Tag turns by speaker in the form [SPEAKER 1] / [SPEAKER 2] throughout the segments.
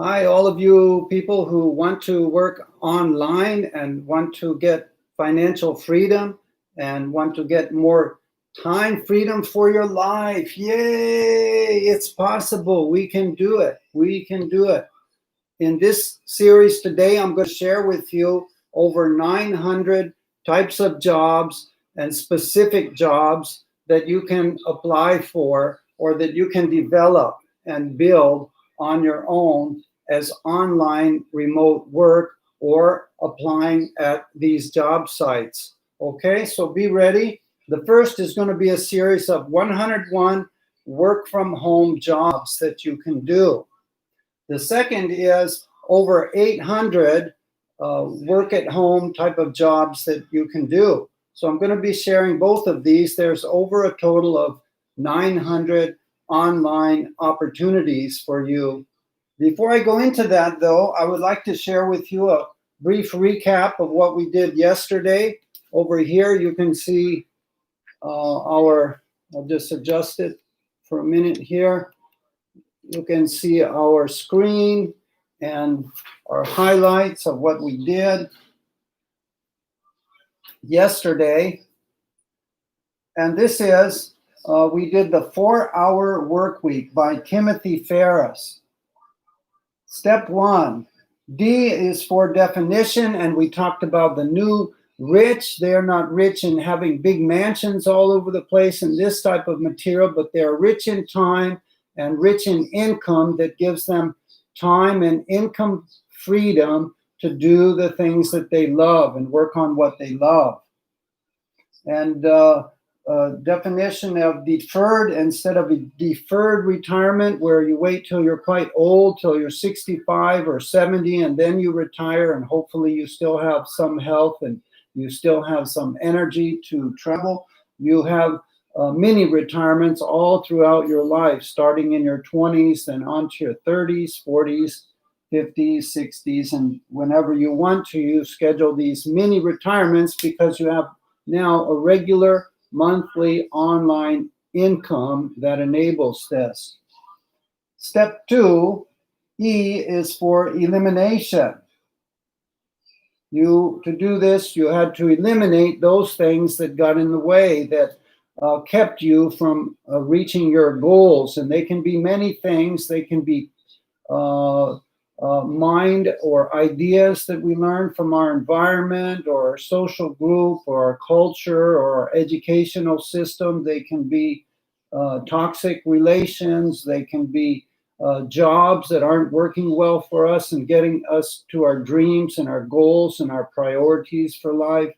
[SPEAKER 1] Hi, all of you people who want to work online and want to get financial freedom and want to get more time freedom for your life. Yay! It's possible. We can do it. We can do it. In this series today, I'm going to share with you over 900 types of jobs and specific jobs that you can apply for or that you can develop and build on your own as online remote work or applying at these job sites. Okay, so be ready. The first is going to be a series of 101 work from home jobs that you can do. The second is over 800 work at home type of jobs that you can do. So I'm going to be sharing both of these. There's over a total of 900 online opportunities for you. Before I go into that, though, I would like to share with you a brief recap of what we did yesterday. Over here, you can see I'll just adjust it for a minute here. You can see our screen and our highlights of what we did yesterday. And this is, we did the 4-Hour Work Week by Timothy Ferriss. Step 1, D is for definition, and we talked about the new rich. They're not rich in having big mansions all over the place and this type of material, but they're rich in time and rich in income that gives them time and income freedom to do the things that they love and work on what they love. And definition of deferred instead of a deferred retirement, where you wait till you're quite old, till you're 65 or 70, and then you retire, and hopefully you still have some health and you still have some energy to travel. You have mini retirements all throughout your life, starting in your 20s and on to your 30s, 40s, 50s, 60s, and whenever you want to, you schedule these mini retirements because you have now a regular monthly online income that enables this. Step 2, E, is for elimination. To do this, you had to eliminate those things that got in the way, that kept you from reaching your goals. And they can be many things. They can be mind or ideas that we learn from our environment or our social group or our culture or our educational system. They can be toxic relations. They can be jobs that aren't working well for us and getting us to our dreams and our goals and our priorities for life.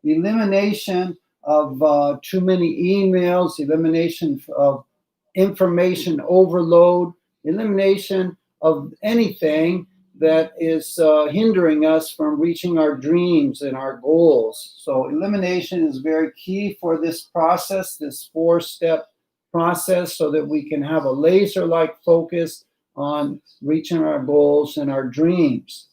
[SPEAKER 1] Elimination of too many emails, elimination of information overload, elimination of anything that is hindering us from reaching our dreams and our goals. So elimination is very key for this process, this 4-step process, so that we can have a laser-like focus on reaching our goals and our dreams.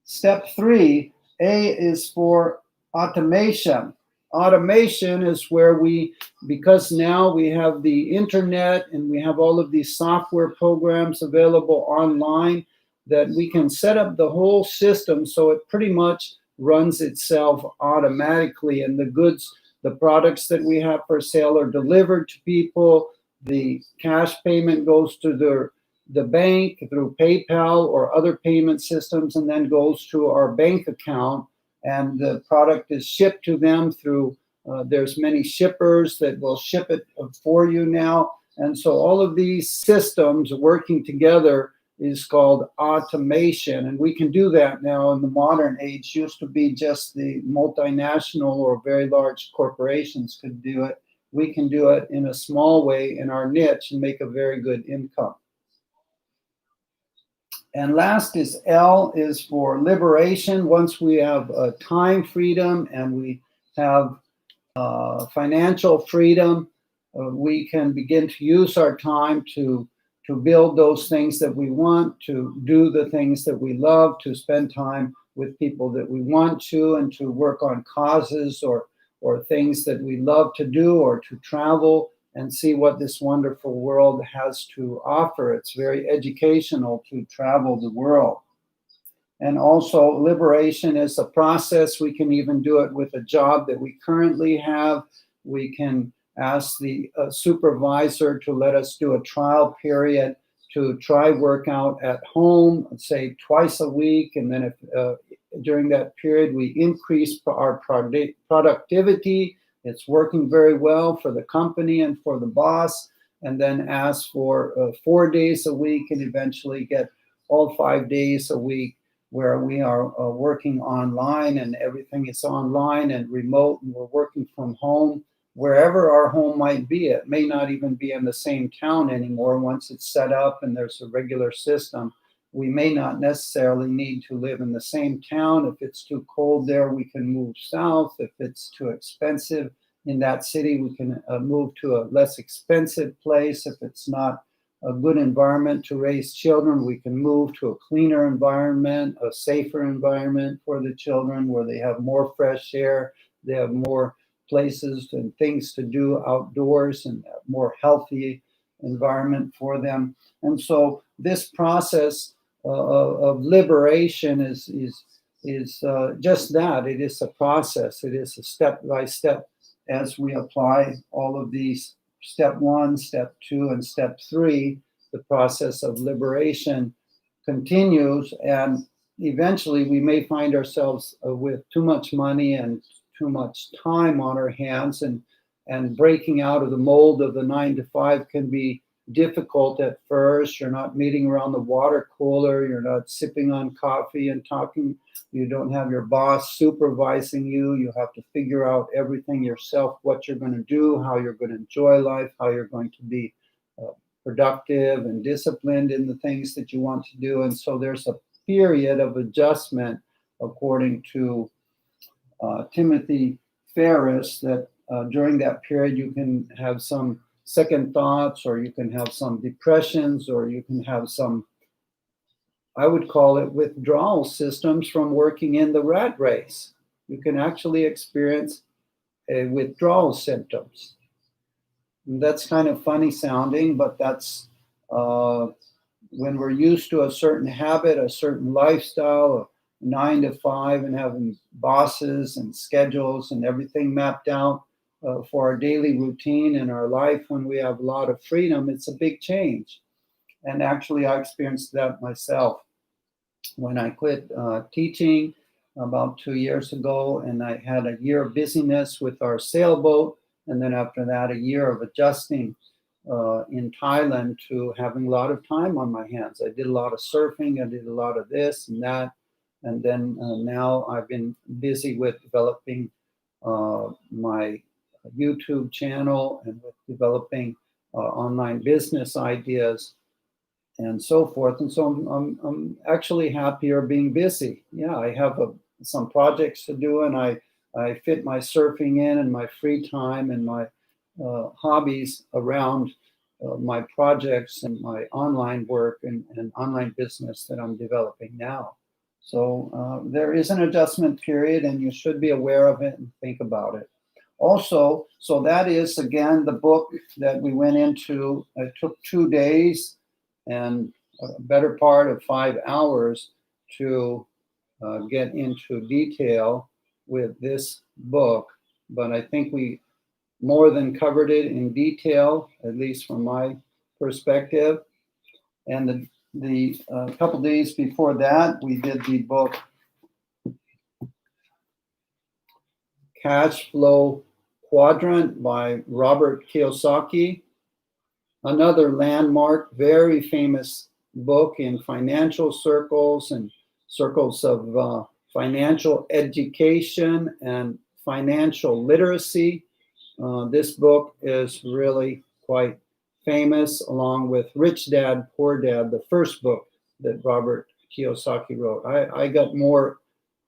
[SPEAKER 1] Step 3, A, is for automation. Automation is where because now we have the internet and we have all of these software programs available online, that we can set up the whole system so it pretty much runs itself automatically, and the products that we have for sale are delivered to people. The cash payment goes to the bank through PayPal or other payment systems, and then goes to our bank account, and the product is shipped to them through, there's many shippers that will ship it for you now. And so all of these systems working together is called automation. And we can do that now in the modern age. Used to be just the multinational or very large corporations could do it. We can do it in a small way in our niche and make a very good income. And last is L, is for liberation. Once we have time freedom and we have financial freedom, we can begin to use our time to build those things that we want, to do the things that we love, to spend time with people that we want to, and to work on causes or things that we love to do, or to travel and see what this wonderful world has to offer. It's very educational to travel the world. And also, liberation is a process. We can even do it with a job that we currently have. We can ask the supervisor to let us do a trial period to try work out at home, say twice a week. And then if during that period we increase our productivity, it's working very well for the company and for the boss, and then ask for 4 days a week and eventually get all 5 days a week where we are working online and everything is online and remote, and we're working from home, wherever our home might be. It may not even be in the same town anymore. Once it's set up and there's a regular system, we may not necessarily need to live in the same town. If it's too cold there, we can move south. If it's too expensive in that city, we can move to a less expensive place. If it's not a good environment to raise children, we can move to a cleaner environment, a safer environment for the children, where they have more fresh air, they have more places and things to do outdoors, and a more healthy environment for them. And so this process of liberation is just that. It is a process. It is a step by step as we apply all of these. Step 1, step 2, and step 3, the process of liberation continues, and eventually we may find ourselves with too much money and too much time on our hands, and breaking out of the mold of the 9 to 5 can be difficult at first. You're not meeting around the water cooler, you're not sipping on coffee and talking, you don't have your boss supervising you. You have to figure out everything yourself, what you're going to do, how you're going to enjoy life, how you're going to be productive and disciplined in the things that you want to do. And so there's a period of adjustment, according to Timothy Ferris, that during that period you can have some second thoughts, or you can have some depressions, or you can have some, I would call it, withdrawal systems from working in the rat race. You can actually experience withdrawal symptoms. And that's kind of funny sounding, but that's when we're used to a certain habit, a certain lifestyle, 9 to 5, and having bosses and schedules and everything mapped out for our daily routine in our life. When we have a lot of freedom, it's a big change. And actually, I experienced that myself when I quit teaching about 2 years ago, and I had a year of busyness with our sailboat, and then after that, a year of adjusting in Thailand to having a lot of time on my hands. I did a lot of surfing, I did a lot of this and that, and then now I've been busy with developing my YouTube channel and with developing online business ideas and so forth. And so I'm actually happier being busy. Yeah, I have some projects to do, and I fit my surfing in and my free time and my hobbies around my projects and my online work and online business that I'm developing now. So there is an adjustment period, and you should be aware of it and think about it. Also, so that is, again, the book that we went into. It took 2 days and a better part of 5 hours to get into detail with this book, but I think we more than covered it in detail, at least from my perspective. And the couple days before that, we did the book Cash Flow Quadrant by Robert Kiyosaki, another landmark, very famous book in financial circles and circles of financial education and financial literacy. This book is really quite famous, along with Rich Dad, Poor Dad, the first book that Robert Kiyosaki wrote. I got more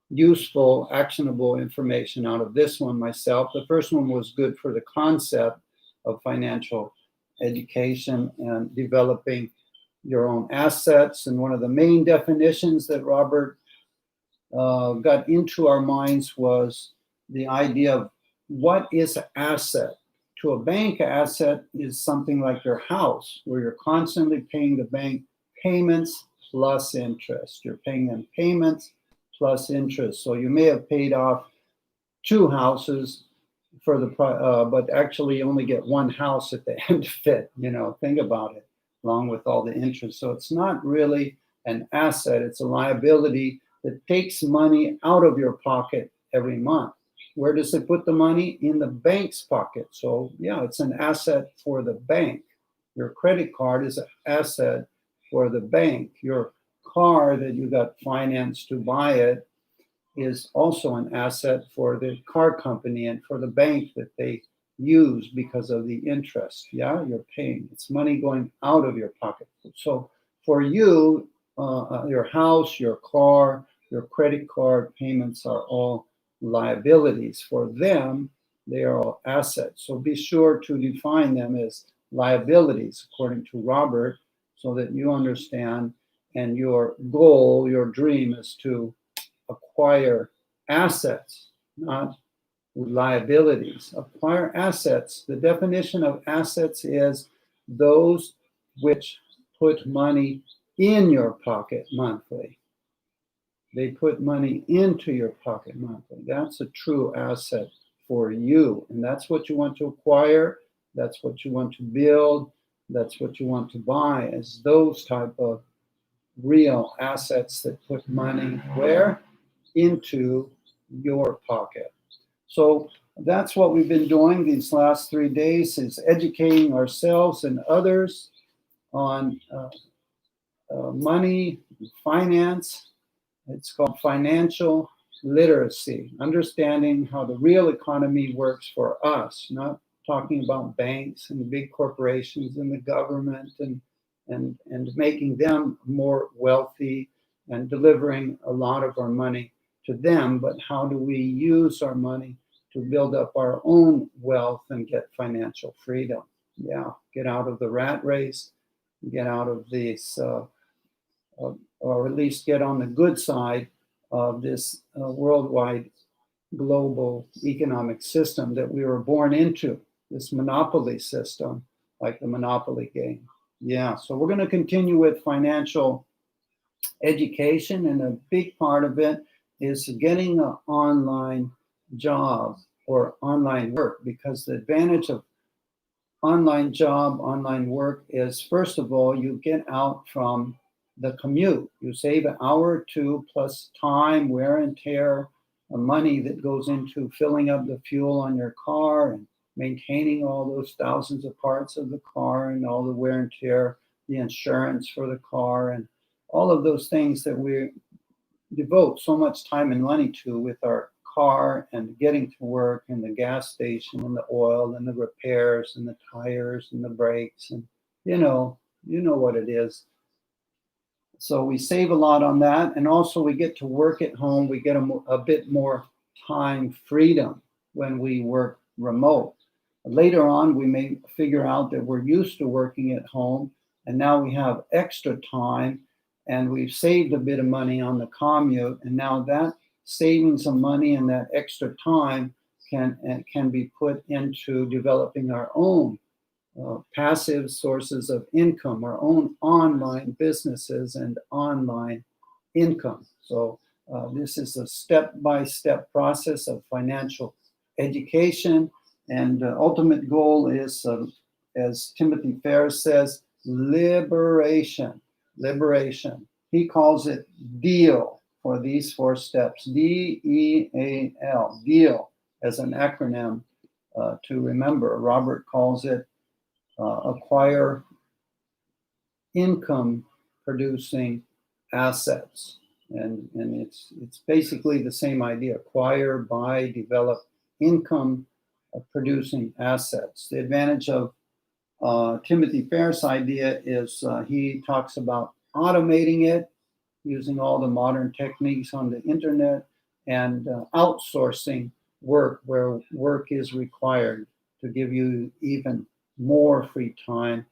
[SPEAKER 1] useful, actionable information out of this one myself. The first one was good for the concept of financial education and developing your own assets. And one of the main definitions that Robert got into our minds was the idea of what is an asset. To a bank, asset is something like your house, where you're constantly paying the bank payments plus interest. You're paying them payments plus interest. So you may have paid off two houses for the but actually you only get one house at the end of it. Think about it, along with all the interest. So it's not really an asset, it's a liability that takes money out of your pocket every month. Where does it put the money? In the bank's pocket. So yeah, it's an asset for the bank. Your credit card is an asset for the bank. Your car that you got financed to buy it is also an asset for the car company and for the bank that they use because of the interest. Yeah, you're paying. It's money going out of your pocket. So for you, your house, your car, your credit card payments are all liabilities. For them, they are all assets. So be sure to define them as liabilities, according to Robert, so that you understand, and your goal, your dream is to acquire assets, not liabilities. Acquire assets. The definition of assets is those which put money in your pocket monthly. They put money into your pocket monthly. That's a true asset for you. And that's what you want to acquire. That's what you want to build. That's what you want to buy, is those type of real assets that put money where? Into your pocket. So that's what we've been doing these last 3 days, is educating ourselves and others on money, finance. It's called financial literacy, understanding how the real economy works for us, not talking about banks and the big corporations and the government and making them more wealthy and delivering a lot of our money to them, but how do we use our money to build up our own wealth and get financial freedom? Yeah, get out of the rat race, get out of this, or at least get on the good side of this worldwide global economic system that we were born into, this monopoly system, like the Monopoly game. Yeah, so we're going to continue with financial education, and a big part of it is getting an online job or online work, because the advantage of online job, online work is, first of all, you get out from the commute. You save an hour or two plus time, wear and tear, money that goes into filling up the fuel on your car and maintaining all those thousands of parts of the car and all the wear and tear, the insurance for the car, and all of those things that we devote so much time and money to with our car, and getting to work, and the gas station, and the oil, and the repairs, and the tires, and the brakes, and you know what it is. So we save a lot on that, and also we get to work at home. We get a bit more time freedom when we work remote. Later on, we may figure out that we're used to working at home, and now we have extra time, and we've saved a bit of money on the commute, and now that savings of money and that extra time can be put into developing our own passive sources of income, our own online businesses and online income. So this is a step-by-step process of financial education, and ultimate goal is, as Timothy Ferris says, liberation. Liberation. He calls it DEAL for these 4 steps. DEAL. DEAL as an acronym to remember. Robert calls it acquire income producing assets. And it's basically the same idea: acquire, buy, develop income producing assets. The advantage of Timothy Ferris' idea is he talks about automating it using all the modern techniques on the internet, and outsourcing work where work is required to give you even more free time,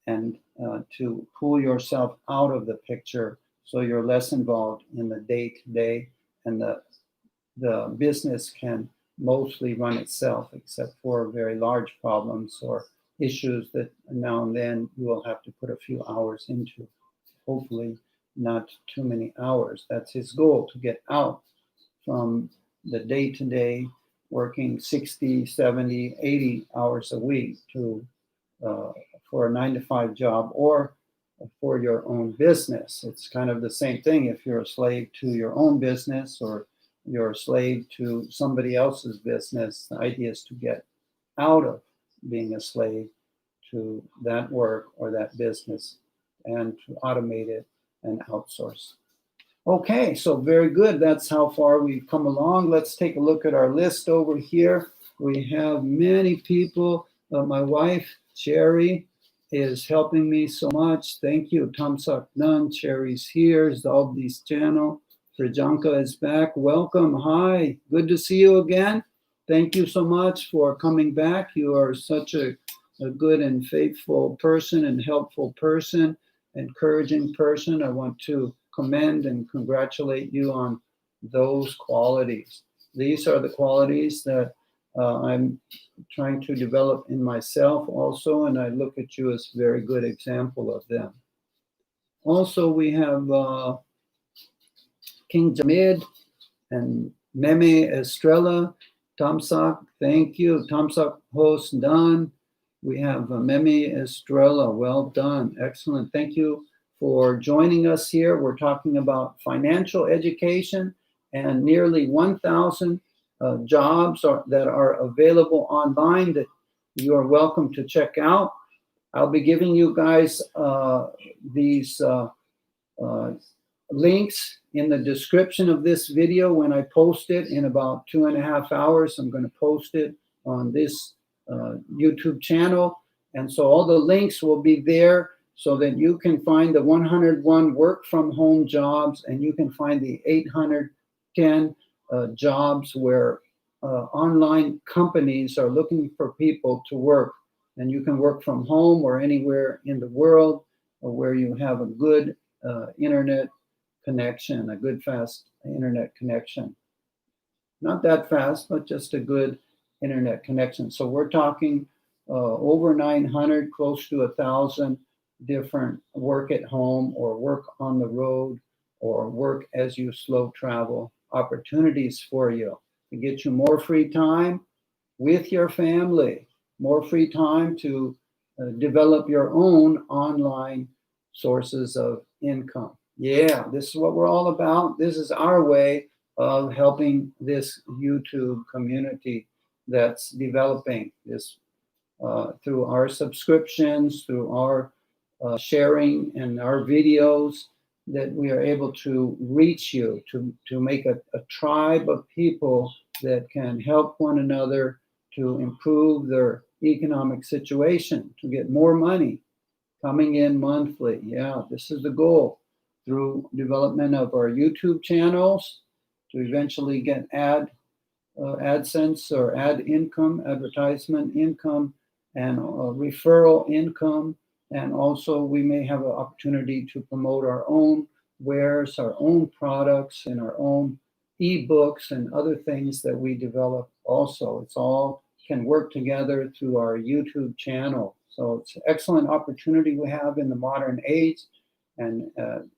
[SPEAKER 1] and to pull yourself out of the picture so you're less involved in the day-to-day, and the business can mostly run itself, except for very large problems or issues that now and then you will have to put a few hours into. Hopefully not too many hours. That's his goal, to get out from the day-to-day working 60, 70, 80 hours a week to for a 9 to 5 job or for your own business. It's kind of the same thing if you're a slave to your own business or you're a slave to somebody else's business. The idea is to get out of being a slave to that work or that business and to automate it and outsource. Okay, so very good. That's how far we've come along. Let's take a look at our list over here. We have many people. My wife, Cherry, is helping me so much. Thank you. Tamsak Nun, Cherry's here. Zaldi's channel. Frijanka is back. Welcome. Hi. Good to see you again. Thank you so much for coming back. You are such a good and faithful person and helpful person, encouraging person. I want to commend and congratulate you on those qualities. These are the qualities that I'm trying to develop in myself also, and I look at you as a very good example of them. Also, we have King Jamid and Meme Estrella. Tamsak, thank you. Tamsak host done. We have Meme Estrella, well done, excellent. Thank you for joining us here. We're talking about financial education and nearly 1,000 jobs that are available online that you are welcome to check out. I'll be giving you guys these links in the description of this video when I post it in about 2.5 hours. I'm going to post it on this YouTube channel. And so all the links will be there so that you can find the 101 work from home jobs and you can find the 810 jobs where online companies are looking for people to work. And you can work from home or anywhere in the world where you have a good internet connection, a good fast internet connection. Not that fast, but just a good internet connection. So we're talking over 900, close to 1,000 different work at home or work on the road or work as you slow travel opportunities for you to get you more free time with your family, more free time to develop your own online sources of income. Yeah, this is what we're all about. This is our way of helping this YouTube community that's developing this through our subscriptions, through our sharing and our videos, that we are able to reach you, to make a tribe of people that can help one another to improve their economic situation, to get more money coming in monthly. Yeah, this is the goal, through development of our YouTube channels to eventually get AdSense or ad income, advertisement income, and referral income. And also we may have an opportunity to promote our own wares, our own products, and our own ebooks and other things that we develop also. It's all can work together through our YouTube channel. So it's an excellent opportunity we have in the modern age. And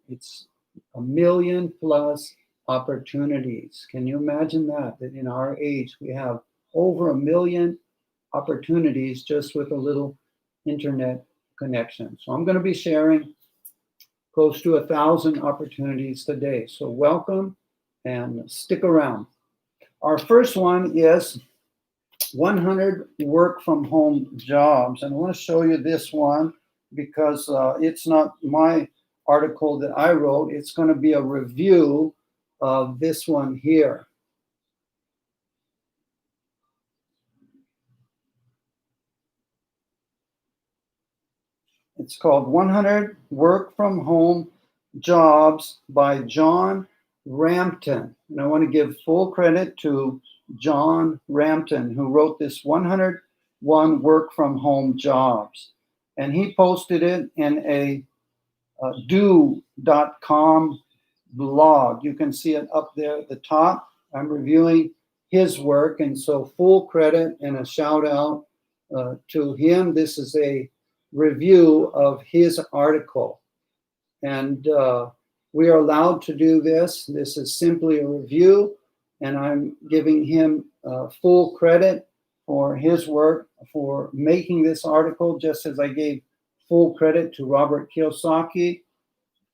[SPEAKER 1] it's 1 million plus opportunities. Can you imagine that in our age, we have over 1 million opportunities just with a little internet connection. So I'm going to be sharing close to 1,000 opportunities today. So welcome and stick around. Our first one is 100 work from home jobs. And I want to show you this one because it's not my article that I wrote. It's going to be a review of this one here. It's called 100 Work from Home Jobs by John Rampton. And I want to give full credit to John Rampton, who wrote this 101 Work from Home Jobs. And he posted it in a do.com blog. You can see it up there at the top. I'm reviewing his work, and so full credit and a shout out to him. This is a review of his article, and we are allowed to do this. This is simply a review, and I'm giving him full credit for his work for making this article, just as I gave full credit to Robert Kiyosaki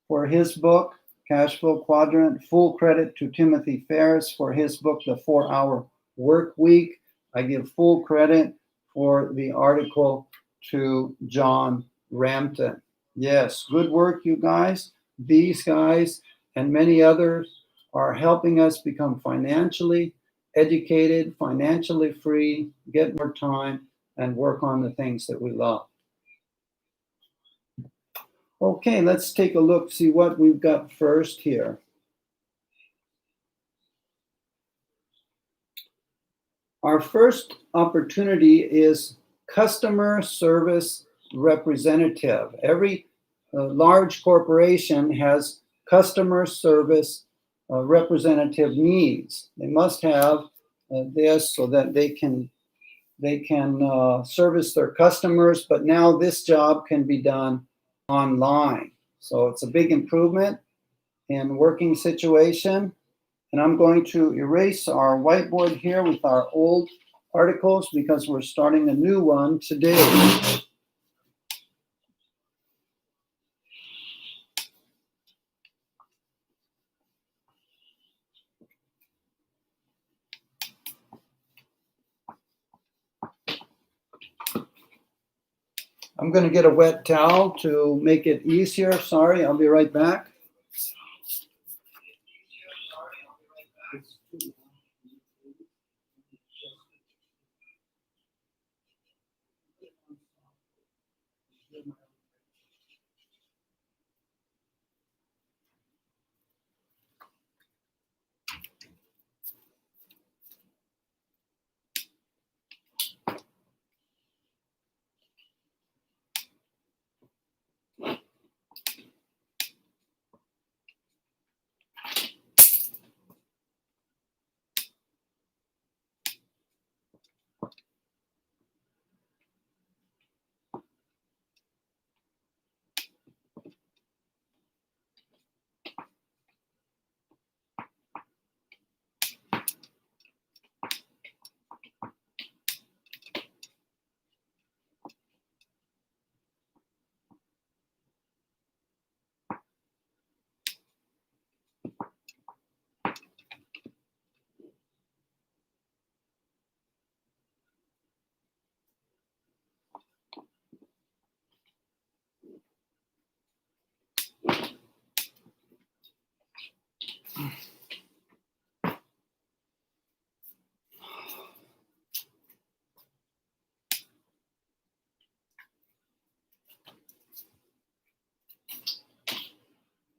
[SPEAKER 1] for his book, Cash Flow Quadrant. Full credit to Timothy Ferriss for his book, The 4-Hour Work Week. I give full credit for the article to John Rampton. Yes, good work, you guys. These guys and many others are helping us become financially educated, financially free, get more time, and work on the things that we love. Okay, let's take a look, see what we've got first here. Our first opportunity is customer service representative. Every large corporation has customer service representative needs. They must have this so that they can service their customers, but now this job can be done online. So it's a big improvement in working situation. And I'm going to erase our whiteboard here with our old articles because we're starting a new one today. I'm going to get a wet towel to make it easier. Sorry, I'll be right back.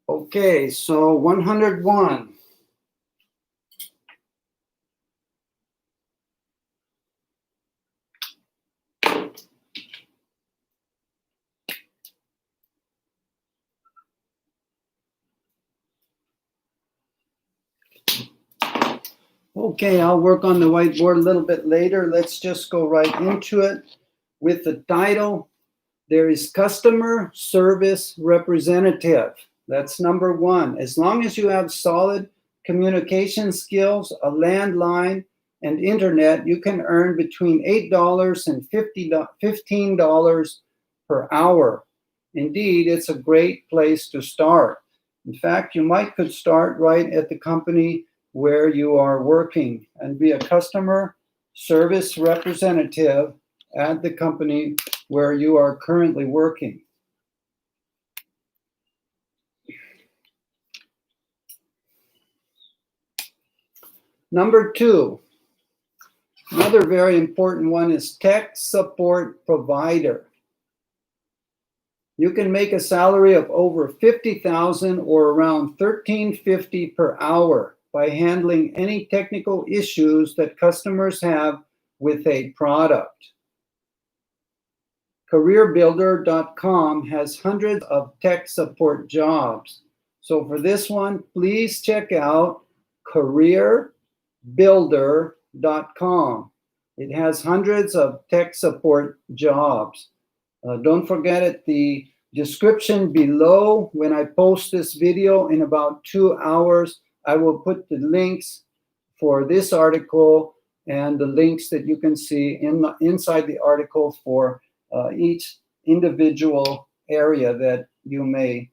[SPEAKER 1] Okay, so 101. Okay, I'll work on the whiteboard a little bit later. Let's just go right into it with the title. There is customer service representative. That's number one. As long as you have solid communication skills, a landline, and internet, you can earn between $8 and $15 per hour. Indeed, it's a great place to start. In fact, you could start right at the company where you are working and be a customer service representative at the company where you are currently working. Number two, another very important one is tech support provider. You can make a salary of over $50,000 or around $13.50 per hour by handling any technical issues that customers have with a product. CareerBuilder.com has hundreds of tech support jobs. So for this one, please check out CareerBuilder.com. Entrepreneurship.com. It has hundreds of tech support jobs. Don't forget at the description below, when I post this video in about 2 hours, I will put the links for this article and the links that you can see inside the article for each individual area that you may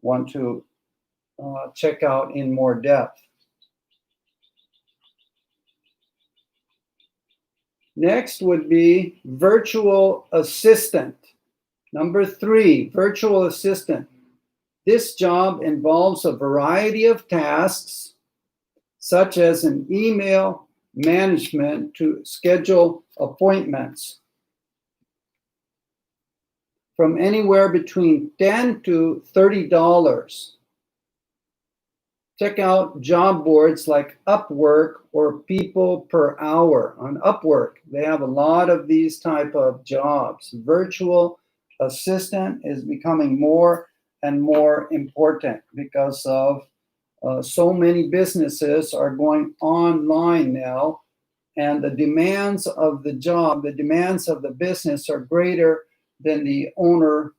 [SPEAKER 1] want to check out in more depth. Next would be virtual assistant. Number 3, virtual assistant. This job involves a variety of tasks, such as an email management to schedule appointments, from anywhere between $10 to $30. Check out job boards like Upwork or People Per Hour. On Upwork, they have a lot of these type of jobs. Virtual assistant is becoming more and more important because of so many businesses are going online now, and the demands of the job, the demands of the business are greater than the owner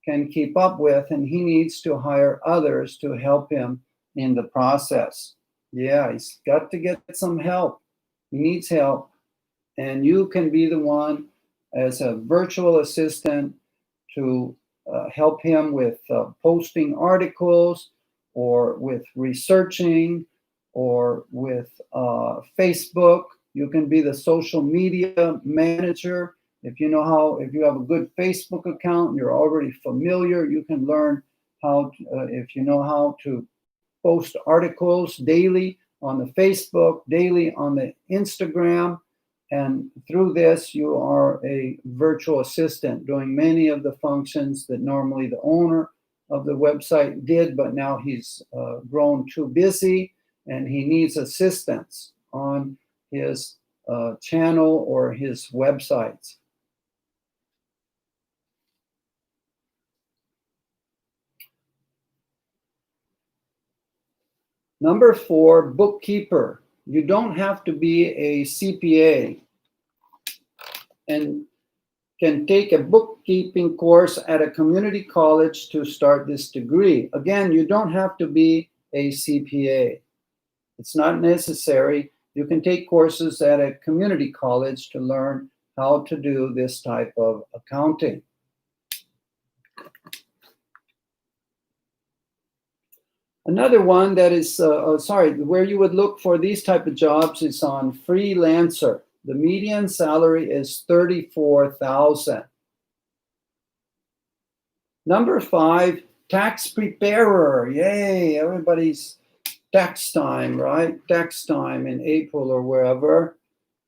[SPEAKER 1] can keep up with, and he needs to hire others to help him in the process. Yeah, he's got to get some help. He needs help, and you can be the one as a virtual assistant to help him with posting articles, or with researching, or with Facebook. You can be the social media manager. If you have a good Facebook account, you're already familiar, you can learn how to, if you know how to post articles daily on the Facebook, daily on the Instagram, and through this you are a virtual assistant doing many of the functions that normally the owner of the website did, but now he's grown too busy and he needs assistance on his channel or his websites. Number 4, bookkeeper. You don't have to be a CPA and can take a bookkeeping course at a community college to start this degree. Again, you don't have to be a CPA. It's not necessary. You can take courses at a community college to learn how to do this type of accounting. Another one that is, where you would look for these type of jobs is on freelancer. The median salary is $34,000. Number 5, tax preparer. Yay, everybody's tax time, right? Tax time in April or wherever.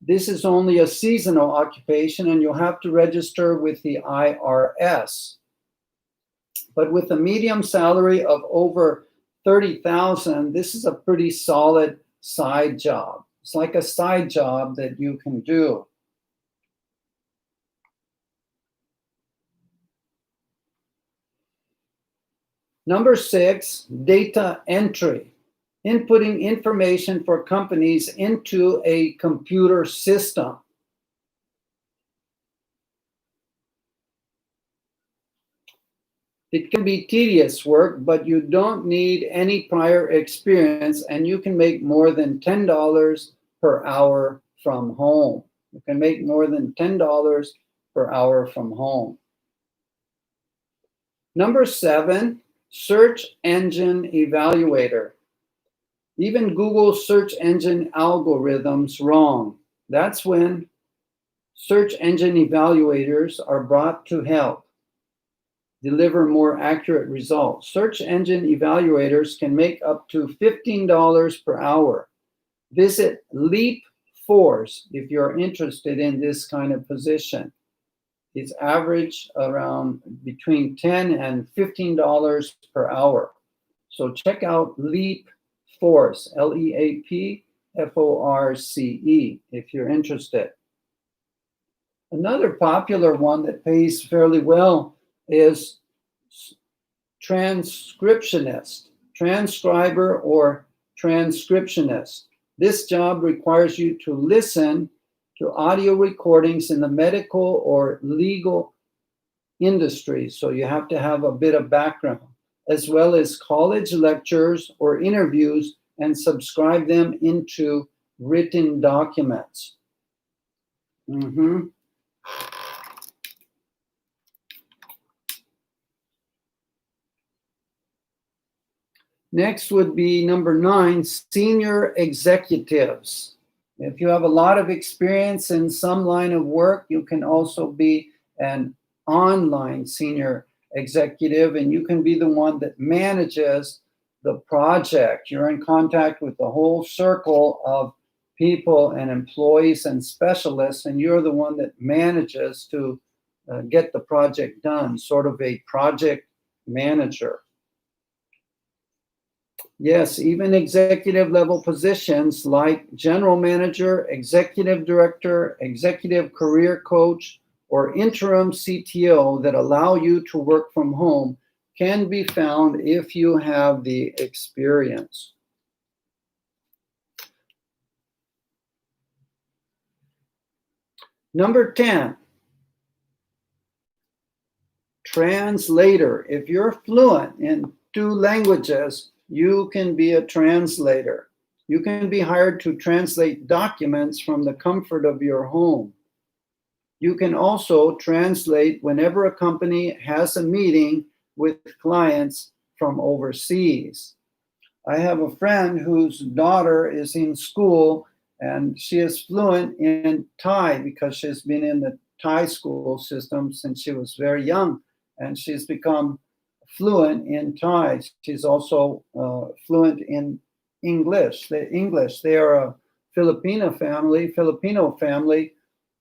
[SPEAKER 1] This is only a seasonal occupation and you'll have to register with the IRS. But with a medium salary of over $30,000, this is a pretty solid side job. It's like a side job that you can do. Number 6, data entry. Inputting information for companies into a computer system. It can be tedious work, but you don't need any prior experience, and you can make more than $10 per hour from home. You can make more than $10 per hour from home. Number 7, search engine evaluator. Even Google search engine algorithms wrong. That's when search engine evaluators are brought to help deliver more accurate results. Search engine evaluators can make up to $15 per hour. Visit Leap Force if you're interested in this kind of position. It's average around between $10 and $15 per hour. So check out Leap Force, LEAP FORCE, if you're interested. Another popular one that pays fairly well is transcriptionist, transcriber or transcriptionist. This job requires you to listen to audio recordings in the medical or legal industry, so you have to have a bit of background, as well as college lectures or interviews, and subscribe them into written documents. Next would be number 9, senior executives. If you have a lot of experience in some line of work, you can also be an online senior executive, and you can be the one that manages the project. You're in contact with the whole circle of people and employees and specialists, and you're the one that manages to get the project done, sort of a project manager. Yes, even executive level positions like general manager, executive director, executive career coach, or interim CTO that allow you to work from home can be found if you have the experience. Number 10, translator. If you're fluent in 2 languages, you can be a translator. You can be hired to translate documents from the comfort of your home. You can also translate whenever a company has a meeting with clients from overseas. I have a friend whose daughter is in school, and she is fluent in Thai because she's been in the Thai school system since she was very young, and she's become fluent in Thai. She's also fluent in English. They are a Filipino family,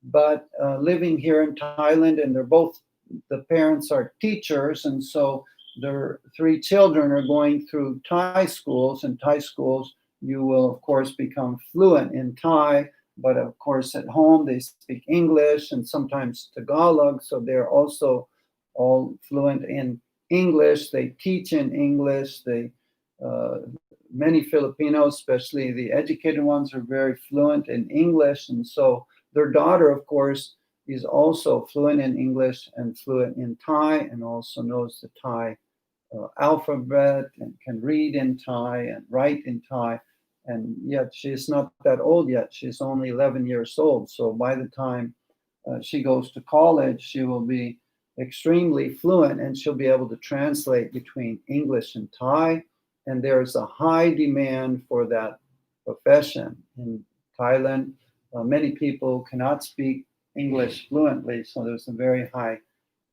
[SPEAKER 1] but living here in Thailand, and the parents are teachers, and so their 3 children are going through Thai schools. In Thai schools, you will, of course, become fluent in Thai, but of course, at home, they speak English and sometimes Tagalog, so they're also all fluent in English. They teach in English. Many Filipinos, especially the educated ones, are very fluent in English, and so their daughter, of course, is also fluent in English and fluent in Thai, and also knows the Thai alphabet and can read in Thai and write in Thai. And yet she's not that old yet. She's only 11 years old. So by the time she goes to college, she will be extremely fluent, and she'll be able to translate between English and Thai. And there's a high demand for that profession in Thailand. Many people cannot speak English fluently, so there's a very high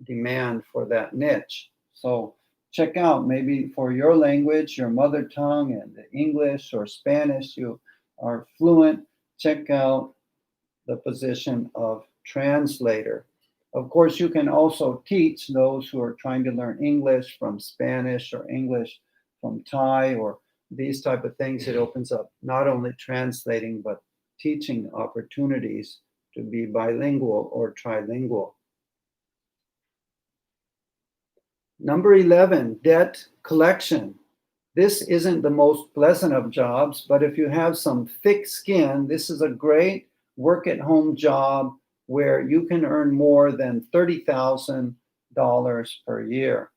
[SPEAKER 1] demand for that niche. So check out, maybe for your language, your mother tongue, and English or Spanish, you are fluent, check out the position of translator. Of course, you can also teach those who are trying to learn English from Spanish or English from Thai or these type of things. It opens up not only translating, but teaching opportunities to be bilingual or trilingual. Number 11, debt collection. This isn't the most pleasant of jobs, but if you have some thick skin, this is a great work-at-home job where you can earn more than $30,000 per year.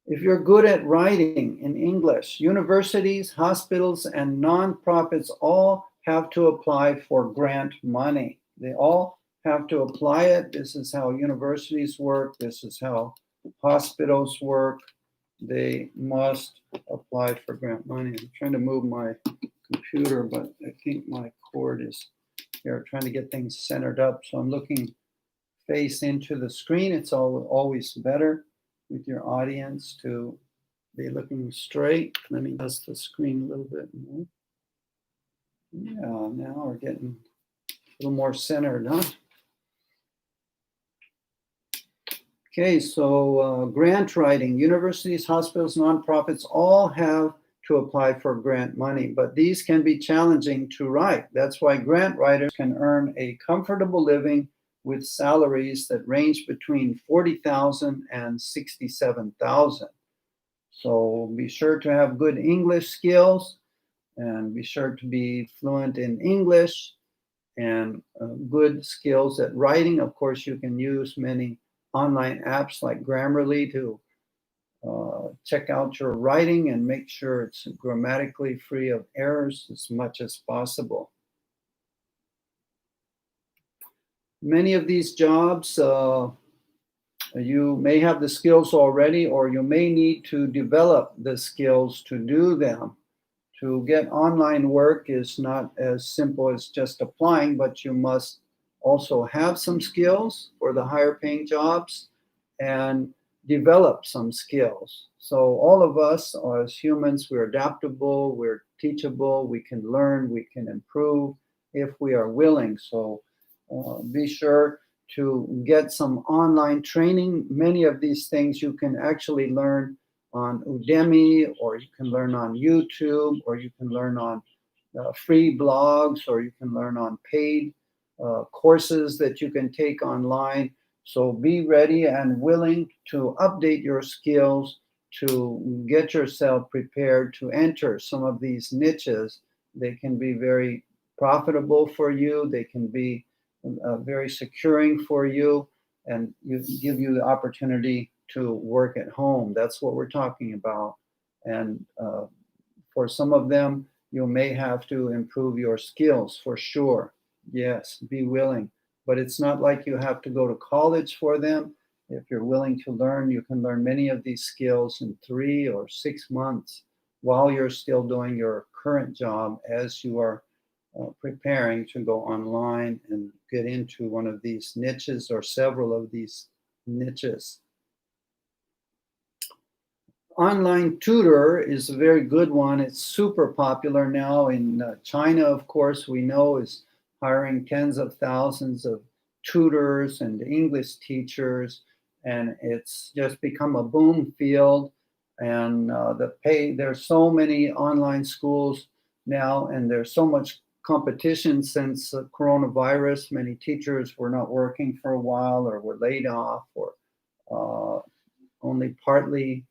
[SPEAKER 1] If you're good at writing in English, universities, hospitals, and nonprofits all have to apply for grant money. They all have to apply it. This is how universities work. This is how hospitals work. They must apply for grant money. I'm trying to move my computer, but I think my cord is here, trying to get things centered up. So I'm looking face into the screen. It's always better with your audience to be looking straight. Let me adjust the screen a little bit more. Yeah, now we're getting a little more centered, huh? Okay, so grant writing, universities, hospitals, nonprofits all have to apply for grant money, but these can be challenging to write. That's why grant writers can earn a comfortable living with salaries that range between $40,000 and $67,000. So be sure to have good English skills and be sure to be fluent in English and good skills at writing. Of course, you can use many online apps like Grammarly to check out your writing and make sure it's grammatically free of errors as much as possible. Many of these jobs, you may have the skills already, or you may need to develop the skills to do them. To get online work is not as simple as just applying, but you must also have some skills for the higher paying jobs and develop some skills. So all of us as humans, we're adaptable, we're teachable, we can learn, we can improve if we are willing. So be sure to get some online training. Many of these things you can actually learn on Udemy, or you can learn on YouTube, or you can learn on free blogs, or you can learn on paid courses that you can take online. So be ready and willing to update your skills to get yourself prepared to enter some of these niches. They can be very profitable for you. They can be very securing for you and give you the opportunity to work at home. That's what we're talking about. And for some of them, you may have to improve your skills for sure. Yes, be willing. But it's not like you have to go to college for them. If you're willing to learn, you can learn many of these skills in 3 or 6 months while you're still doing your current job as you are preparing to go online and get into one of these niches or several of these niches. Online tutor is a very good one. It's super popular now in China, of course, we know is hiring tens of thousands of tutors and English teachers, and it's just become a boom field. And there's so many online schools now, and there's so much competition since coronavirus. Many teachers were not working for a while or were laid off or only partly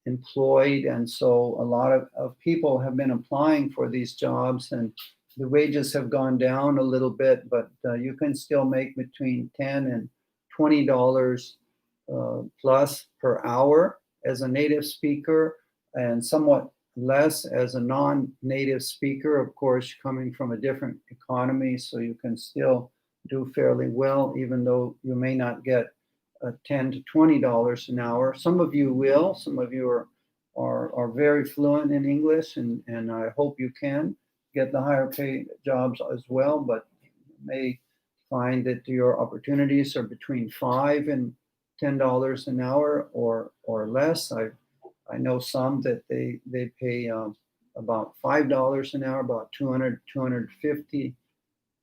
[SPEAKER 1] employed. And so a lot of people have been applying for these jobs, and the wages have gone down a little bit, but you can still make between $10 and $20 plus per hour as a native speaker, and somewhat less as a non-native speaker, of course, coming from a different economy. So you can still do fairly well, even though you may not get $10 to $20 an hour. Some of you will. Some of you are very fluent in English, and I hope you can get the higher paid jobs as well. But you may find that your opportunities are between $5 and $10 an hour or less. I know some that they pay about $5 an hour, about 250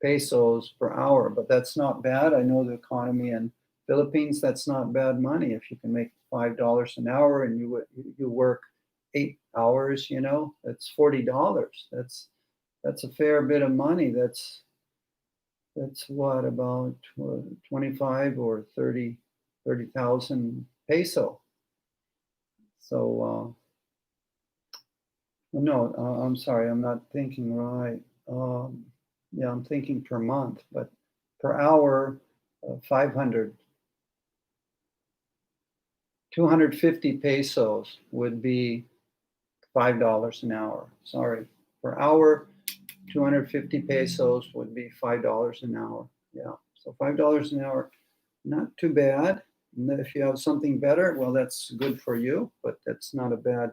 [SPEAKER 1] pesos per hour, but that's not bad. I know the economy in Philippines, that's not bad money. If you can make $5 an hour and you work 8 hours, that's $40. That's a fair bit of money. That's what, about 25 or 30,000 peso. So no, I'm sorry, I'm not thinking right. Yeah, I'm thinking per month, but per hour, 500. 250 pesos would be $5 an hour. Sorry, per hour, 250 pesos would be $5 an hour. Yeah, so $5 an hour, not too bad. And if you have something better, well, that's good for you, but that's not a bad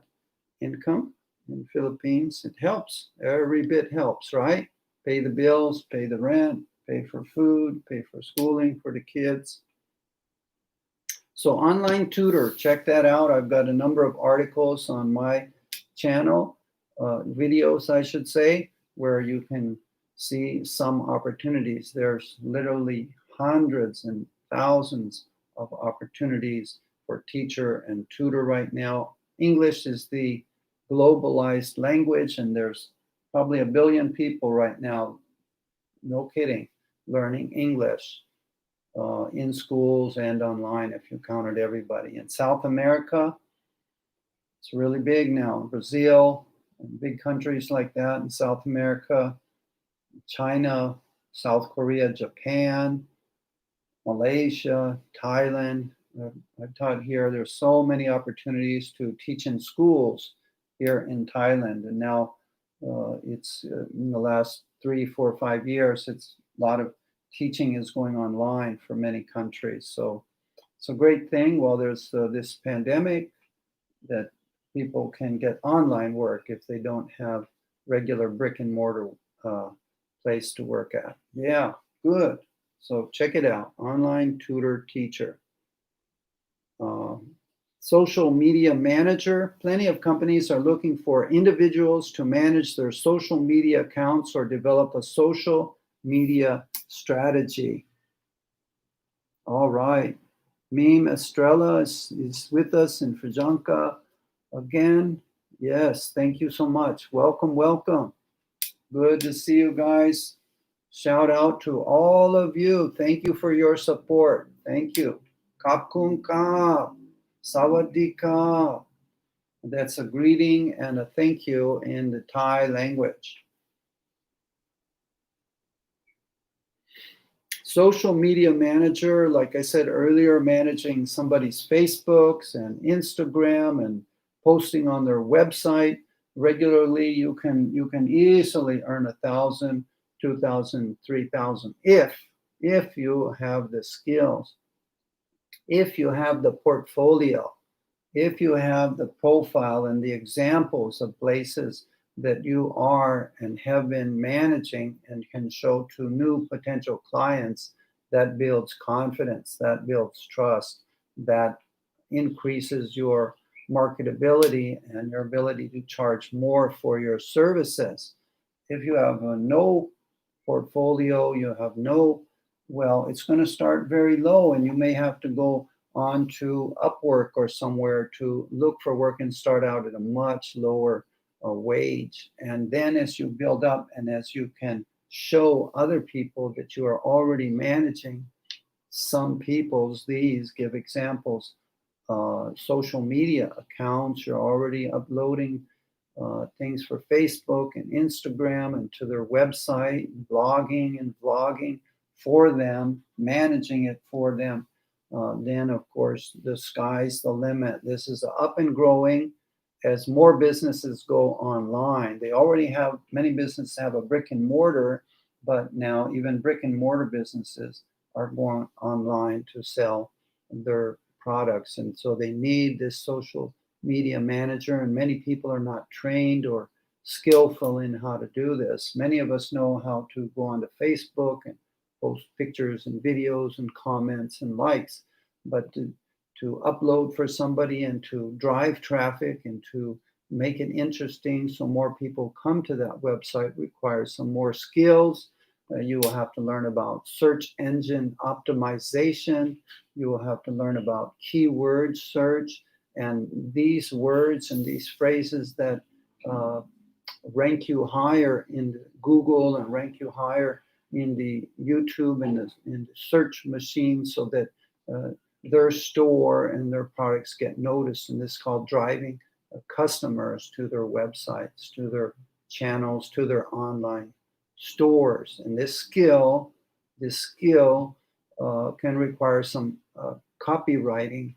[SPEAKER 1] income in Philippines. It helps. Every bit helps, right? Pay the bills, pay the rent, pay for food, pay for schooling for the kids. So online tutor, check that out. I've got a number of articles on my channel, videos, I should say, where you can see some opportunities. There's literally hundreds and thousands of opportunities for teacher and tutor right now. English is the globalized language, and there's probably 1 billion people right now, no kidding, learning English. In schools and online, if you counted everybody. In South America, It's really big now. Brazil, and big countries like that in South America, China, South Korea, Japan, Malaysia, Thailand. I've taught here. There's so many opportunities to teach in schools here in Thailand, and now it's in the last 3, 4, 5 years. It's a lot of teaching is going online for many countries. So it's a great thing. While there's this pandemic, that people can get online work if they don't have regular brick and mortar uh, place to work at. Yeah, good. So check it out, online tutor teacher. Um, Social media manager. Plenty of companies are looking for individuals to manage their social media accounts or develop a social media strategy. All right. Meme Estrella is with us in Frijanka again. Yes, thank you so much. Welcome, welcome. Good to see you guys. Shout out to all of you. Thank you for your support. Thank you. Kapkun ka. Sawadee ka. That's a greeting and a thank you in the Thai language. Social media manager, like I said earlier, managing somebody's Facebooks and Instagram and posting on their website regularly. You can easily earn 1,000, 2,000, 3,000 if you have the skills, if you have the portfolio, if you have the profile and the examples of places that you are and have been managing and can show to new potential clients. That builds confidence, that builds trust, that increases your marketability and your ability to charge more for your services. If you have no portfolio, you have no, well, it's going to start very low and you may have to go on to Upwork or somewhere to look for work and start out at a much lower wage. And then as you build up and as you can show other people that you are already managing, some people's, these give examples, social media accounts, you're already uploading things for Facebook and Instagram and to their website, blogging and vlogging for them, managing it for them. Then, of course, the sky's the limit. This is up and growing as more businesses go online. They already have, many businesses have a brick and mortar, but now even brick and mortar businesses are going online to sell their products. And so they need this social media manager, and many people are not trained or skillful in how to do this. Many of us know how to go onto Facebook and post pictures and videos and comments and likes, but to upload for somebody and to drive traffic and to make it interesting so more people come to that website requires some more skills. You will have to learn about search engine optimization. You will have to learn about keyword search and these words and these phrases that rank you higher in Google and rank you higher in the YouTube and in the search machine so that their store and their products get noticed. And this is called driving customers to their websites, to their channels, to their online stores. And this skill can require some copywriting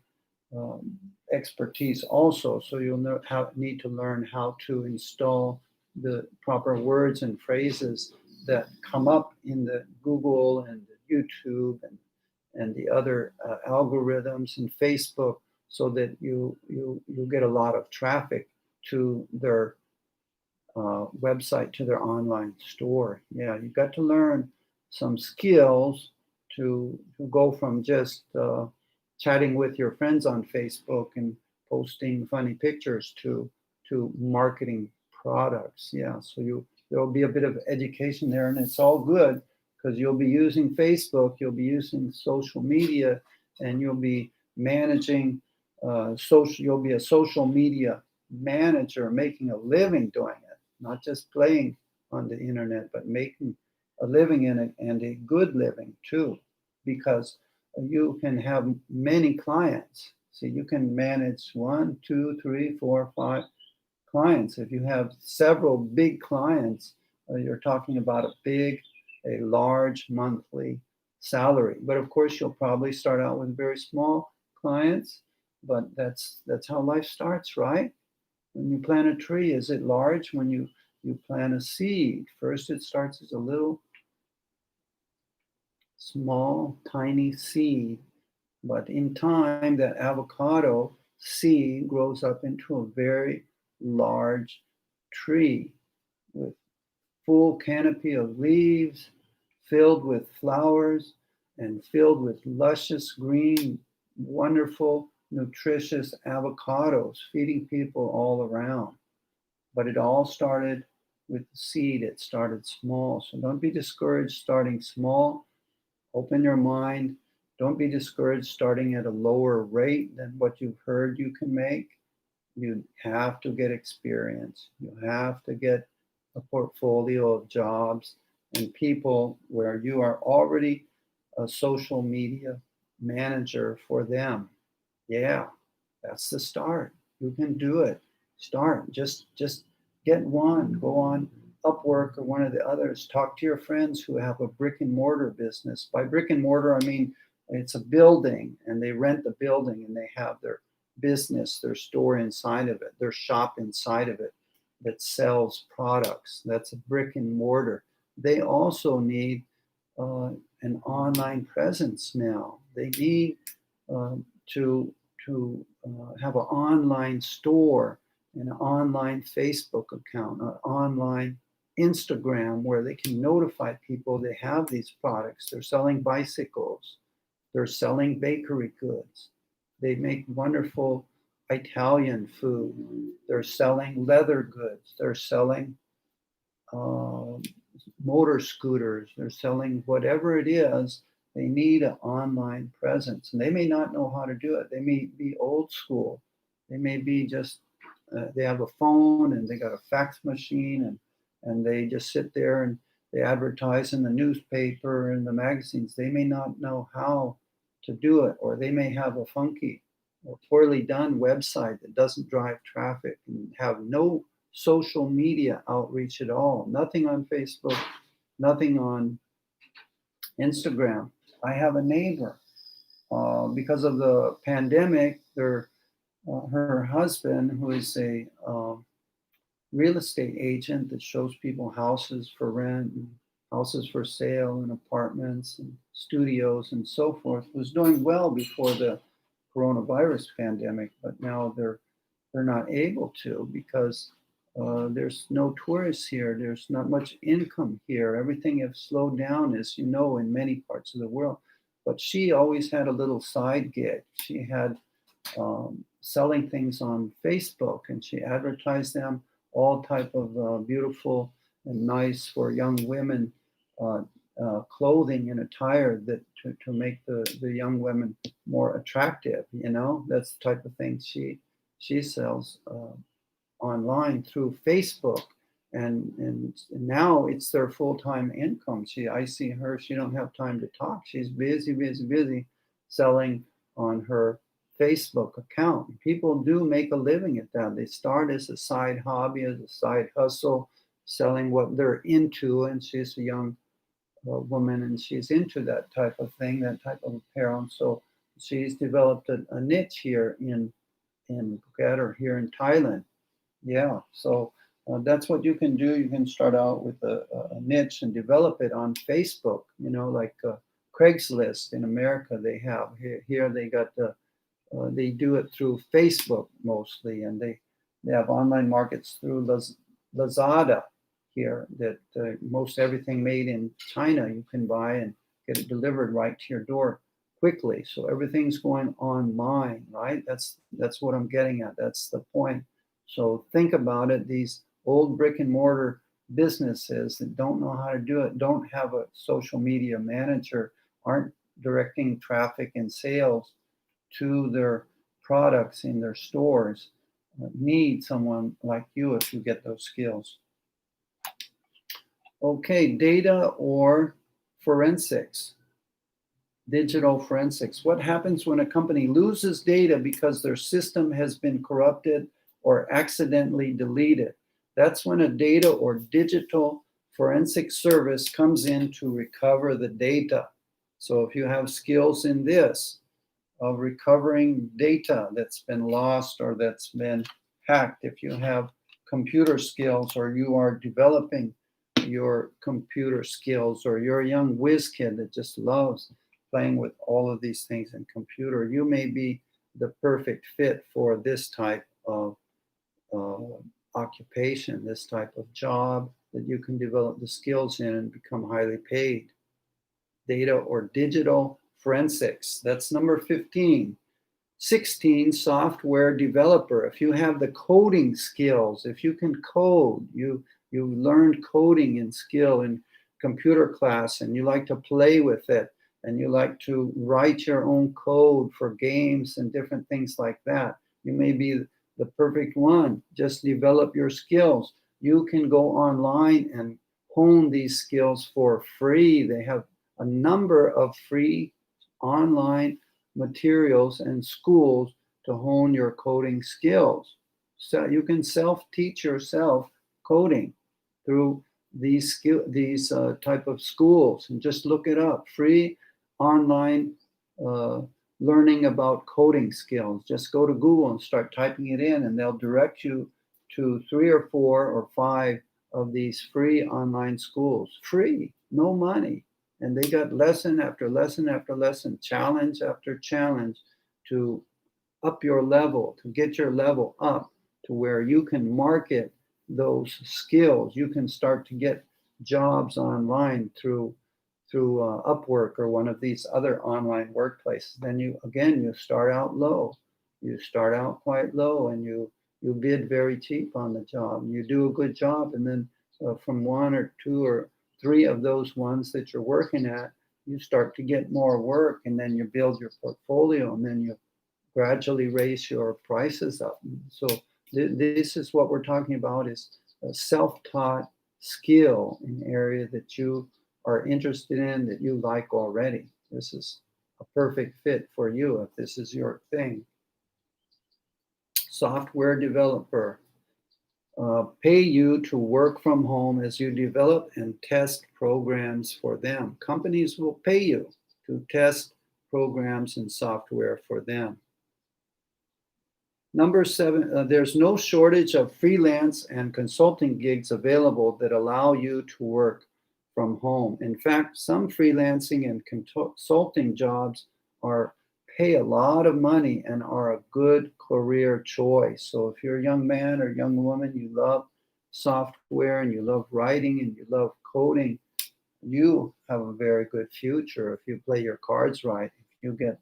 [SPEAKER 1] expertise also. So you'll need to learn how to install the proper words and phrases that come up in the Google and the YouTube and the other algorithms and Facebook, so that you get a lot of traffic to their website, to their online store. Yeah, you've got to learn some skills to go from just chatting with your friends on Facebook and posting funny pictures to marketing products. Yeah, so there will be a bit of education there, and it's all good because you'll be using Facebook, you'll be using social media, and you'll be managing social. You'll be a social media manager, making a living doing it, not just playing on the internet, but making a living in it, and a good living too, because you can have many clients. So you can manage 1, 2, 3, 4, 5 clients. If you have several big clients, you're talking about a large monthly salary. But of course, you'll probably start out with very small clients. But that's how life starts, right? When you plant a tree, is it large? When you plant a seed, first it starts as a little small, tiny seed. But in time, that avocado seed grows up into a very large tree with full canopy of leaves, filled with flowers, and filled with luscious green, wonderful, nutritious avocados, feeding people all around. But it all started with the seed. It started small. So don't be discouraged starting small. Open your mind. Don't be discouraged starting at a lower rate than what you've heard you can make. You have to get experience. You have to get a portfolio of jobs and people where you are already a social media manager for them. Yeah, that's the start. You can do it. Start. Just get one. Go on Upwork or one of the others. Talk to your friends who have a brick and mortar business. By brick and mortar, I mean it's a building and they rent the building and they have their business, their store inside of it, their shop inside of it that sells products. That's a brick and mortar. They also need an online presence now. They need to have an online store, an online Facebook account, an online Instagram where they can notify people they have these products. They're selling bicycles. They're selling bakery goods. They make wonderful Italian food. They're selling leather goods. They're selling uh, motor scooters. They're selling whatever it is. They need an online presence. And they may not know how to do it. They may be old school. They may be just, they have a phone and they got a fax machine and they just sit there and they advertise in the newspaper and the magazines. They may not know how to do it, or they may have a funky or poorly done website that doesn't drive traffic and have no social media outreach at all. Nothing on Facebook, nothing on Instagram. I have a neighbor. Because of the pandemic, her husband, who is a real estate agent that shows people houses for rent, and houses for sale, and apartments and studios and so forth, was doing well before the coronavirus pandemic, but now they're not able to because there's no tourists here. There's not much income here. Everything has slowed down, as you know, in many parts of the world. But she always had a little side gig. She had selling things on Facebook, and she advertised them, all type of beautiful and nice for young women clothing and attire that to make the young women more attractive. You know, that's the type of thing she sells online through Facebook, and now it's their full-time income. I see her. She don't have time to talk. She's busy selling on her Facebook account. People do make a living at that. They start as a side hobby, as a side hustle, selling what they're into. And she's a young woman, and she's into that type of thing, that type of apparel. And so she's developed a niche here in Phuket or here in Thailand. Yeah, so that's what you can do. You can start out with a niche and develop it on Facebook. You know, like Craigslist in America. They have here. They got they do it through Facebook mostly, and they have online markets through Lazada here. That most everything made in China you can buy and get it delivered right to your door quickly. So everything's going online, right? That's what I'm getting at. That's the point. So think about it. These old brick and mortar businesses that don't know how to do it, don't have a social media manager, aren't directing traffic and sales to their products in their stores, need someone like you if you get those skills. Okay, data or forensics. Digital forensics. What happens when a company loses data because their system has been corrupted or accidentally deleted? That's when a data or digital forensic service comes in to recover the data. So if you have skills in this, of recovering data that's been lost or that's been hacked, if you have computer skills or you are developing your computer skills, or you're a young whiz kid that just loves playing with all of these things in computer, you may be the perfect fit for this type of uh, occupation, this type of job that you can develop the skills in and become highly paid. Data or digital forensics. That's number 15. 16, software developer. If you have the coding skills, if you can code, you learned coding and skill in computer class, and you like to play with it, and you like to write your own code for games and different things like that, you may be the perfect one. Just develop your skills. You can go online and hone these skills for free. They have a number of free online materials and schools to hone your coding skills. So you can self-teach yourself coding through these type of schools, and just look it up. Free online uh, learning about coding skills. Just go to Google and start typing it in, and they'll direct you to 3 or 4 or 5 of these free online schools. Free, no money. And they got lesson after lesson after lesson, challenge after challenge to up your level, to get your level up to where you can market those skills. You can start to get jobs online through Upwork or one of these other online workplaces. Then you start out low. You start out quite low, and you bid very cheap on the job. You do a good job, and then from 1 or 2 or 3 of those ones that you're working at, you start to get more work, and then you build your portfolio, and then you gradually raise your prices up. So this is what we're talking about, is a self-taught skill in an area that you are interested in, that you like already. This is a perfect fit for you if this is your thing. Software developer. Pay you to work from home as you develop and test programs for them. Companies will pay you to test programs and software for them. Number 7, there's no shortage of freelance and consulting gigs available that allow you to work from home. In fact, some freelancing and consulting jobs pay a lot of money and are a good career choice. So if you're a young man or young woman, you love software and you love writing and you love coding, you have a very good future if you play your cards right. If you get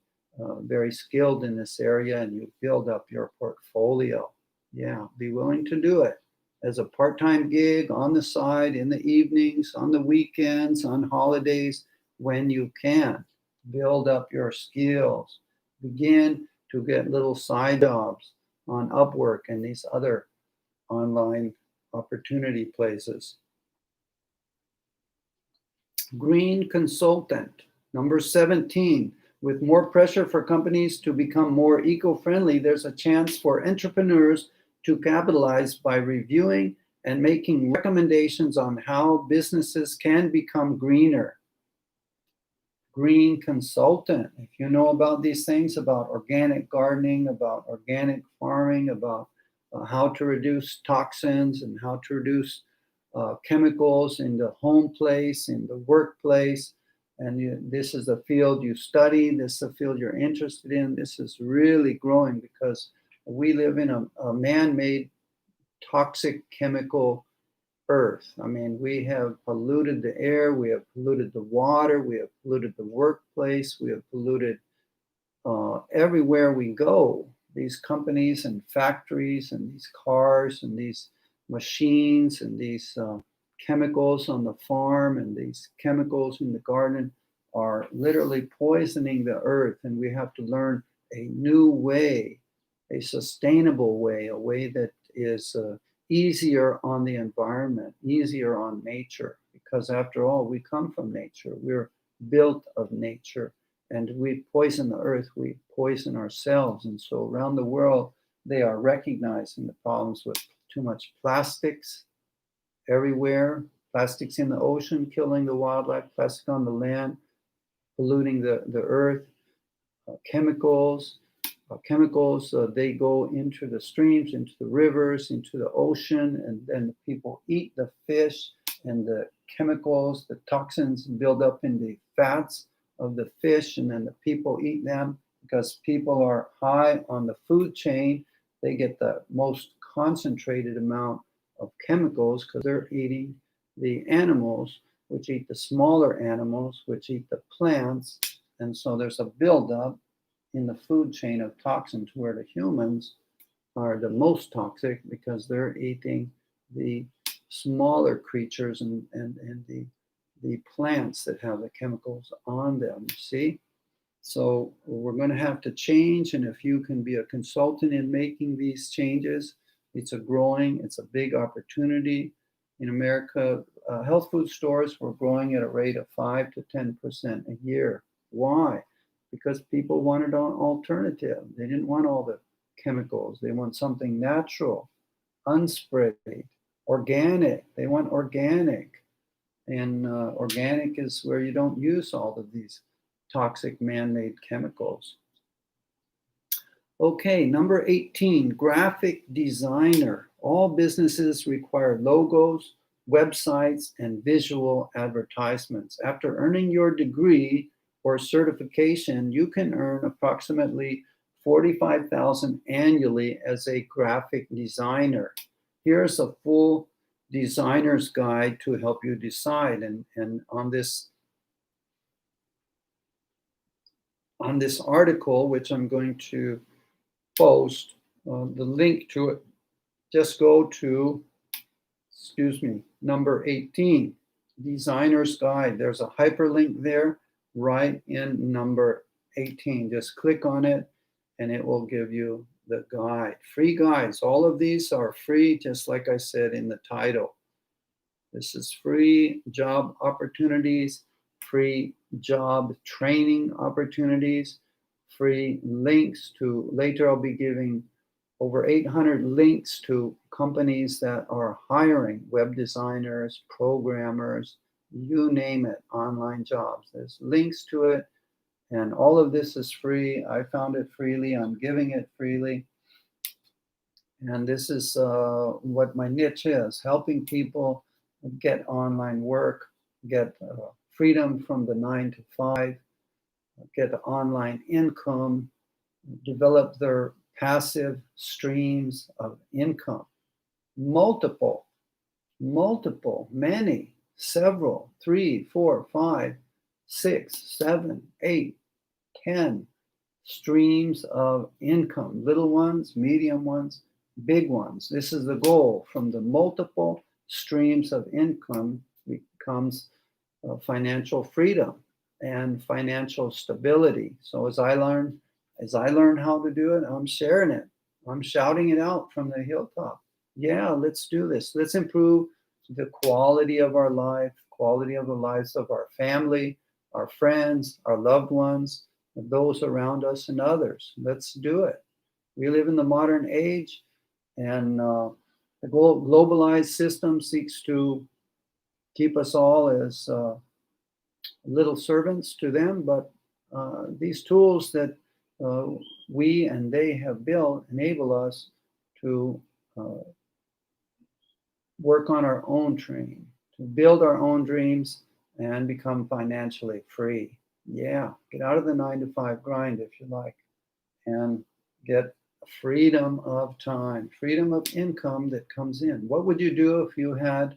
[SPEAKER 1] very skilled in this area and you build up your portfolio, yeah, be willing to do it as a part-time gig on the side, in the evenings, on the weekends, on holidays, when you can. Build up your skills. Begin to get little side jobs on Upwork and these other online opportunity places. Green consultant. Number 17, with more pressure for companies to become more eco-friendly, there's a chance for entrepreneurs to capitalize by reviewing and making recommendations on how businesses can become greener. Green consultant. If you know about these things, about organic gardening, about organic farming, about how to reduce toxins and how to reduce chemicals in the home place, in the workplace, and this is a field you study, this is a field you're interested in, this is really growing because we live in a man-made toxic chemical earth. I mean, we have polluted the air, we have polluted the water, we have polluted the workplace, we have polluted everywhere we go. These companies and factories and these cars and these machines and these chemicals on the farm and these chemicals in the garden are literally poisoning the earth, and we have to learn a new way, a sustainable way, a way that is easier on the environment, easier on nature, because after all, we come from nature. We're built of nature, And we poison the earth, we poison ourselves. And so around the world, they are recognizing the problems with too much plastics everywhere, plastics in the ocean, killing the wildlife, plastic on the land, polluting the earth, chemicals. They go into the streams, into the rivers, into the ocean, and then people eat the fish, and the chemicals, the toxins build up in the fats of the fish, and then the people eat them because people are high on the food chain. They get the most concentrated amount of chemicals because they're eating the animals, which eat the smaller animals, which eat the plants. And so there's a buildup in the food chain of toxins where the humans are the most toxic because they're eating the smaller creatures and the plants that have the chemicals on them, you see? So we're going to have to change, and if you can be a consultant in making these changes, it's a big opportunity. In America, health food stores were growing at a rate of 5 to 10% a year. Why? Because people wanted an alternative. They didn't want all the chemicals. They want something natural, unsprayed, organic. They want organic. And organic is where you don't use all of these toxic man-made chemicals. Okay, number 18, graphic designer. All businesses require logos, websites, and visual advertisements. After earning your degree or certification, you can earn approximately $45,000 annually as a graphic designer. Here's a full designer's guide to help you decide. And on this article, which I'm going to post, the link to it, just go to, number 18, Designer's Guide. There's a hyperlink there right in number 18. Just click on it and it will give you the guide. Free guides. All of these are free, just like I said in the title. This is free job opportunities, free job training opportunities, free links to, later I'll be giving over 800 links to companies that are hiring web designers, programmers, you name it, online jobs. There's links to it, and all of this is free. I found it freely. I'm giving it freely. And this is what my niche is, helping people get online work, get freedom from the 9 to 5, get online income, develop their passive streams of income. Multiple, many, several, 3, 4, 5, 6, 7, 8, 10 streams of income, little ones, medium ones, big ones. This is the goal. From the multiple streams of income becomes financial freedom and financial stability. So as I learn how to do it, I'm sharing it. I'm shouting it out from the hilltop. Yeah, let's do this. Let's improve the quality of our life, quality of the lives of our family, our friends, our loved ones, those around us, and others. Let's do it. We live in the modern age, and the globalized system seeks to keep us all as little servants to them, but these tools that we and they have built enable us to work on our own dream, to build our own dreams and become financially free. Yeah, get out of the 9 to 5 grind if you like, and get freedom of time, freedom of income that comes in. What would you do if you had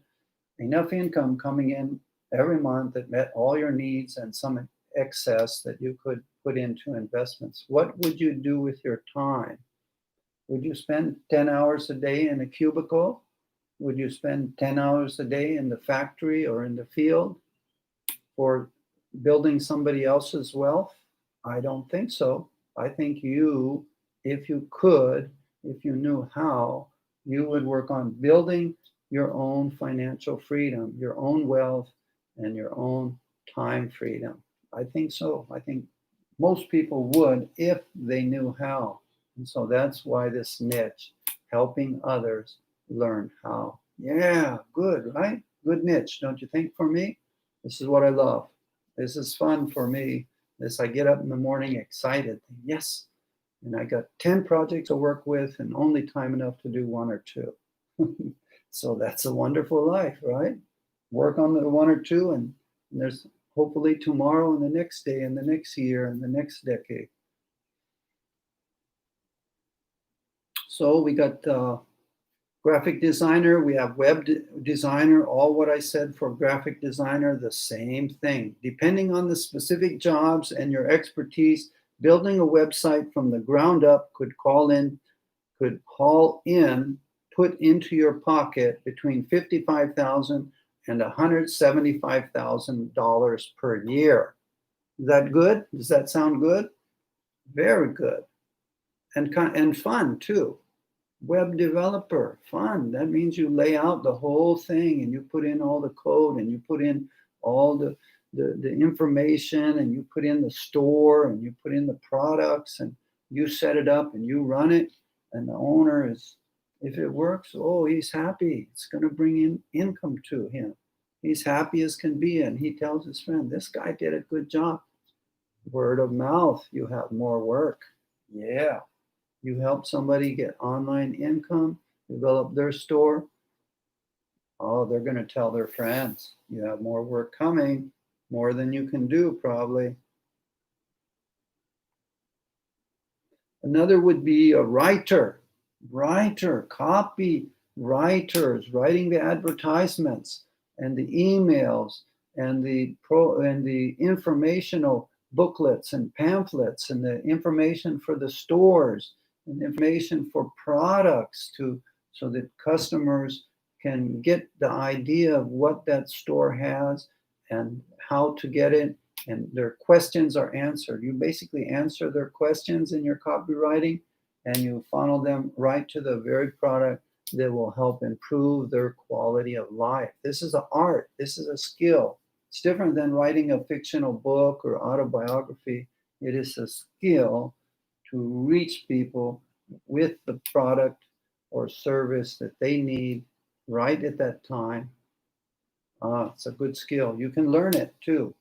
[SPEAKER 1] enough income coming in every month that met all your needs and some excess that you could put into investments? What would you do with your time? Would you spend 10 hours a day in a cubicle? Would you spend 10 hours a day in the factory or in the field for building somebody else's wealth? I don't think so. I think you, if you could, if you knew how, you would work on building your own financial freedom, your own wealth, and your own time freedom. I think so. I think Most people would if they knew how. And so that's why this niche, helping others learn how. Yeah, good, right? Good niche, don't you think, for me? This is what I love. This is fun for me. I get up in the morning excited. Yes. And I got 10 projects to work with and only time enough to do one or two. So that's a wonderful life, right? Work on the one or two, and there's hopefully tomorrow and the next day and the next year and the next decade. So we got graphic designer, we have web designer, all what I said for graphic designer, the same thing. Depending on the specific jobs and your expertise, building a website from the ground up could haul in, put into your pocket between $55,000 and $175,000 per year. Is that good? Does that sound good? Very good. And fun too. Web developer, fun. That means you lay out the whole thing and you put in all the code and you put in all the information and you put in the store and you put in the products and you set it up and you run it. And the owner is, if it works, oh, he's happy. It's going to bring in income to him. He's happy as can be. And he tells his friend, this guy did a good job. Word of mouth, you have more work. Yeah. You help somebody get online income, develop their store. Oh, they're going to tell their friends. You have more work coming, more than you can do probably. Another would be a writer, copy writers, writing the advertisements and the emails and the informational booklets and pamphlets and the information for the stores and information for products so that customers can get the idea of what that store has and how to get it, and their questions are answered. You basically answer their questions in your copywriting and you funnel them right to the very product that will help improve their quality of life. This is an art. This is a skill. It's different than writing a fictional book or autobiography. It is a skill to reach people with the product or service that they need right at that time. It's a good skill. You can learn it too.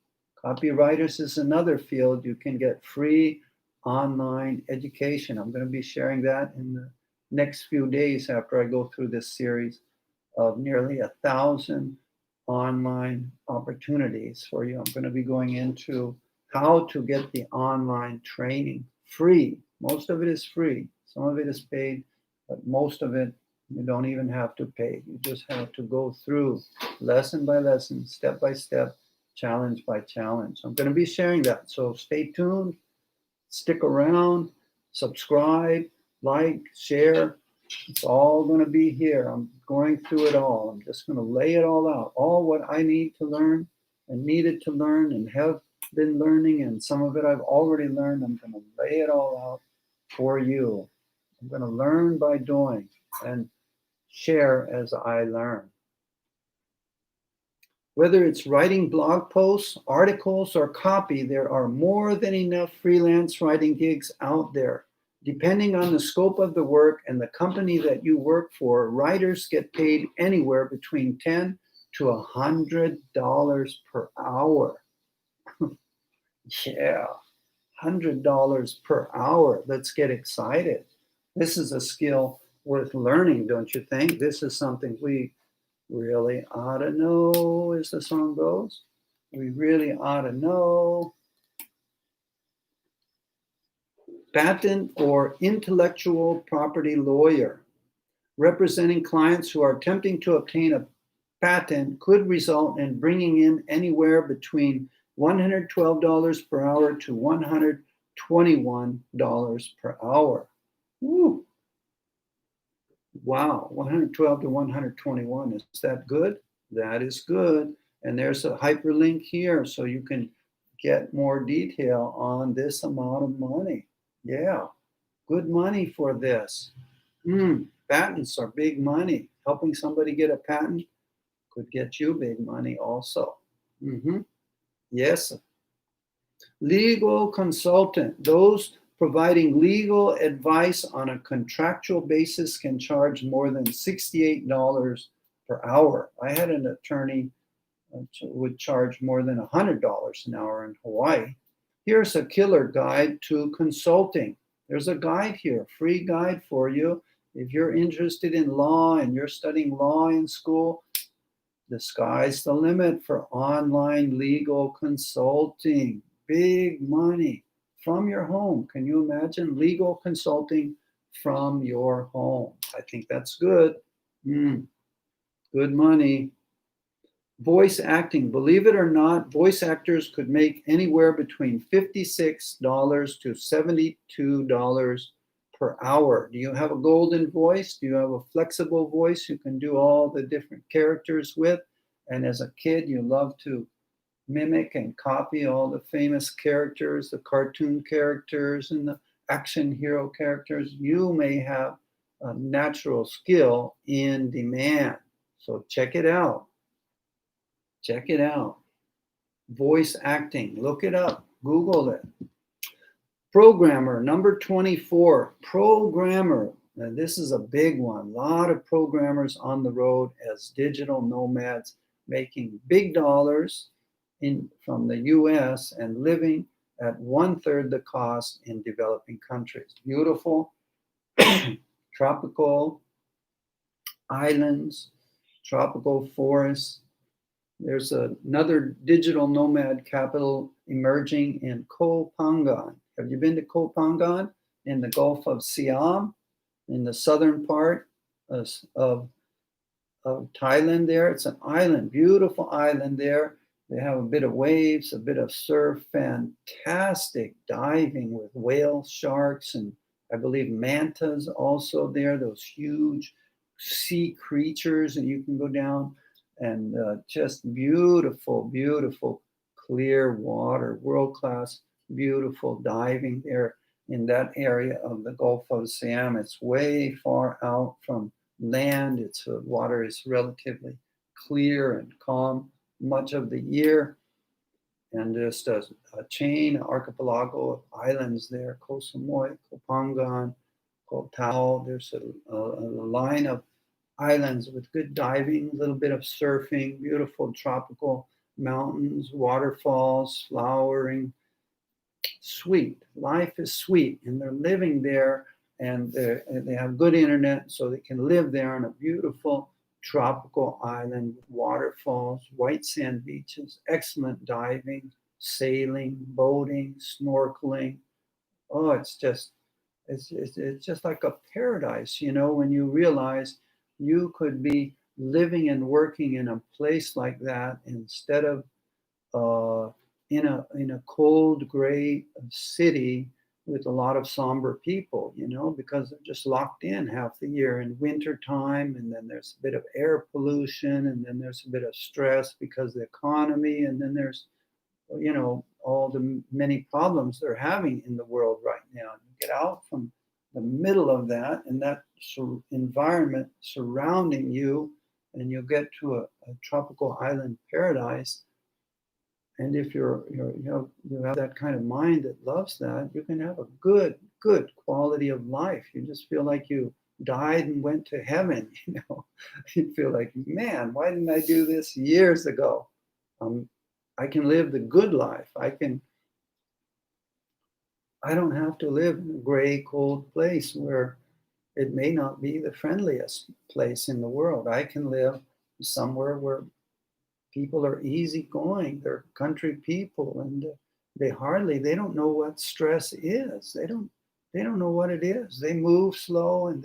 [SPEAKER 1] Copywriters is another field. You can get free online education. I'm going to be sharing that in the next few days after I go through this series of nearly 1,000 online opportunities for you. I'm going to be going into how to get the online training free. Most of it is free. Some of it is paid, but most of it you don't even have to pay. You just have to go through lesson by lesson, step by step, challenge by challenge. I'm going to be sharing that. So stay tuned, stick around, subscribe, like, share. It's all going to be here. I'm going through it all. I'm just going to lay it all out. All what I need to learn and needed to learn and have been learning, and some of it I've already learned. I'm going to lay it all out for you. I'm going to learn by doing and share as I learn. Whether it's writing blog posts, articles, or copy, there are more than enough freelance writing gigs out there. Depending on the scope of the work and the company that you work for, writers get paid anywhere between $10 to $100 per hour. Yeah, $100 per hour. Let's get excited. This is a skill worth learning, don't you think? This is something we really ought to know, as the song goes. We really ought to know. Patent or intellectual property lawyer. Representing clients who are attempting to obtain a patent could result in bringing in anywhere between $112 per hour to $121 per hour. Woo. Wow, 112 to 121. Is that good? That is good. And there's a hyperlink here so you can get more detail on this amount of money. Yeah, good money for this. Patents are big money. Helping somebody get a patent could get you big money also. Yes. Legal consultant, those providing legal advice on a contractual basis can charge more than $68 per hour. I had an attorney would charge more than $100 an hour in Hawaii. Here's a killer guide to consulting. There's a guide here, free guide for you. If you're interested in law and you're studying law in school, the sky's the limit for online legal consulting. Big money from your home. Can you imagine legal consulting from your home? I think that's good. Good money. Voice acting. Believe it or not, voice actors could make anywhere between $56 to $72 per hour. Do you have a golden voice? Do you have a flexible voice you can do all the different characters with? And as a kid, you love to mimic and copy all the famous characters, the cartoon characters, and the action hero characters. You may have a natural skill in demand. So check it out. Check it out. Voice acting. Look it up. Google it. Programmer, number 24. Programmer. Now, this is a big one. A lot of programmers on the road as digital nomads making big dollars from the US and living at 1/3 the cost in developing countries. Beautiful tropical islands, tropical forests. There's another digital nomad capital emerging in Koh Phangan. Have you been to Koh Phangan in the Gulf of Siam, in the southern part of Thailand there? It's an island, beautiful island there. They have a bit of waves, a bit of surf, fantastic diving with whale sharks and I believe mantas also there, those huge sea creatures, and you can go down and just beautiful, beautiful, clear water, world-class, beautiful diving there in that area of the Gulf of Siam. It's way far out from land. Its water is relatively clear and calm much of the year. And just a chain, archipelago of islands there, Koh Samui, Koh Phangan, Koh Tao. There's a line of islands with good diving, a little bit of surfing, beautiful tropical mountains, waterfalls, flowering. Sweet. Life is sweet. And they're living there and they have good internet so they can live there on a beautiful tropical island with waterfalls, white sand beaches, excellent diving, sailing, boating, snorkeling. Oh, it's just like a paradise, when you realize you could be living and working in a place like that instead of in a cold, gray city with a lot of somber people, because they're just locked in half the year in winter time, and then there's a bit of air pollution, and then there's a bit of stress because of the economy, and then there's all the many problems they're having in the world right now. You get out from the middle of that and that environment surrounding you, and you get to a tropical island paradise. And if you have that kind of mind that loves that, you can have a good quality of life. You just feel like you died and went to heaven. You feel like, man, why didn't I do this years ago? I can live the good life. I don't have to live in a gray, cold place where it may not be the friendliest place in the world. I can live somewhere where people are easygoing. They're country people, and they don't know what stress is. They don't know what it is. They move slow, and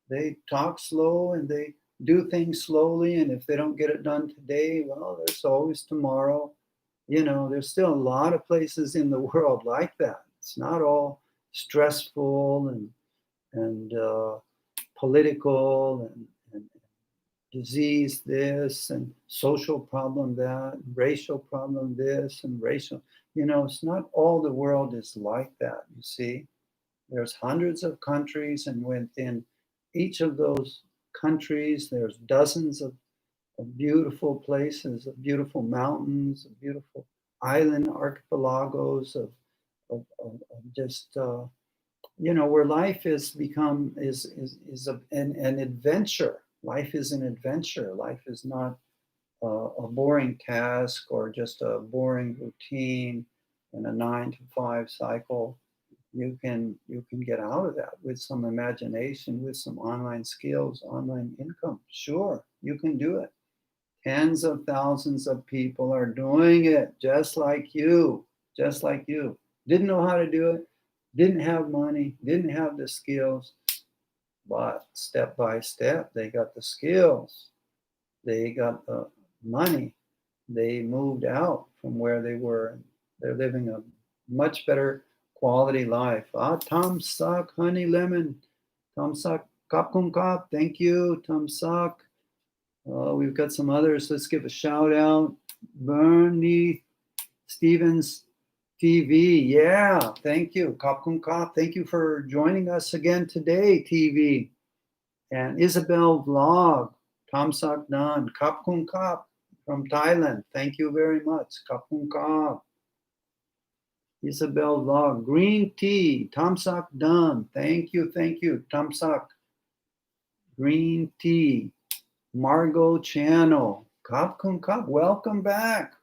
[SPEAKER 1] they talk slow, and they do things slowly. And if they don't get it done today, well, there's always tomorrow. There's still a lot of places in the world like that. It's not all stressful and political and disease this and social problem that, and racial problem this and racial. It's not all the world is like that. You see, there's hundreds of countries, and within each of those countries, there's dozens of beautiful places, of beautiful mountains, of beautiful island archipelagos of just where life is become an adventure. Life is an adventure. Life is not a boring task or just a boring routine and a 9 to 5 cycle. You can get out of that with some imagination, with some online skills, online income. Sure, you can do it. Tens of thousands of people are doing it just like you, just like you. Didn't know how to do it, didn't have money, didn't have the skills, but step by step, they got the skills, they got the money, they moved out from where they were. They're living a much better quality life. Tom Suck, Honey Lemon, Tom Suck, Kap Kum Kap, thank you, Tom Suck. We've got some others. Let's give a shout out. Bernie Stevens TV. Yeah, thank you. Kap Kum Kap, thank you for joining us again today, TV. And Isabel Vlog, Tom Sak Dan, Kap Kum Kap from Thailand. Thank you very much. Kap Kum Kap. Isabel Vlog, Green Tea, Tom Sak Dan. Thank you, Tom Sak. Green Tea. Margot Channel, Kap Kum Kap, welcome back,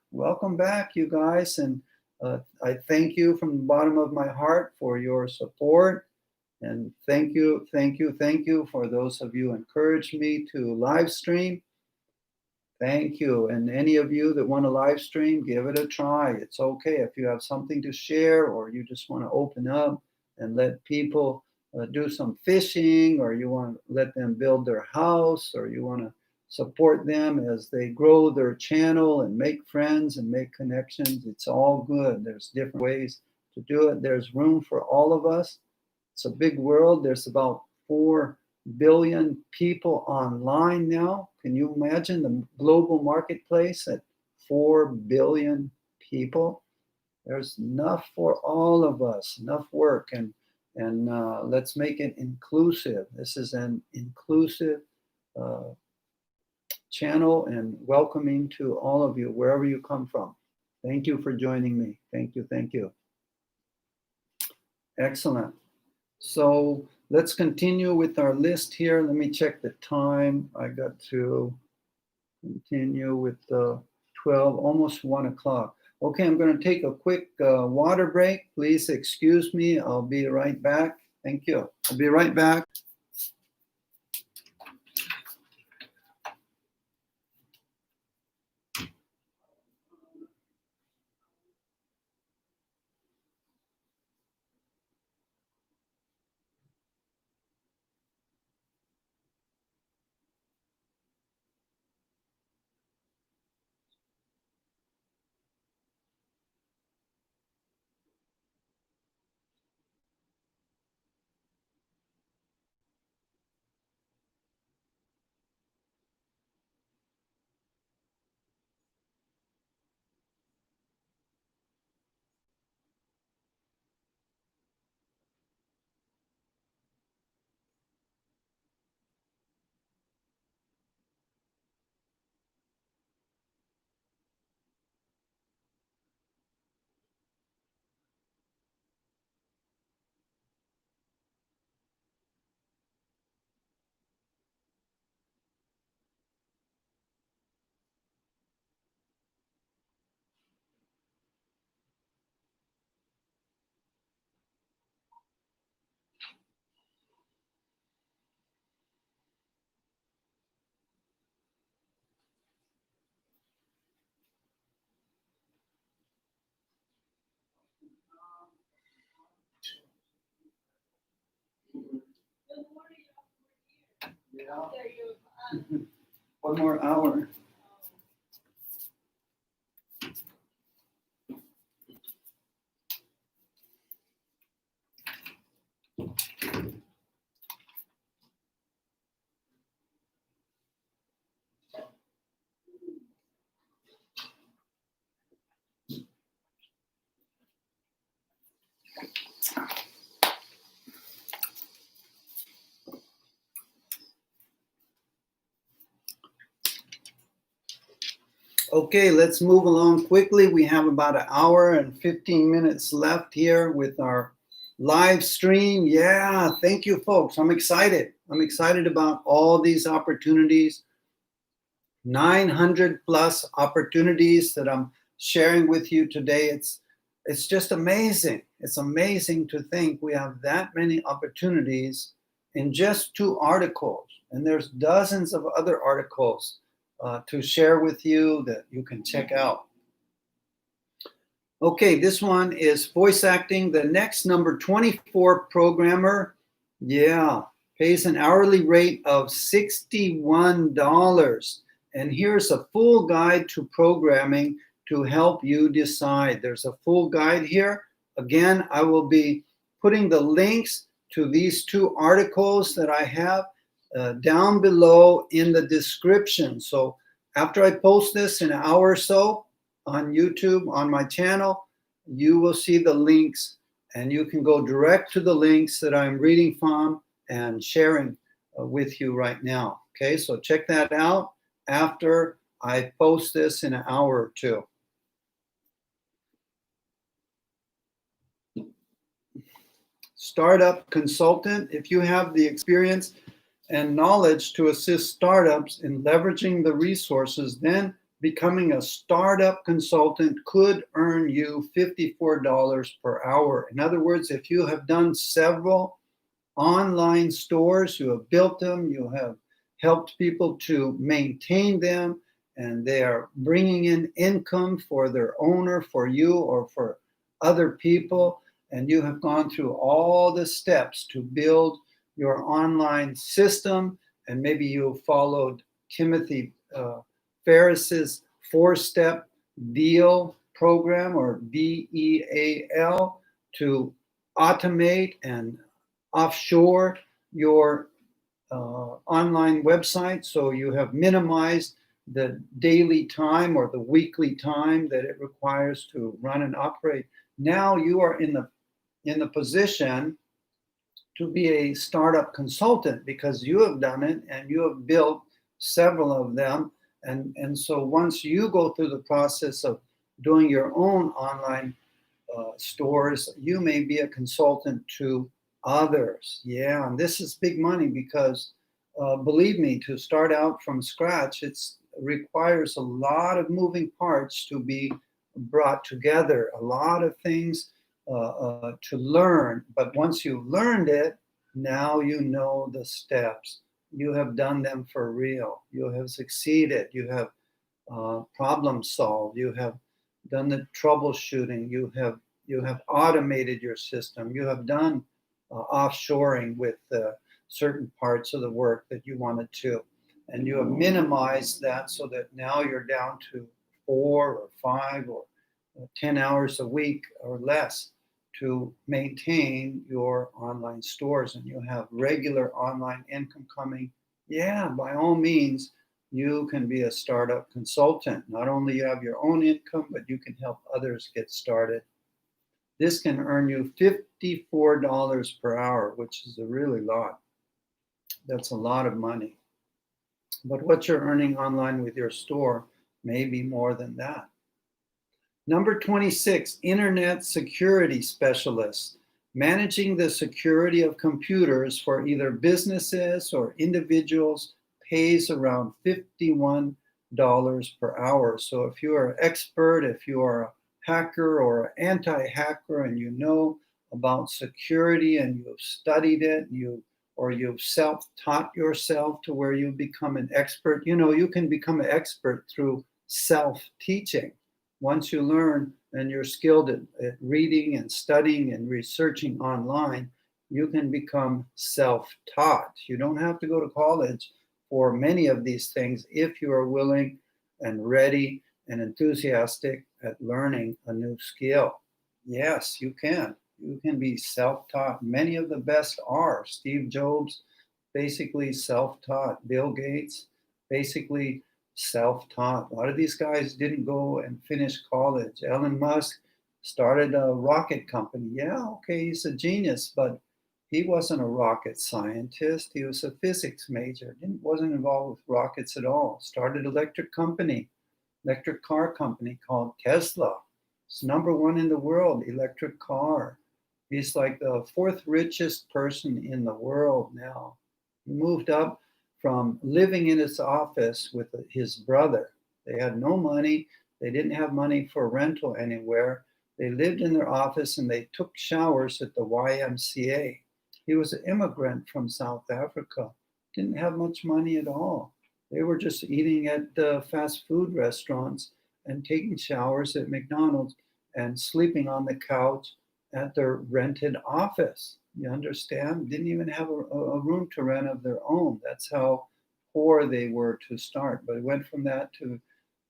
[SPEAKER 1] you guys, and I thank you from the bottom of my heart for your support, and thank you for those of you who encouraged me to live stream. Thank you, and any of you that want to live stream, give it a try. It's okay if you have something to share, or you just want to open up and let people do some fishing, or you want to let them build their house, or you want to support them as they grow their channel and make friends and make connections. It's all good. There's different ways to do it. There's room for all of us. It's a big world. There's about 4 billion people online now. Can you imagine the global marketplace at 4 billion people? There's enough for all of us, enough work, and let's make it inclusive. This is an inclusive channel and welcoming to all of you, wherever you come from. Thank you for joining me. Thank you. Excellent. So let's continue with our list here. Let me check the time. I got to continue with 12, almost 1 o'clock. Okay, I'm going to take a quick water break. Please excuse me. I'll be right back. Thank you. I'll be right back. Yeah. 1 more hour. Okay, let's move along quickly. We have about an hour and 15 minutes left here with our live stream. Yeah, thank you, folks. I'm excited. I'm excited about all these opportunities. 900 plus opportunities that I'm sharing with you today. It's just amazing. It's amazing to think we have that many opportunities in just 2 articles, and there's dozens of other articles to share with you that you can check out. Okay, this one is voice acting. The next number 24 programmer, yeah, pays an hourly rate of $61. And here's a full guide to programming to help you decide. There's a full guide here. Again, I will be putting the links to these 2 articles that I have down below in the description. So after I post this in an hour or so on YouTube, on my channel, you will see the links and you can go direct to the links that I'm reading from and sharing with you right now. Okay, so check that out after I post this in an hour or two. Startup consultant. If you have the experience and knowledge to assist startups in leveraging the resources, then becoming a startup consultant could earn you $54 per hour. In other words, if you have done several online stores, you have built them, you have helped people to maintain them, and they are bringing in income for their owner, for you, or for other people, and you have gone through all the steps to build your online system, and maybe you followed Timothy Ferriss's 4-step deal program, or DEAL, to automate and offshore your online website, so you have minimized the daily time or the weekly time that it requires to run and operate. Now you are in the position to be a startup consultant because you have done it and you have built several of them. And so once you go through the process of doing your own online stores, you may be a consultant to others. Yeah, and this is big money because believe me, to start out from scratch, it requires a lot of moving parts to be brought together, a lot of things to learn. But once you've learned it, now you know the steps. You have done them for real. You have succeeded. You have problem solved. You have done the troubleshooting. You have automated your system. You have done offshoring with certain parts of the work that you wanted to. And you have minimized that so that now you're down to 4 or 5 or 10 hours a week or less to maintain your online stores, and you have regular online income coming. Yeah, by all means, you can be a startup consultant. Not only you have your own income, but you can help others get started. This can earn you $54 per hour, which is a really lot. That's a lot of money. But what you're earning online with your store may be more than that. Number 26, Internet Security Specialist. Managing the security of computers for either businesses or individuals pays around $51 per hour. So if you are an expert, if you are a hacker or an anti-hacker and you know about security and you've studied it, you've self-taught yourself to where you become an expert. You know, you can become an expert through self-teaching. Once you learn and you're skilled at reading and studying and researching online, you can become self-taught. You don't have to go to college for many of these things if you are willing and ready and enthusiastic at learning a new skill. Yes, you can. You can be self-taught. Many of the best are. Steve Jobs, basically self-taught. Bill Gates, basically self-taught. A lot of these guys didn't go and finish college. Elon Musk started a rocket company. Yeah, okay, he's a genius, but he wasn't a rocket scientist. He was a physics major. Wasn't involved with rockets at all. Started electric company. electric car company called Tesla. It's number one in the world, electric car. He's like the fourth richest person in the world now. He moved up from living in his office with his brother. They had no money. They didn't have money for rental anywhere. They lived in their office and they took showers at the YMCA. He was an immigrant from South Africa, didn't have much money at all. They were just eating at the fast food restaurants and taking showers at McDonald's and sleeping on the couch at their rented office. You understand? Didn't even have a room to rent of their own. That's how poor they were to start. But it went from that to,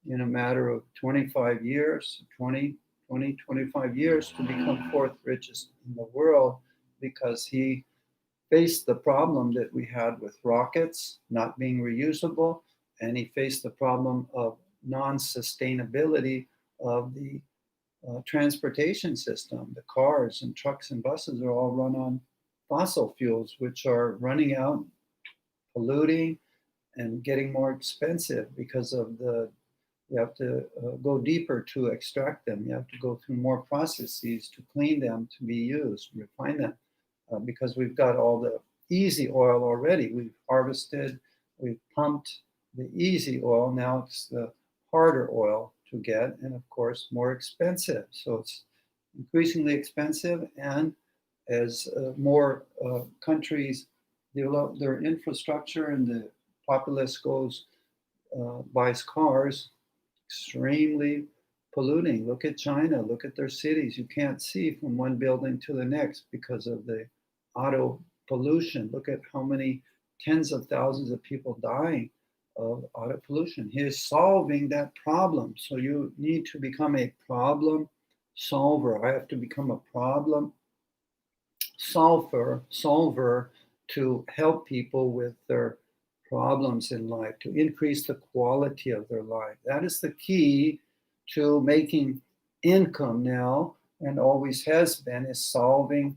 [SPEAKER 1] in a matter of 25 years, 25 years, to become fourth richest in the world because he faced the problem that we had with rockets not being reusable, and he faced the problem of non-sustainability of the transportation system. The cars and trucks and buses are all run on fossil fuels, which are running out, polluting, and getting more expensive because of you have to go deeper to extract them. You have to go through more processes to clean them to be used, refine them, because we've got all the easy oil already. We've harvested, we've pumped the easy oil. Now it's the harder oil to get, and of course more expensive. So it's increasingly expensive, and as more countries develop their infrastructure and the populace buys cars, extremely polluting. Look at China, look at their cities. You can't see from one building to the next because of the auto pollution. Look at how many tens of thousands of people dying of auto pollution. He is solving that problem. So you need to become a problem solver. I have to become a problem solver to help people with their problems in life, to increase the quality of their life. That is the key to making income now, and always has been, is solving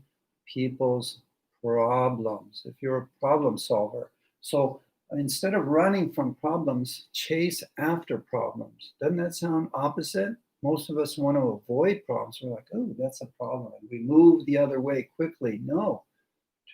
[SPEAKER 1] people's problems. If you're a problem solver. So instead of running from problems, chase after problems. Doesn't that sound opposite? Most of us want to avoid problems. We're like, oh, that's a problem. And we move the other way quickly. No,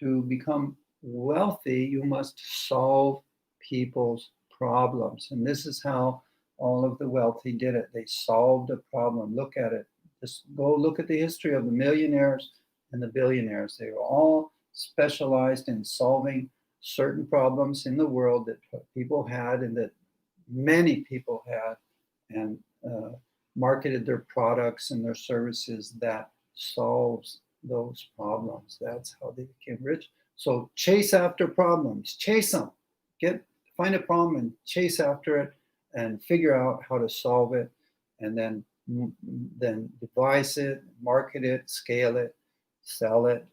[SPEAKER 1] to become wealthy, you must solve people's problems. And this is how all of the wealthy did it. They solved a problem. Look at it. Just go look at the history of the millionaires and the billionaires. They were all specialized in solving certain problems in the world that people had and that many people had, and marketed their products and their services that solves those problems. That's how they became rich. So chase after problems, chase them, find a problem and chase after it and figure out how to solve it, and then devise it, market it, scale it, sell it,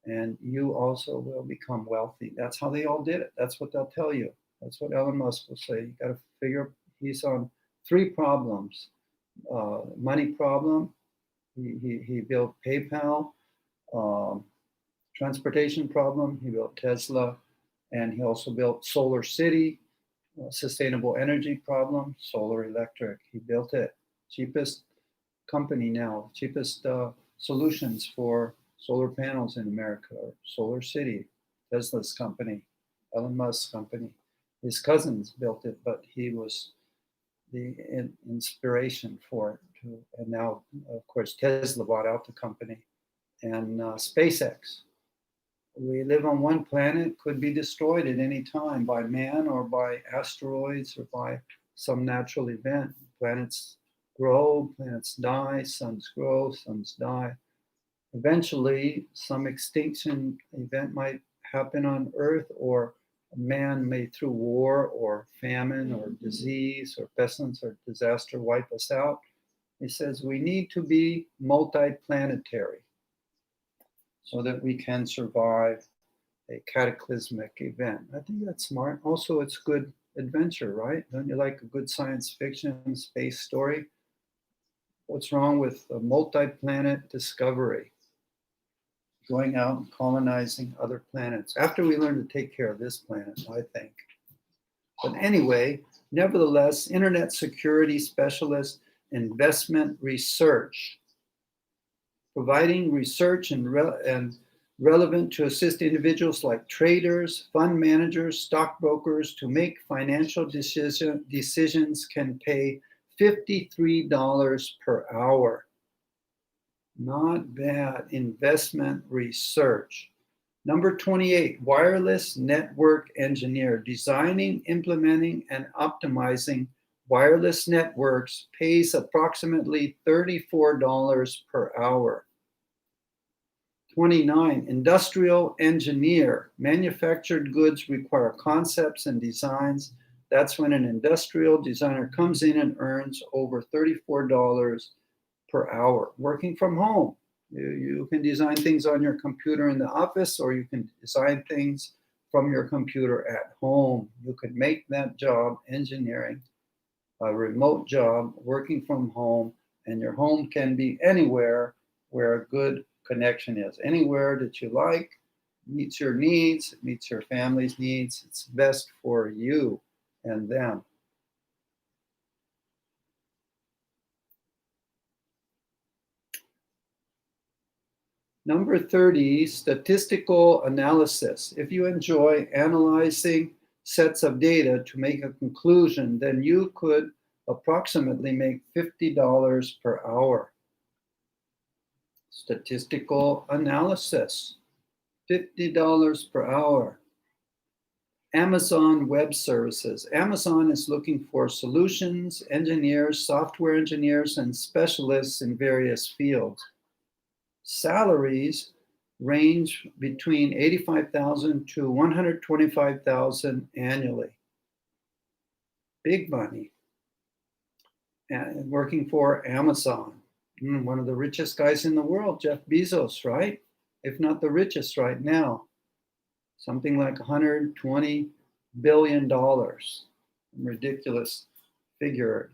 [SPEAKER 1] and you also will become wealthy. That's how they all did it. That's what they'll tell you. That's what Elon Musk will say. You got to figure, he's on 3 problems. Money problem, he built PayPal. Transportation problem, he built Tesla. And he also built Solar City, sustainable energy problem, Solar Electric. He built it. Cheapest company now, cheapest solutions for solar panels in America, Solar City, Tesla's company, Elon Musk's company. His cousins built it, but he was the inspiration for it too. And now, of course, Tesla bought out the company, and SpaceX. We live on one planet, could be destroyed at any time by man or by asteroids or by some natural event. Planets grow, planets die, suns grow, suns die. Eventually, some extinction event might happen on Earth, or man may, through war or famine or disease or pestilence or disaster, wipe us out. He says we need to be multi-planetary so that we can survive a cataclysmic event. I think that's smart. Also, it's good adventure, right? Don't you like a good science fiction space story? What's wrong with a multi-planet discovery? Going out and colonizing other planets after we learn to take care of this planet, I think. But anyway, Nevertheless, internet security specialist, investment research, providing research and relevant to assist individuals like traders, fund managers, stockbrokers to make financial decisions can pay $53 per hour. Not bad. Investment research. Number 28, wireless network engineer, designing, implementing, and optimizing wireless networks, pays approximately $34 per hour. 29, industrial engineer, manufactured goods require concepts and designs. That's when an industrial designer comes in and earns over $34 per hour, working from home. You can design things on your computer in the office, or you can design things from your computer at home. You could make that job, engineering, a remote job, working from home, and your home can be anywhere where a good connection is. Anywhere that you like, meets your needs, meets your family's needs. It's best for you and them. Number 30, statistical analysis. If you enjoy analyzing sets of data to make a conclusion, then you could approximately make $50 per hour. Statistical analysis, $50 per hour. Amazon Web Services. Amazon is looking for solutions, engineers, software engineers, and specialists in various fields. Salaries range between $85,000 to $125,000 annually. Big money. And working for Amazon. One of the richest guys in the world, Jeff Bezos, right? If not the richest right now. Something like $120 billion. Ridiculous figure.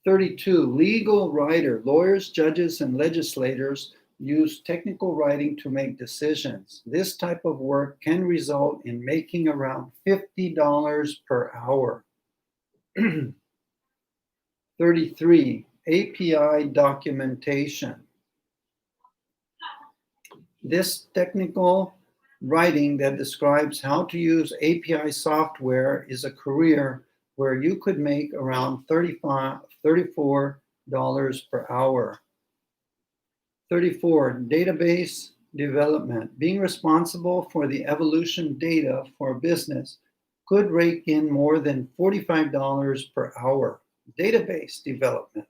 [SPEAKER 1] 32, legal writer. Lawyers, judges, and legislators use technical writing to make decisions. This type of work can result in making around $50 per hour. 33, API documentation. This technical writing that describes how to use API software is a career where you could make around $34 per hour. 34, database development. Being responsible for the evolution data for a business could rake in more than $45 per hour. Database development.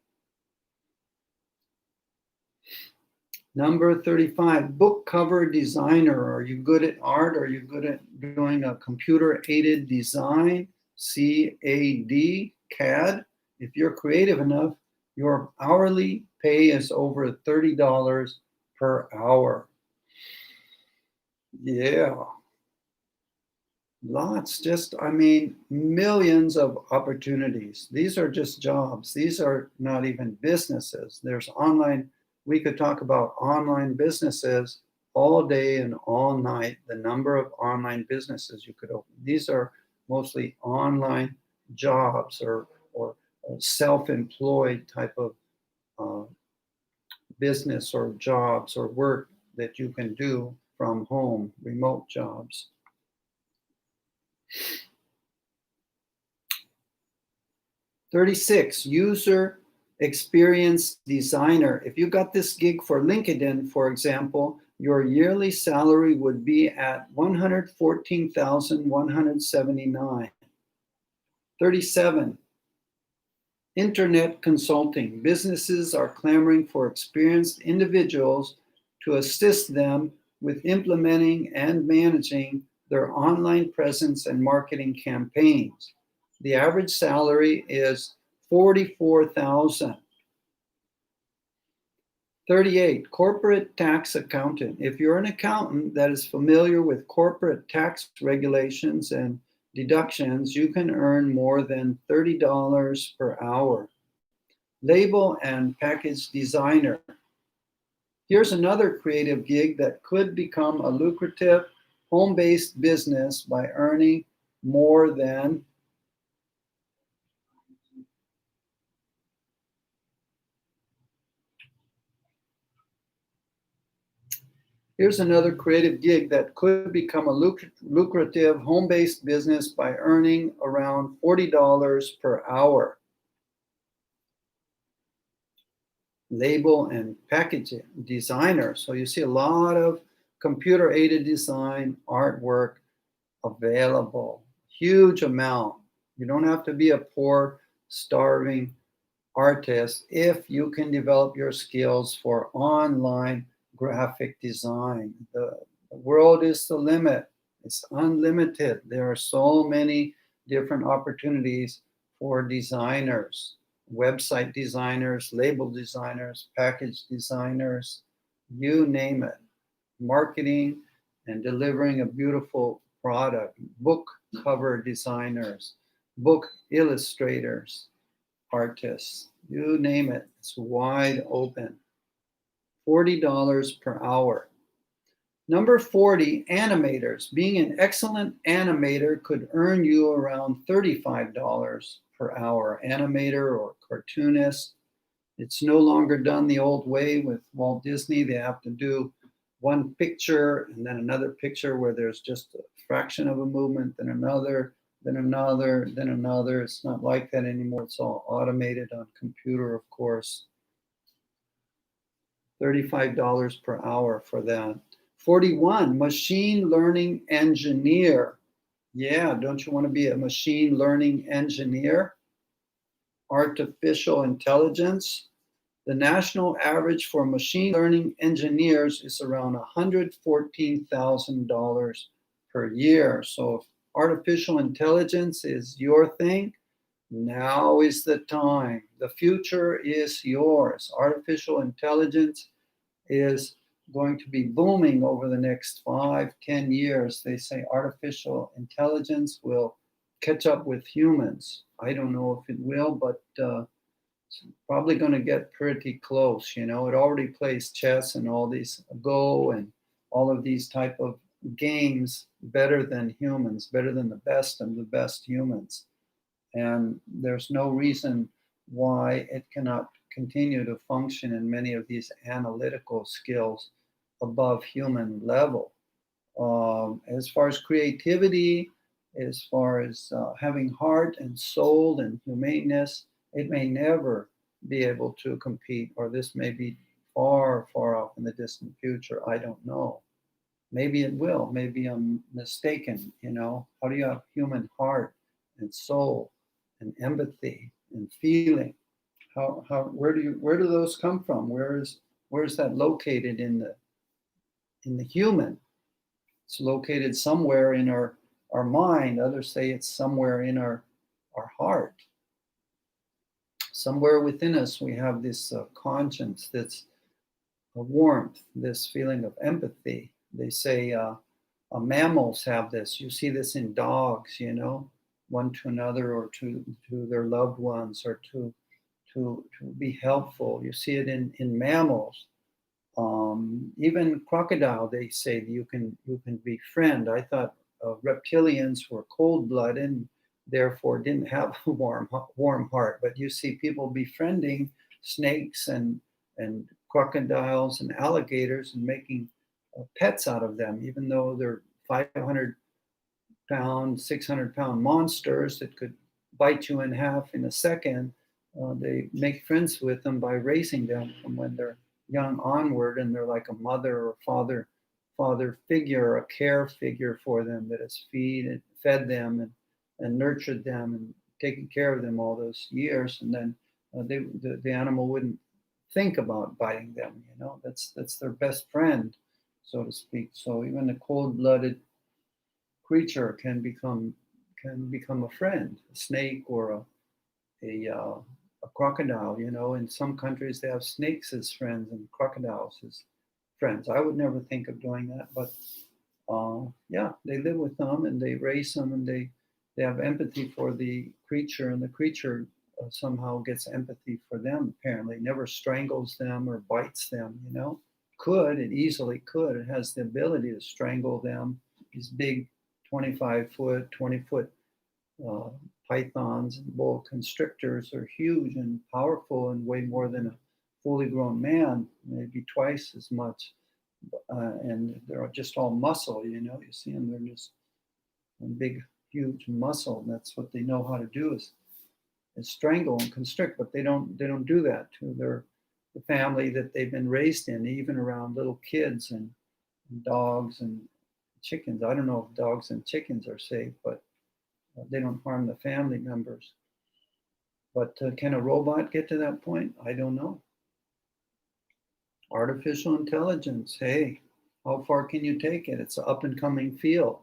[SPEAKER 1] Number 35, book cover designer. Are you good at art? Are you good at doing a computer-aided design? CAD, CAD. If you're creative enough, your hourly pay is over $30 per hour. Yeah. Lots, millions of opportunities. These are just jobs. These are not even businesses. There's online. We could talk about online businesses all day and all night, the number of online businesses you could open. These are mostly online jobs or self-employed type of business or jobs or work that you can do from home, remote jobs. 36, user experience designer. If you got this gig for LinkedIn, for example, your yearly salary would be at $114,179. 37, internet consulting. Businesses are clamoring for experienced individuals to assist them with implementing and managing their online presence and marketing campaigns. The average salary is $44,000. 38, corporate tax accountant. If you're an accountant that is familiar with corporate tax regulations and deductions, you can earn more than $30 per hour. Label and package designer. Here's another creative gig that could become a lucrative home-based business by earning more than Here's another creative gig that could become a lucrative home-based business by earning around $40 per hour. Label and packaging designer. So you see a lot of computer-aided design artwork available. Huge amount. You don't have to be a poor, starving artist if you can develop your skills for online graphic design. The world is the limit. It's unlimited. There are so many different opportunities for designers, website designers, label designers, package designers, you name it. Marketing and delivering a beautiful product, book cover designers, book illustrators, artists, you name it. It's wide open. $40 per hour. Number 40, animators. Being an excellent animator could earn you around $35 per hour. Animator or cartoonist. It's no longer done the old way with Walt Disney. They have to do one picture and then another picture where there's just a fraction of a movement, then another, then another, then another. It's not like that anymore. It's all automated on computer, of course. $35 per hour for that. 41, machine learning engineer. Yeah, don't you want to be a machine learning engineer? Artificial intelligence. The national average for machine learning engineers is around $114,000 per year. So if artificial intelligence is your thing, now is the time. The future is yours. Artificial intelligence is going to be booming over the next 5-10 years. They say artificial intelligence will catch up with humans. I don't know if it will, but it's probably going to get pretty close. You know, it already plays chess and all these Go and all of these type of games better than humans, better than the best of the best humans. And there's no reason why it cannot continue to function in many of these analytical skills above human level. As far as creativity, as far as having heart and soul and humaneness, it may never be able to compete, or this may be far, far off in the distant future. I don't know. Maybe it will. Maybe I'm mistaken. You know, how do you have human heart and soul and empathy and feeling? Where do those come from? Where's that located in the human? It's located somewhere in our mind. Others say it's somewhere in our heart. Somewhere within us, we have this conscience, that's a warmth, this feeling of empathy. They say mammals have this. You see this in dogs, you know, one to another or to their loved ones, or to be helpful. You see it in mammals. Even crocodile, they say you can befriend. I thought reptilians were cold-blooded and therefore didn't have a warm heart. But you see people befriending snakes and crocodiles and alligators and making pets out of them, even though they're 500-pound, 600-pound monsters that could bite you in half in a second. They make friends with them by raising them from when they're young onward, and they're like a mother or father figure, a care figure for them that has fed them and nurtured them and taken care of them all those years. And then the animal wouldn't think about biting them. You know, that's their best friend, so to speak. So even a cold-blooded creature can become a friend, a snake or a crocodile. You know, in some countries they have snakes as friends and crocodiles as friends. I would never think of doing that, but yeah, they live with them and they raise them, and they have empathy for the creature, and the creature somehow gets empathy for them. Apparently, never strangles them or bites them. You know, it easily could. It has the ability to strangle them. These big 25-foot, 20-foot pythons and boa constrictors are huge and powerful and weigh more than a fully grown man, maybe twice as much. and they're just all muscle. You see them, they're just one big, huge muscle. And that's what they know how to do is strangle and constrict, but they don't do that to the family that they've been raised in, even around little kids and dogs and chickens. I don't know if dogs and chickens are safe, but they don't harm the family members. But can a robot get to that point? I don't know. Artificial intelligence, hey, how far can you take it? It's an up and coming field.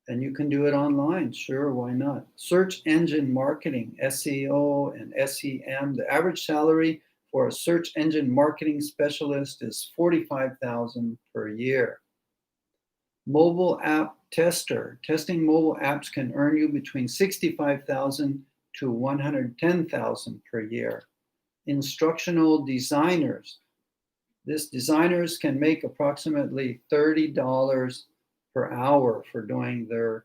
[SPEAKER 1] And you can do it online. Sure, why not? Search engine marketing, SEO and SEM. The average salary for a search engine marketing specialist is $45,000 per year. Mobile app tester. Testing mobile apps can earn you between $65,000 to $110,000 per year. Instructional designers. Designers can make approximately $30 per hour for doing their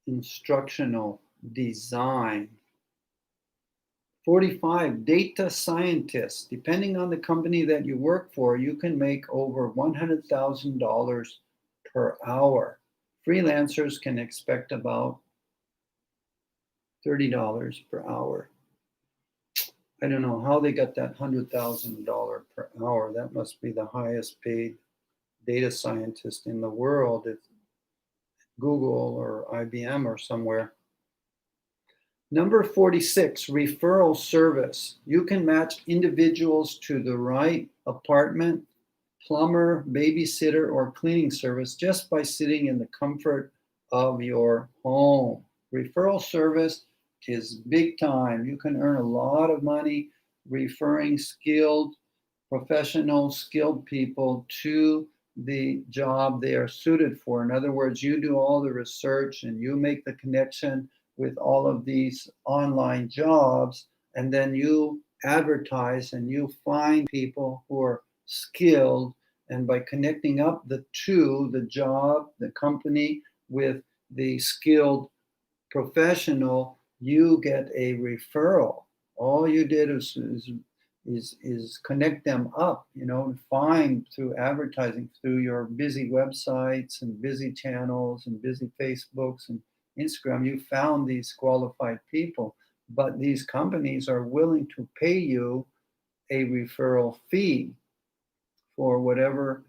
[SPEAKER 1] instructional design. 45, data scientists. Depending on the company that you work for, you can make over $100,000 per hour. Freelancers can expect about $30 per hour. I don't know how they got that $100,000 per hour. That must be the highest paid data scientist in the world at Google or IBM or somewhere. Number 46, referral service. You can match individuals to the right apartment, plumber, babysitter, or cleaning service just by sitting in the comfort of your home. Referral service is big time. You can earn a lot of money referring professional, skilled people to the job they are suited for. In other words, you do all the research and you make the connection with all of these online jobs, and then you advertise and you find people who are skilled. And by connecting up the two, the job, the company, with the skilled professional, you get a referral. All you did is connect them up, and find through advertising, through your busy websites and busy channels and busy Facebooks and Instagram, you found these qualified people. But these companies are willing to pay you a referral fee for whatever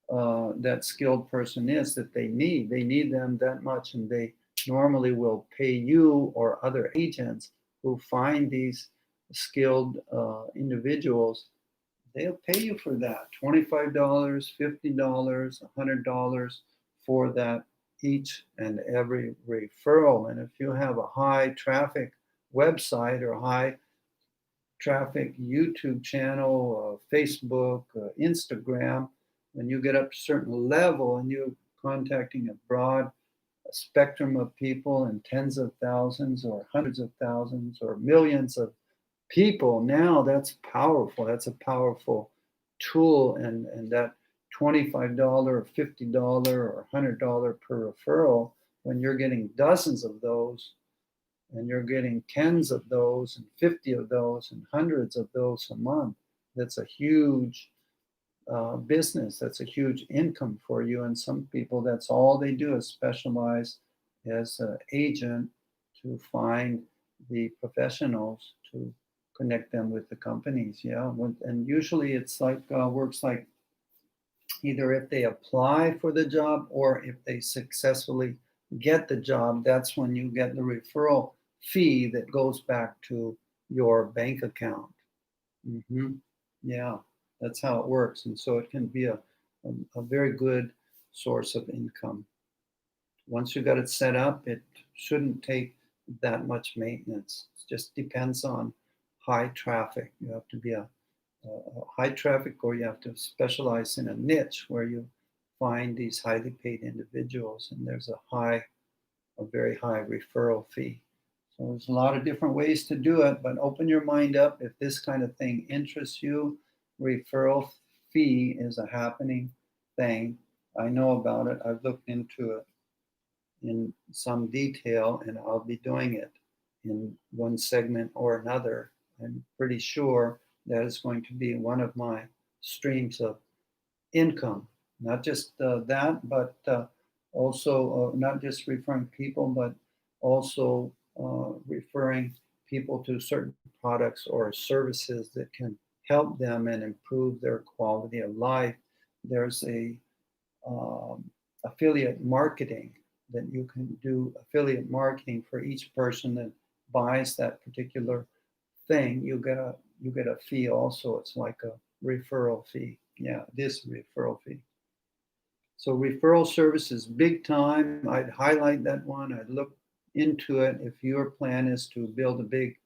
[SPEAKER 1] that skilled person is that they need. They need them that much, and they normally will pay you or other agents who find these skilled individuals. They'll pay you for that $25, $50, $100 for that each and every referral. And if you have a high traffic website or high traffic YouTube channel, Facebook, Instagram, when you get up to a certain level and you're contacting a broad spectrum of people and tens of thousands or hundreds of thousands or millions of people, now that's powerful. That's a powerful tool. And that $25 or $50 or $100 per referral, when you're getting dozens of those, and you're getting tens of those and 50 of those and hundreds of those a month, that's a huge business. That's a huge income for you. And some people, that's all they do is specialize as an agent to find the professionals to connect them with the companies. Yeah. And usually it's like works like either if they apply for the job or if they successfully get the job, that's when you get the referral fee that goes back to your bank account. Yeah, that's how it works. And so it can be a very good source of income. Once you got it set up, it shouldn't take that much maintenance. It just depends on high traffic. You have to be a high traffic, or you have to specialize in a niche where you find these highly paid individuals, and there's a very high referral fee. So there's a lot of different ways to do it, but open your mind up. If this kind of thing interests you, referral fee is a happening thing. I know about it. I've looked into it in some detail, and I'll be doing it in one segment or another. I'm pretty sure that is going to be one of my streams of income. Not just that, but also not just referring people, but also referring people to certain products or services that can help them and improve their quality of life. There's a affiliate marketing that you can do affiliate marketing for each person that buys that particular thing. You get a fee also. It's like a referral fee. Yeah, this referral fee. So referral services, big time. I'd highlight that one. I'd look into it if your plan is to build a big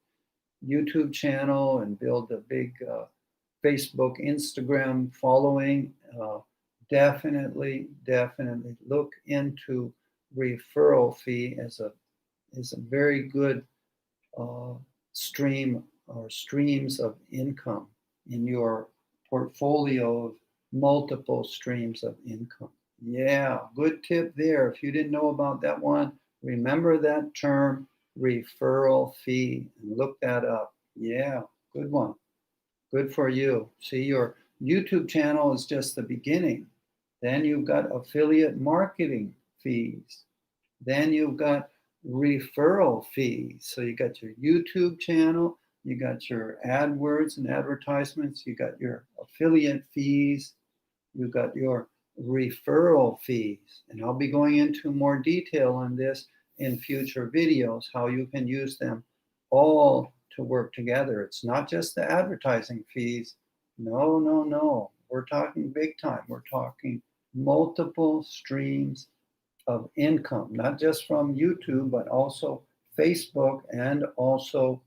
[SPEAKER 1] YouTube channel and build a big Facebook, Instagram following. Definitely look into referral fee as a very good uh, stream or streams of income in your portfolio of multiple streams of income. Yeah, good tip there. If you didn't know about that one, remember that term referral fee and look that up. Yeah, good one. Good for you. See, your YouTube channel is just the beginning. Then you've got affiliate marketing fees. Then you've got referral fees. So you got your YouTube channel, you got your AdWords and advertisements, you got your affiliate fees, you got your referral fees. And I'll be going into more detail on this in future videos, how you can use them all to work together. It's not just the advertising fees. No. We're talking big time. We're talking multiple streams of income, not just from YouTube, but also Facebook and also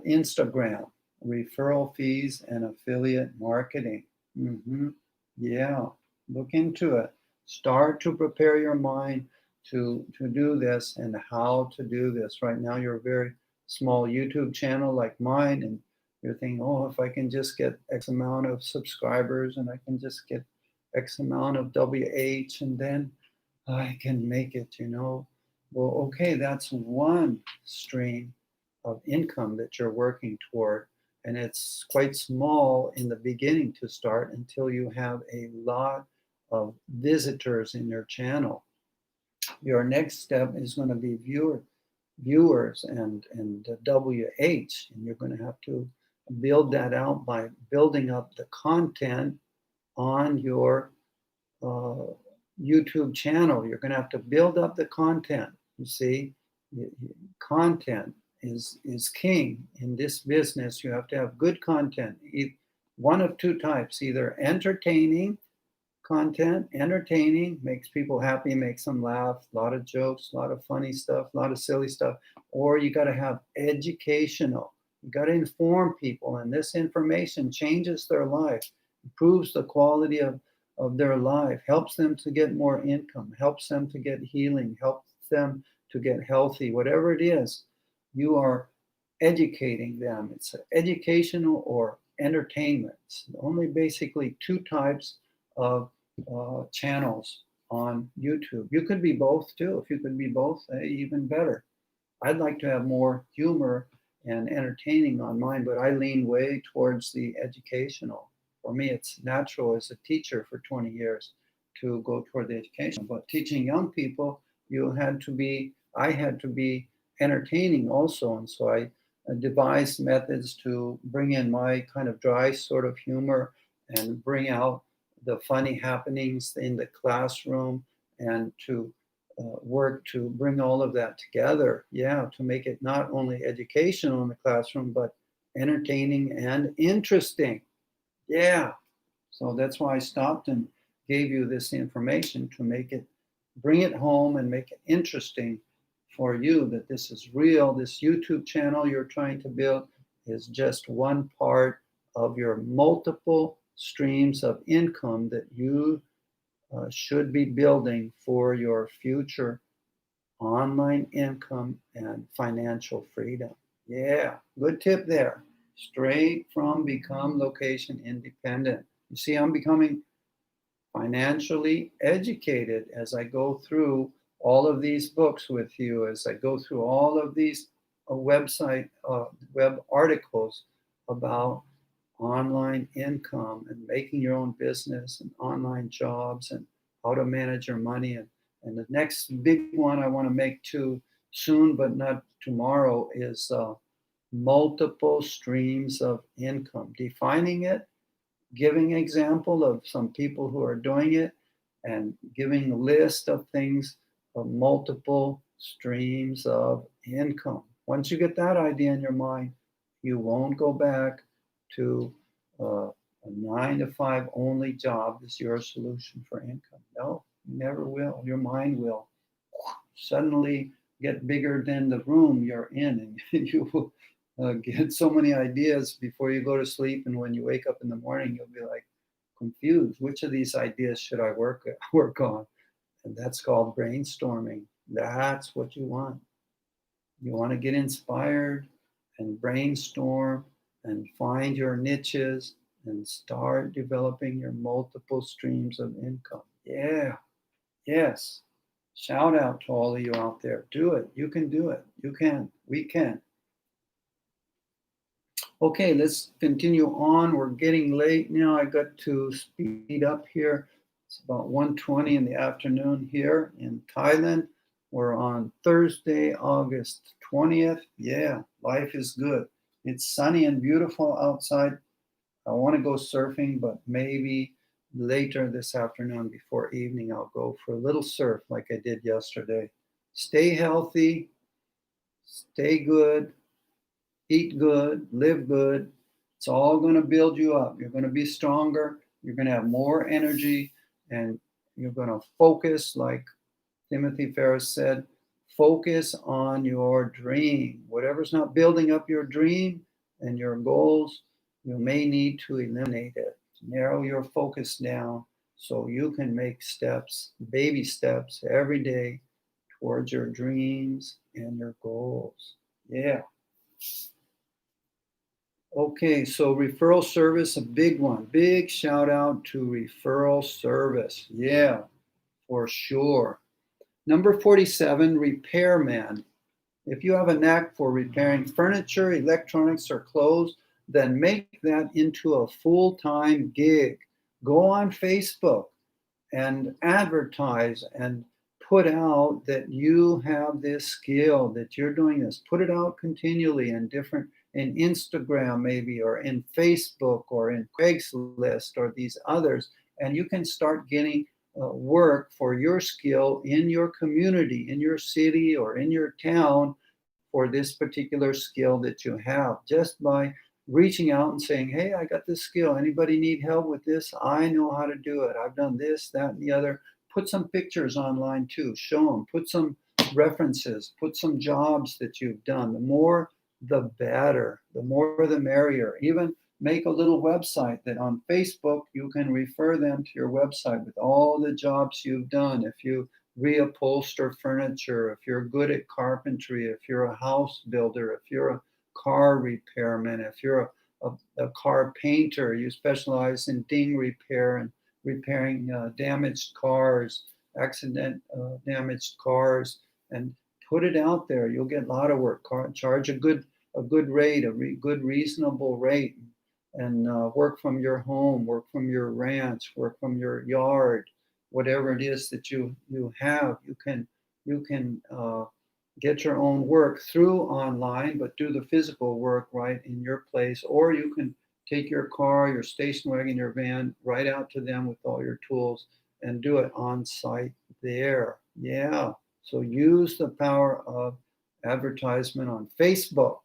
[SPEAKER 1] Instagram, referral fees and affiliate marketing. Yeah, look into it. Start to prepare your mind to do this and how to do this. Right now, you're a very small YouTube channel like mine, and you're thinking, oh, if I can just get X amount of subscribers and I can just get X amount of WH, and then I can make it. Well, okay, that's one stream of income that you're working toward. And it's quite small in the beginning to start until you have a lot of visitors in your channel. Your next step is going to be viewers and WH, and you're going to have to build that out by building up the content on your YouTube channel. You're going to have to build up the content. You see, content is king in this business. You have to have good content, one of two types: either entertaining content, entertaining, makes people happy, makes them laugh, a lot of jokes, a lot of funny stuff, a lot of silly stuff, or you got to have educational. You got to inform people, and this information changes their life, improves the quality of their life, helps them to get more income, helps them to get healing, helps them to get healthy, whatever it is, you are educating them. It's educational or entertainment. It's only basically two types of channels on YouTube. You could be both too. If you could be both, even better. I'd like to have more humor and entertaining on mine, but I lean way towards the educational. For me, it's natural as a teacher for 20 years to go toward the education. But teaching young people, I had to be entertaining also. And so I devised methods to bring in my kind of dry sort of humor and bring out the funny happenings in the classroom, and to work to bring all of that together. Yeah, to make it not only educational in the classroom, but entertaining and interesting. Yeah. So that's why I stopped and gave you this information to bring it home and make it interesting for you, that this is real. This YouTube channel you're trying to build is just one part of your multiple streams of income that you should be building for your future online income and financial freedom. Yeah, good tip there. Straight from become location independent. You see, I'm becoming financially educated as I go through all of these books with you, as I go through all of these web articles about online income and making your own business and online jobs and how to manage your money. And the next big one I want to make too soon, but not tomorrow, is multiple streams of income. Defining it, giving example of some people who are doing it, and giving a list of things of multiple streams of income. Once you get that idea in your mind, you won't go back to a 9 to 5 only job as your solution for income. No, you never will. Your mind will suddenly get bigger than the room you're in, and you will get so many ideas before you go to sleep. And when you wake up in the morning, you'll be like confused. Which of these ideas should I work on? And that's called brainstorming. That's what you want. You want to get inspired and brainstorm and find your niches and start developing your multiple streams of income. Yeah, yes. Shout out to all of you out there. Do it. You can do it. You can. We can. Okay, let's continue on. We're getting late now. I got to speed up here. It's about 1:20 in the afternoon here in Thailand. We're on Thursday, August 20th. Yeah, life is good. It's sunny and beautiful outside. I want to go surfing, but maybe later this afternoon before evening, I'll go for a little surf like I did yesterday. Stay healthy, stay good, eat good, live good. It's all going to build you up. You're going to be stronger. You're going to have more energy, and you're going to focus, like Timothy Ferris said, focus on your dream. Whatever's not building up your dream and your goals, you may need to eliminate it. Narrow your focus down so you can make steps, baby steps every day towards your dreams and your goals. Yeah. Okay, so referral service, a big one. Big shout out to referral service. Yeah, for sure. Number 47, repairman. If you have a knack for repairing furniture, electronics, or clothes, then make that into a full-time gig. Go on Facebook and advertise and put out that you have this skill, that you're doing this. Put it out continually in Instagram maybe, or in Facebook, or in Craigslist, or these others, and you can start getting work for your skill in your community, in your city, or in your town for this particular skill that you have, just by reaching out and saying, hey, I got this skill. Anybody need help with this? I know how to do it. I've done this, that, and the other. Put some pictures online too. Show them. Put some references. Put some jobs that you've done. The more, the better. The more, the merrier. Even make a little website that on Facebook you can refer them to your website with all the jobs you've done. If you reupholster furniture, if you're good at carpentry, if you're a house builder, if you're a car repairman, if you're a car painter, you specialize in ding repair and repairing damaged cars, accident damaged cars, and put it out there. You'll get a lot of work. Charge a good rate, good reasonable rate, and work from your home, work from your ranch, work from your yard, whatever it is that you have. You can get your own work through online, but do the physical work right in your place. Or you can take your car, your station wagon, your van right out to them with all your tools and do it on site there. Yeah. So use the power of advertisement on Facebook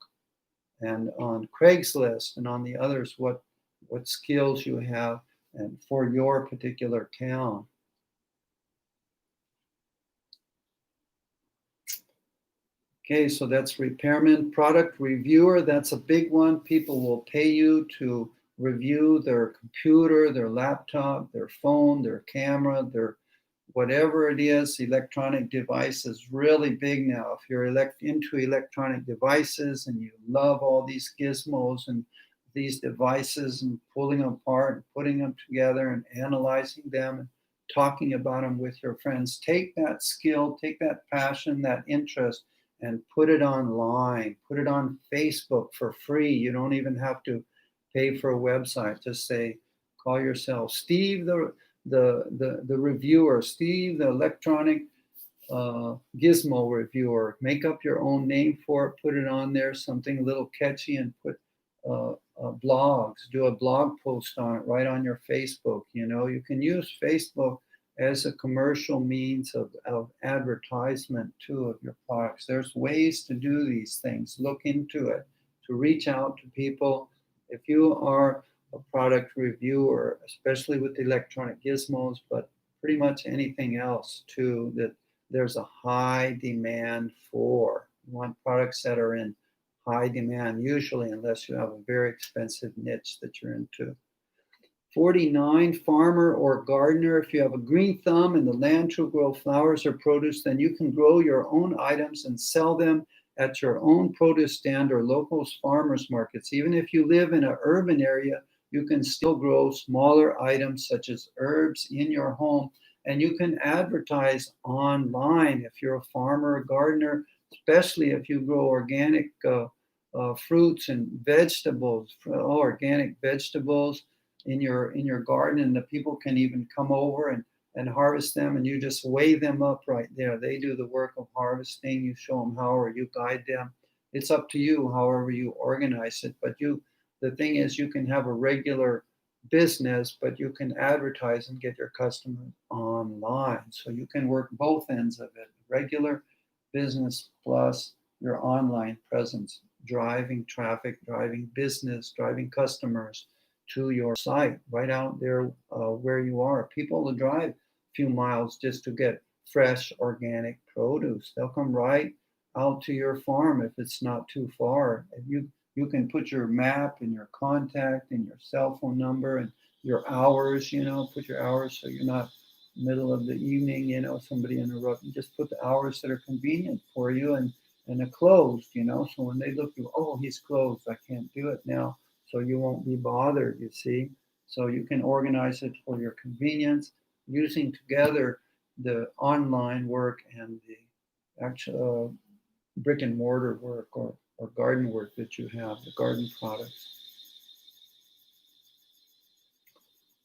[SPEAKER 1] and on Craigslist and on the others, what skills you have and for your particular town. Okay, so that's repairman. Product reviewer, that's a big one. People will pay you to review their computer, their laptop, their phone, their camera, their whatever it is. Electronic device is really big now. If you're into electronic devices and you love all these gizmos and these devices and pulling them apart and putting them together and analyzing them and talking about them with your friends, take that skill, take that passion, that interest, and put it online. Put it on Facebook for free. You don't even have to pay for a website. Just say, call yourself Steve the reviewer, Steve the electronic gizmo reviewer. Make up your own name for it, put it on there, something a little catchy, and put blogs. Do a blog post on it right on your Facebook. You can use Facebook as a commercial means of advertisement too of your products. There's ways to do these things. Look into it, to reach out to people. If you are a product reviewer, especially with electronic gizmos, but pretty much anything else too, that there's a high demand for. You want products that are in high demand, usually, unless you have a very expensive niche that you're into. 49, farmer or gardener. If you have a green thumb and the land to grow flowers or produce, then you can grow your own items and sell them at your own produce stand or local farmers markets. Even if you live in an urban area, you can still grow smaller items such as herbs in your home, and you can advertise online if you're a farmer or gardener, especially if you grow organic fruits and vegetables, organic vegetables in your garden, and the people can even come over and harvest them, and you just weigh them up right there. They do the work of harvesting. You show them how, or you guide them. It's up to you, however you organize it. But the thing is, you can have a regular business, but you can advertise and get your customers online. So you can work both ends of it, regular business plus your online presence, driving traffic, driving business, driving customers to your site right out there where you are. People will drive a few miles just to get fresh organic produce. They'll come right out to your farm if it's not too far. If you can put your map and your contact and your cell phone number and your hours, put your hours so you're not middle of the evening, somebody interrupt. You just put the hours that are convenient for you and they're closed, so when they look, oh, he's closed, I can't do it now. So you won't be bothered, you see. So you can organize it for your convenience, using together the online work and the actual brick and mortar work or garden work that you have, the garden products.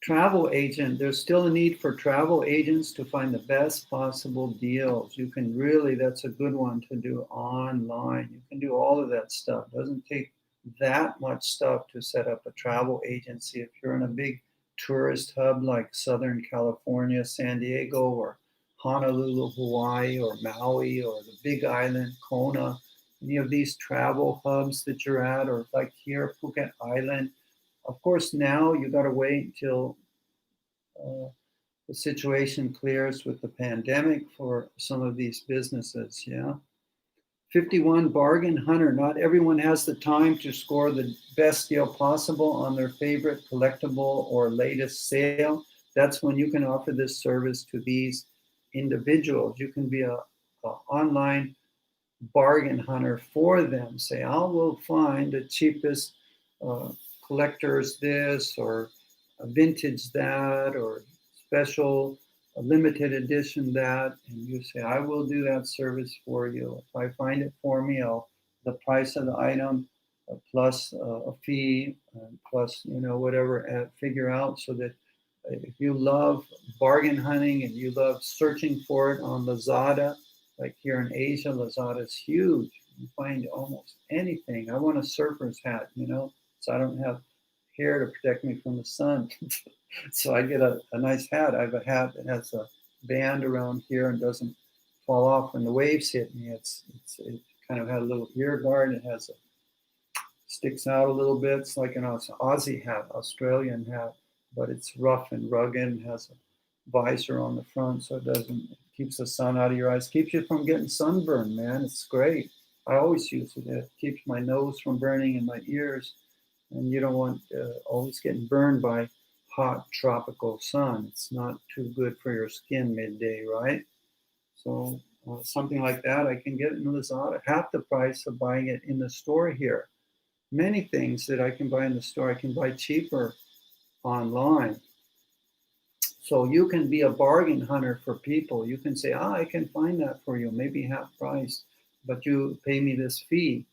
[SPEAKER 1] Travel agent, there's still a need for travel agents to find the best possible deals. You can really, that's a good one to do online. You can do all of that stuff. It doesn't take that much stuff to set up a travel agency. If you're in a big tourist hub like Southern California, San Diego, or Honolulu, Hawaii, or Maui, or the Big Island, Kona, any of these travel hubs that you're at, or like here, Phuket Island. Of course, now you got to wait until the situation clears with the pandemic for some of these businesses, yeah. 51, bargain hunter. Not everyone has the time to score the best deal possible on their favorite collectible or latest sale. That's when you can offer this service to these individuals. You can be a online bargain hunter for them. Say, I will find the cheapest collector's this, or a vintage that, or special a limited edition that, and you say, I will do that service for you. If I find it for me, the price of the item plus a fee plus whatever, figure out, so that if you love bargain hunting and you love searching for it on Lazada, like here in Asia, Lazada is huge. You find almost anything. I want a surfer's hat, so I don't have hair to protect me from the sun. So I get a nice hat. I have a hat that has a band around here and doesn't fall off when the waves hit me. It kind of had a little ear guard. It has sticks out a little bit. It's like an Aussie hat, Australian hat, but it's rough and rugged and has a visor on the front, so it keeps the sun out of your eyes, keeps you from getting sunburned, man. It's great. I always use it. It keeps my nose from burning and my ears, and you don't want always getting burned by hot tropical sun. It's not too good for your skin midday, right? So something like that I can get in Lazada, half the price of buying it in the store here. Many things that I can buy in the store, I can buy cheaper online. So you can be a bargain hunter for people. You can say, I can find that for you, maybe half price, but you pay me this fee,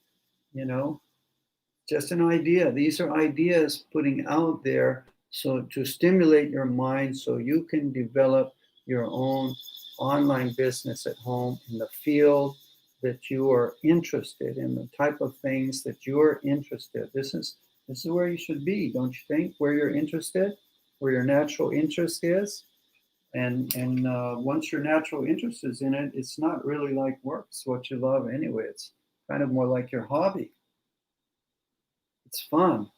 [SPEAKER 1] Just an idea. These are ideas putting out there so to stimulate your mind so you can develop your own online business at home in the field that you are interested in, the type of things that you're interested. This is where you should be, don't you think? Where you're interested, where your natural interest is. And once your natural interest is in it, it's not really like work. It's what you love anyway. It's kind of more like your hobby. It's fun.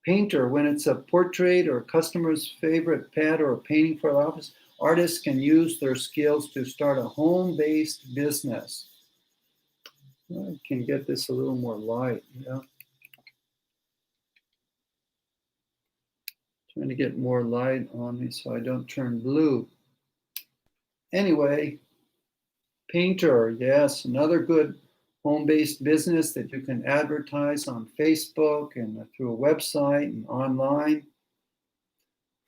[SPEAKER 1] Painter, when it's a portrait or a customer's favorite pet or a painting for the office, artists can use their skills to start a home-based business. I can get this a little more light, yeah. Trying to get more light on me so I don't turn blue. Anyway, Painter, yes, another good home-based business that you can advertise on Facebook and through a website and online.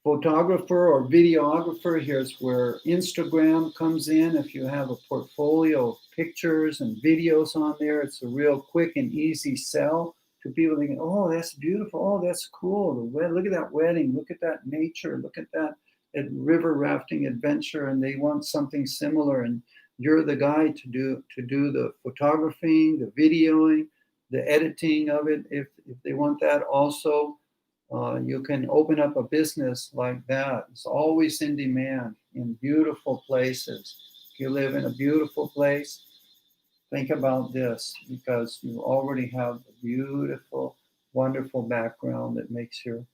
[SPEAKER 1] Photographer or videographer, here's where Instagram comes in. If you have a portfolio of pictures and videos on there, it's a real quick and easy sell to people thinking, oh, that's beautiful. Oh, that's cool. Look at that wedding. Look at that nature. Look at that river rafting adventure. And they want something similar. And you're the guy to do the photographing, the videoing, the editing of it. If they want that also. You can open up a business like that. It's always in demand in beautiful places. If you live in a beautiful place, think about this because you already have a beautiful, wonderful background that makes your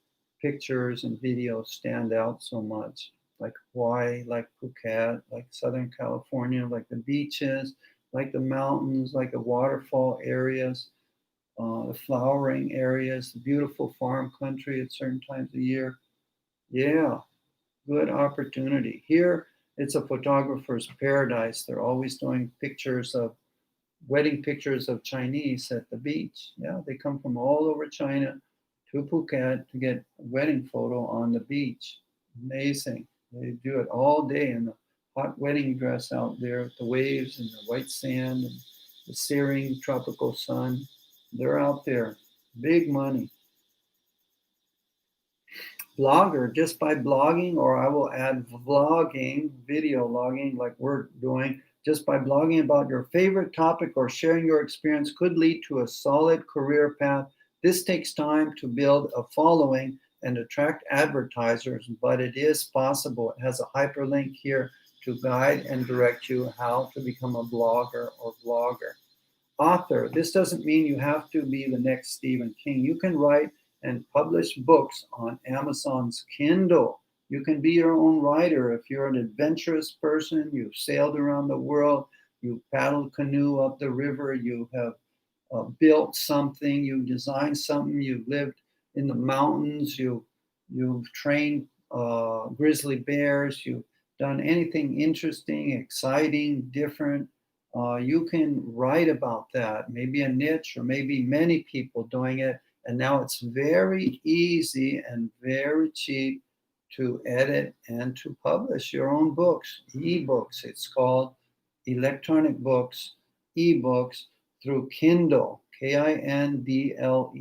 [SPEAKER 1] pictures and videos stand out so much. Like Hawaii, like Phuket, like Southern California, like the beaches, like the mountains, like the waterfall areas. The flowering areas, the beautiful farm country at certain times of year. Yeah, good opportunity. Here, it's a photographer's paradise. They're always doing pictures of wedding pictures of Chinese at the beach. Yeah, they come from all over China to Phuket to get a wedding photo on the beach. Amazing. They do it all day in the hot wedding dress out there with the waves and the white sand and the searing tropical sun. They're out there. Big money. Blogger, just by blogging, or I will add vlogging, video logging, like we're doing, just by blogging about your favorite topic or sharing your experience could lead to a solid career path. This takes time to build a following and attract advertisers, but it is possible. It has a hyperlink here to guide and direct you how to become a blogger or vlogger. Author, this doesn't mean you have to be the next Stephen King. You can write and publish books on Amazon's Kindle. You can be your own writer if you're an adventurous person, you've sailed around the world, you've paddled canoe up the river, you have built something, you designed something, you've lived in the mountains, you've trained grizzly bears, you've done anything interesting, exciting, different. You can write about that, maybe a niche or maybe many people doing it. And now it's very easy and very cheap to edit and to publish your own books, ebooks. It's called electronic books, ebooks through Kindle, Kindle.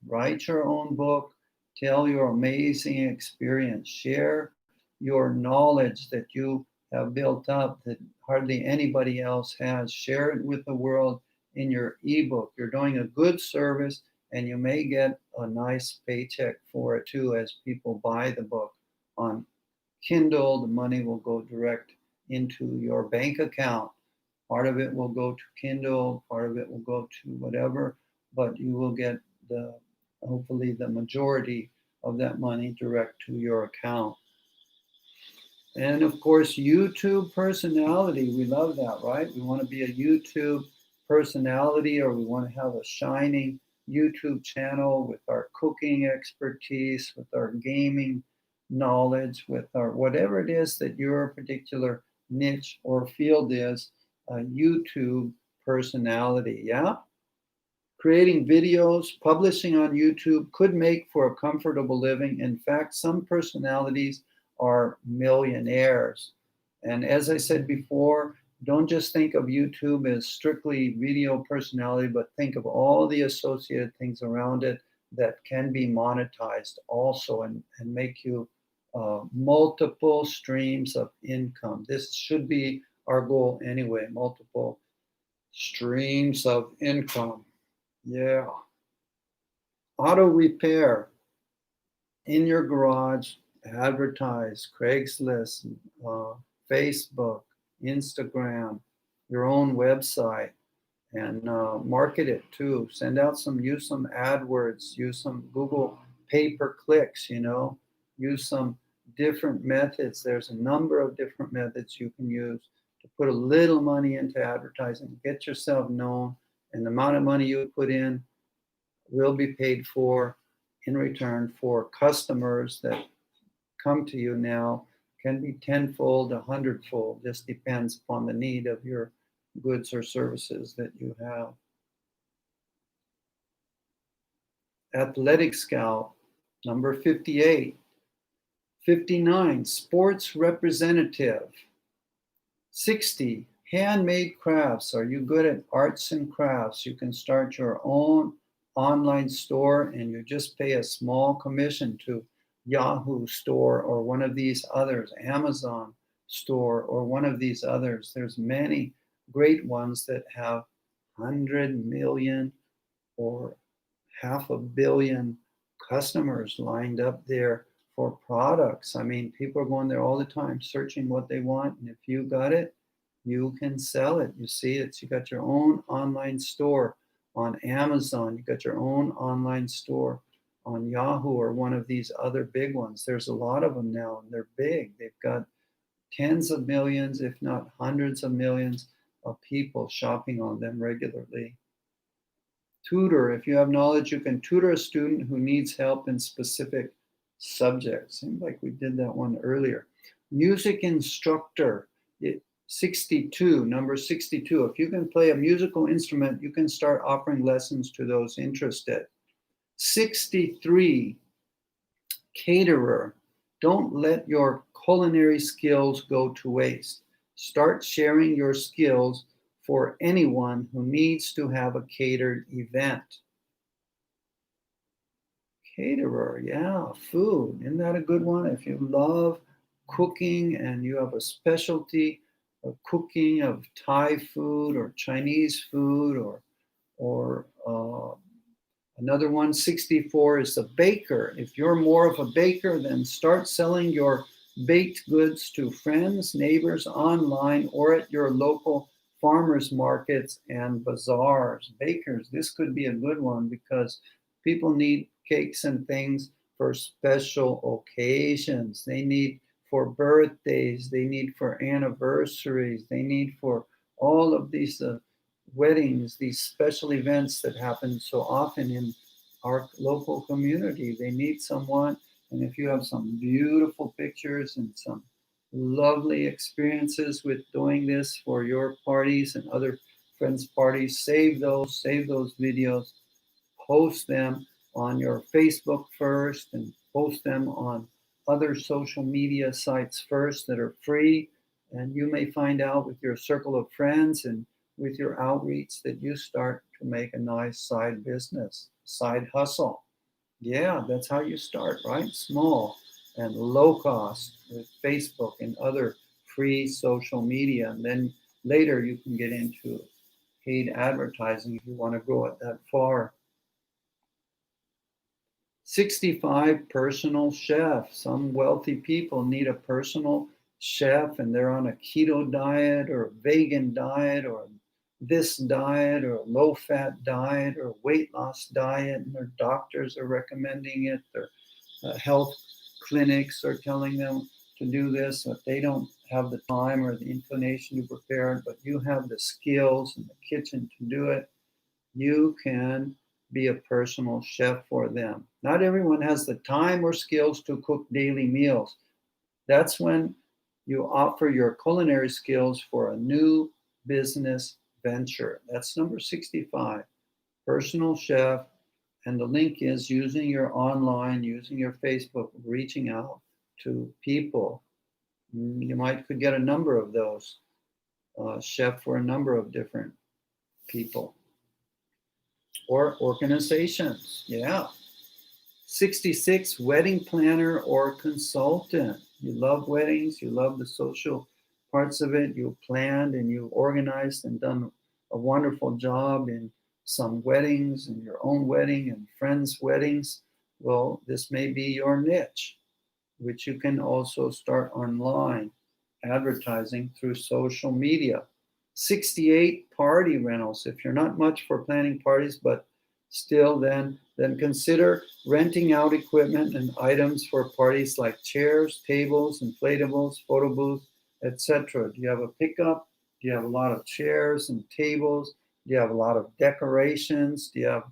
[SPEAKER 1] Write your own book, tell your amazing experience, share your knowledge that you have built up that hardly anybody else has. Share it with the world in your ebook. You're doing a good service and you may get a nice paycheck for it too as people buy the book. On Kindle, the money will go direct into your bank account. Part of it will go to Kindle, part of it will go to whatever, but you will get hopefully the majority of that money direct to your account. And of course, YouTube personality. We love that, right? We want to be a YouTube personality, or we want to have a shining YouTube channel with our cooking expertise, with our gaming knowledge, with our whatever it is that your particular niche or field is, a YouTube personality. Yeah. Creating videos, publishing on YouTube could make for a comfortable living. In fact, some personalities are millionaires. And as I said before, Don't just think of YouTube as strictly video personality, but think of all the associated things around it that can be monetized also, and make you multiple streams of income. This should be our goal anyway, multiple streams of income. Yeah. Auto repair in your garage, advertise, Craigslist, Facebook, Instagram, your own website, and market it too. Send out use some AdWords, use some Google pay-per-clicks, use some different methods. There's a number of different methods you can use to put a little money into advertising, get yourself known, and the amount of money you put in will be paid for in return for customers that come to you now. Can be tenfold, 100-fold, just depends upon the need of your goods or services that you have. Athletic Scout, number 58. 59, sports representative. 60, handmade crafts. Are you good at arts and crafts? You can start your own online store and you just pay a small commission to Yahoo store or one of these others, Amazon store or one of these others. There's many great ones that have 100 million or 500 million customers lined up there for products. I mean, people are going there all the time searching what they want, and if you got it, you can sell it. You see it. You got your own online store on Amazon. You got your own online store on Yahoo or one of these other big ones. There's a lot of them now, and they're big. They've got tens of millions, if not hundreds of millions of people shopping on them regularly. Tutor. If you have knowledge, you can tutor a student who needs help in specific subjects. Seems like we did that one earlier. Music instructor. 62, number 62. If you can play a musical instrument, you can start offering lessons to those interested. 63, caterer. Don't let your culinary skills go to waste. Start sharing your skills for anyone who needs to have a catered event. Caterer, yeah, food. Isn't that a good one? If you love cooking and you have a specialty of cooking of Thai food or Chinese food or another one, 64, is the baker. If you're more of a baker, then start selling your baked goods to friends, neighbors, online, or at your local farmers markets and bazaars. Bakers, this could be a good one because people need cakes and things for special occasions. They need for birthdays, they need for anniversaries, they need for all of these weddings, these special events that happen so often in our local community. They need someone, and if you have some beautiful pictures and some lovely experiences with doing this for your parties and other friends' parties, save those videos, post them on your Facebook first, and post them on other social media sites first that are free. And you may find out with your circle of friends and with your outreach that you start to make a nice side business, side hustle. Yeah, that's how you start, right? Small and low cost with Facebook and other free social media. And then later you can get into paid advertising if you want to go it that far. 65, personal chef. Some wealthy people need a personal chef and they're on a keto diet or a vegan diet or this diet or a low-fat diet or weight loss diet, and their doctors are recommending it. Their health clinics are telling them to do this, but they don't have the time or the inclination to prepare it, but you have the skills in the kitchen to do it. You can be a personal chef for them. Not everyone has the time or skills to cook daily meals. That's when you offer your culinary skills for a new business venture. That's number 65, personal chef. And the link is using your online, using your Facebook, reaching out to people. You could get a number of those. chef for a number of different people or organizations. Yeah. 66, wedding planner or consultant. You love weddings, you love the social parts of it. You planned and you organized and done a wonderful job in some weddings and your own wedding and friends' weddings. Well, this may be your niche, which you can also start online advertising through social media. 68, party rentals. If you're not much for planning parties, but still then consider renting out equipment and items for parties like chairs, tables, inflatables, photo booths, etc. Do you have a pickup? Do you have a lot of chairs and tables? Do you have a lot of decorations? Do you have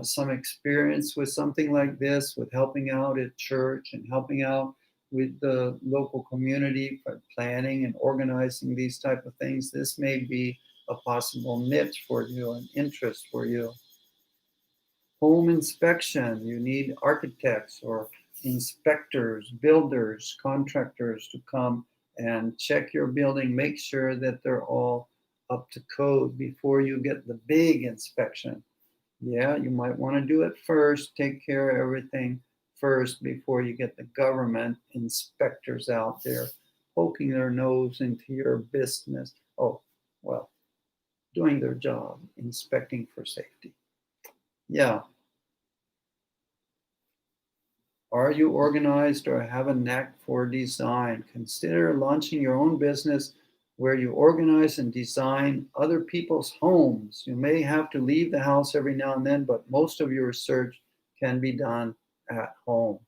[SPEAKER 1] some experience with something like this, with helping out at church and helping out with the local community for planning and organizing these type of things? This may be a possible niche for you, an interest for you. Home inspection, you need architects or inspectors, builders, contractors to come and check your building, make sure that they're all up to code before you get the big inspection. Yeah, you might want to do it first, take care of everything first before you get the government inspectors out there poking their nose into your business. Oh, well, doing their job, inspecting for safety. Yeah. Are you organized or have a knack for design? Consider launching your own business where you organize and design other people's homes. You may have to leave the house every now and then, but most of your research can be done at home.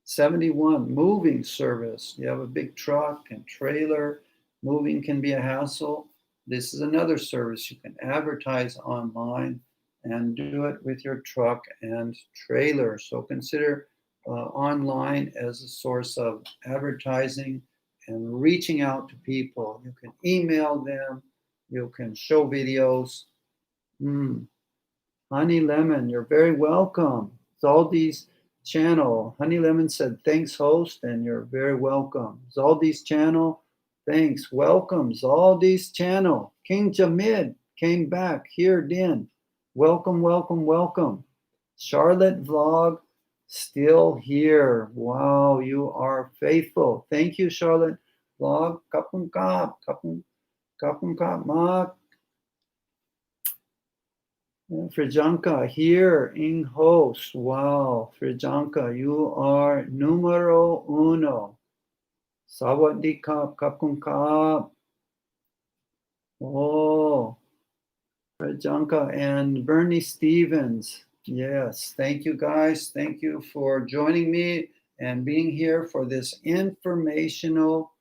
[SPEAKER 1] 71, moving service. You have a big truck and trailer. Moving can be a hassle. This is another service. You can advertise online and do it with your truck and trailer. So consider online as a source of advertising and reaching out to people. You can email them. You can show videos. Honey Lemon, you're very welcome. Zaldi's channel. Honey Lemon said, thanks, host, and you're very welcome. Zaldi's channel, thanks. Welcome, Zaldi's channel. King Jamid came back here, Din. Welcome, welcome, welcome. Charlotte Vlog, still here. Wow, you are faithful. Thank you, Charlotte Vlog. Kapung kap, kapung kap mak. Frijanka here in host. Wow, Frijanka, you are numero uno. Sawadee kap, kapung kap. Oh, Frijanka and Bernie Stevens. Yes, thank you guys. Thank you for joining me and being here for this informational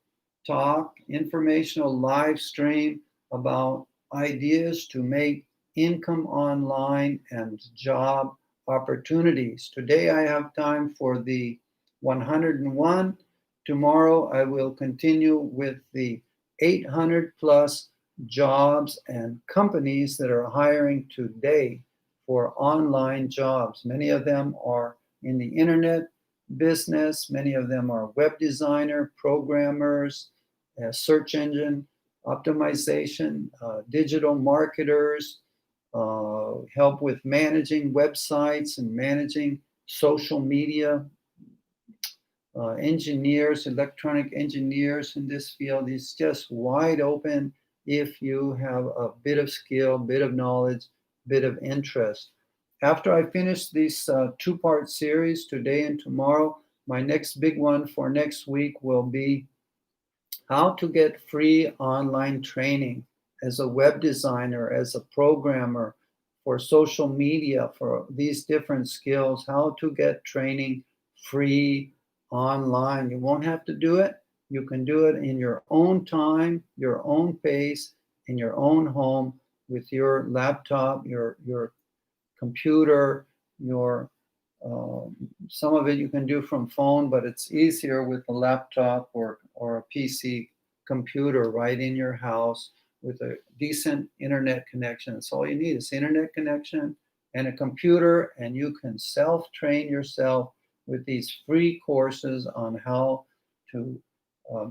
[SPEAKER 1] talk, informational live stream about ideas to make income online and job opportunities. Today I have time for the 101. Tomorrow I will continue with the 800 plus jobs and companies that are hiring today for online jobs. Many of them are in the internet business. Many of them are web designer, programmers, search engine optimization, digital marketers, help with managing websites and managing social media, engineers, electronic engineers in this field is just wide open if you have a bit of skill, bit of knowledge, bit of interest. After I finish this two-part series today and tomorrow, my next big one for next week will be how to get free online training as a web designer, as a programmer, for social media, for these different skills, how to get training free online. You won't have to do it. You can do it in your own time, your own pace, in your own home with your laptop, your computer, your some of it you can do from phone, but it's easier with a laptop or a PC computer right in your house with a decent internet connection. That's all you need is internet connection and a computer, and you can self-train yourself with these free courses on how to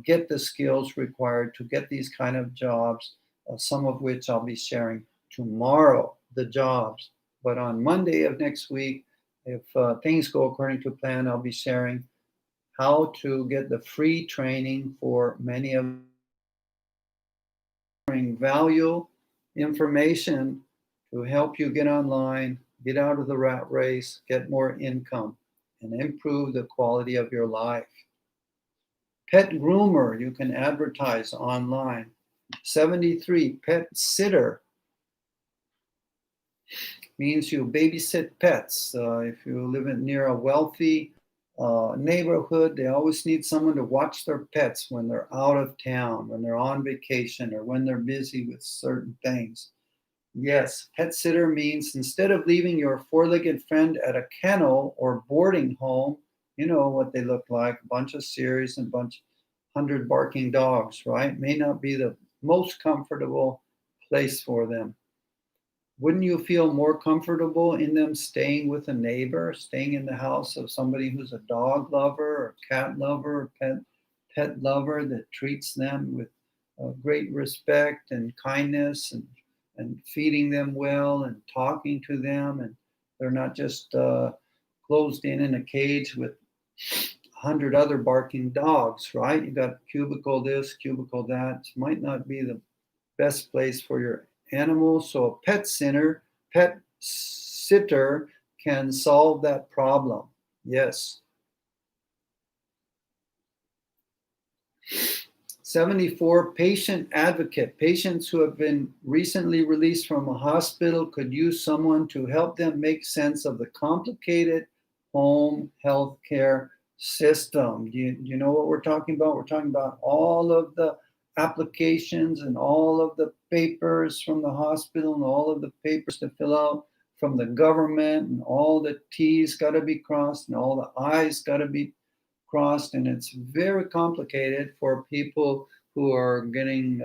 [SPEAKER 1] get the skills required to get these kind of jobs, some of which I'll be sharing tomorrow, the jobs. But on Monday of next week, if things go according to plan, I'll be sharing how to get the free training for many of value information to help you get online, get out of the rat race, get more income, and improve the quality of your life. Pet groomer, you can advertise online. 73, pet sitter means you babysit pets. If you live near a wealthy neighborhood, they always need someone to watch their pets when they're out of town, when they're on vacation, or when they're busy with certain things. Yes, pet sitter means instead of leaving your four-legged friend at a kennel or boarding home, you know what they look like, a bunch of series and a bunch 100 barking dogs, right? May not be the most comfortable place for them. Wouldn't you feel more comfortable in them staying with a neighbor, staying in the house of somebody who's a dog lover or cat lover or pet lover that treats them with great respect and kindness and feeding them well and talking to them, and they're not just closed in a cage with 100 other barking dogs, right? You got cubicle this, cubicle that. Might not be the best place for your animal. So a pet sitter can solve that problem. Yes. 74, patient advocate. Patients who have been recently released from a hospital could use someone to help them make sense of the complicated home health care system. Do you know what we're talking about? We're talking about all of the applications and all of the papers from the hospital and all of the papers to fill out from the government, and all the T's got to be crossed and all the I's got to be crossed, and it's very complicated for people who are getting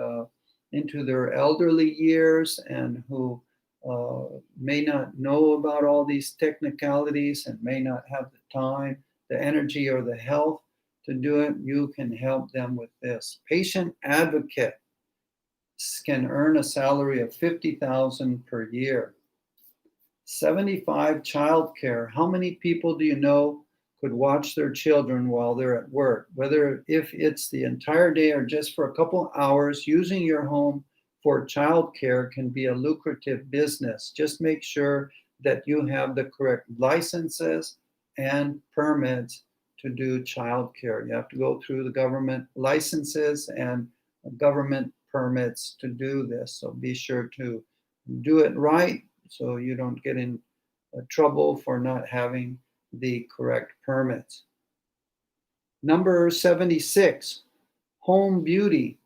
[SPEAKER 1] into their elderly years and who may not know about all these technicalities and may not have the time, the energy, or the health to do it. You can help them with this. Patient advocate can earn a salary of $50,000 per year. 75, childcare. How many people do you know could watch their children while they're at work, whether if it's the entire day or just for a couple hours? Using your home for childcare can be a lucrative business. Just make sure that you have the correct licenses and permits to do childcare. You have to go through the government licenses and government permits to do this. So be sure to do it right so you don't get in trouble for not having the correct permits. Number 76, home beauty.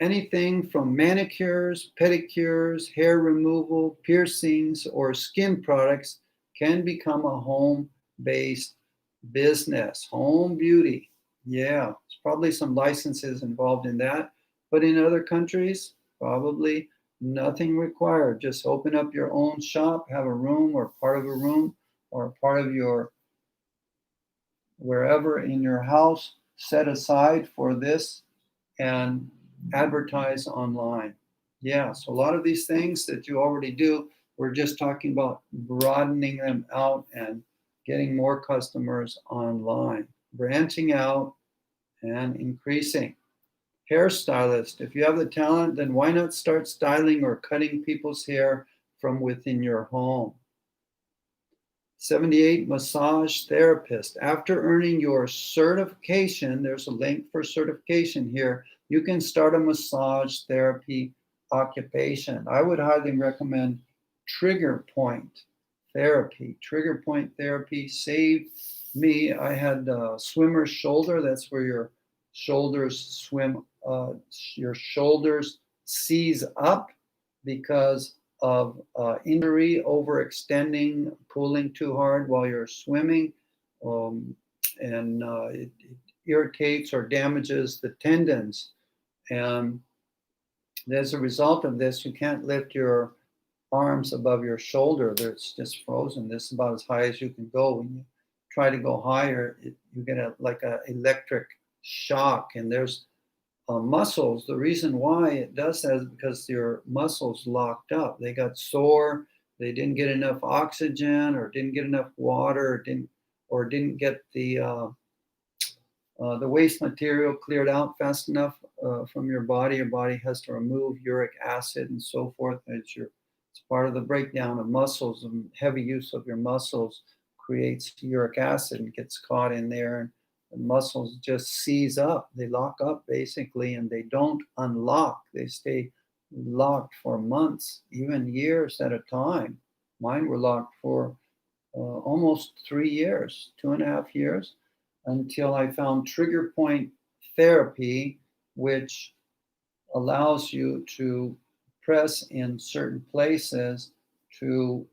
[SPEAKER 1] Anything from manicures, pedicures, hair removal, piercings, or skin products can become a home-based business. Home beauty. Yeah, there's probably some licenses involved in that, but in other countries, probably nothing required. Just open up your own shop, have a room or part of a room or part of your wherever in your house set aside for this and advertise online. Yeah, so a lot of these things that you already do, we're just talking about broadening them out and getting more customers online, branching out and increasing. Hairstylist. If you have the talent, then why not start styling or cutting people's hair from within your home? 78, massage therapist. After earning your certification, there's a link for certification here, you can start a massage therapy occupation. I would highly recommend trigger point therapy. Trigger point therapy saved me. I had swimmer's shoulder. That's where your shoulders your shoulders seize up because of injury, overextending, pulling too hard while you're swimming, and it irritates or damages the tendons. And as a result of this, you can't lift your arms above your shoulder. It's just frozen. This is about as high as you can go. When you try to go higher, you get like an electric shock. And there's muscles. The reason why it does that is because your muscles locked up. They got sore. They didn't get enough oxygen, or didn't get enough water, or didn't get the waste material cleared out fast enough from your body. Your body has to remove uric acid and so forth. It's part of the breakdown of muscles, and heavy use of your muscles creates uric acid and gets caught in there. And the muscles just seize up. They lock up basically, and they don't unlock. They stay locked for months, even years at a time. Mine were locked for almost 3 years, 2.5 years, until I found trigger point therapy, which allows you to press in certain places to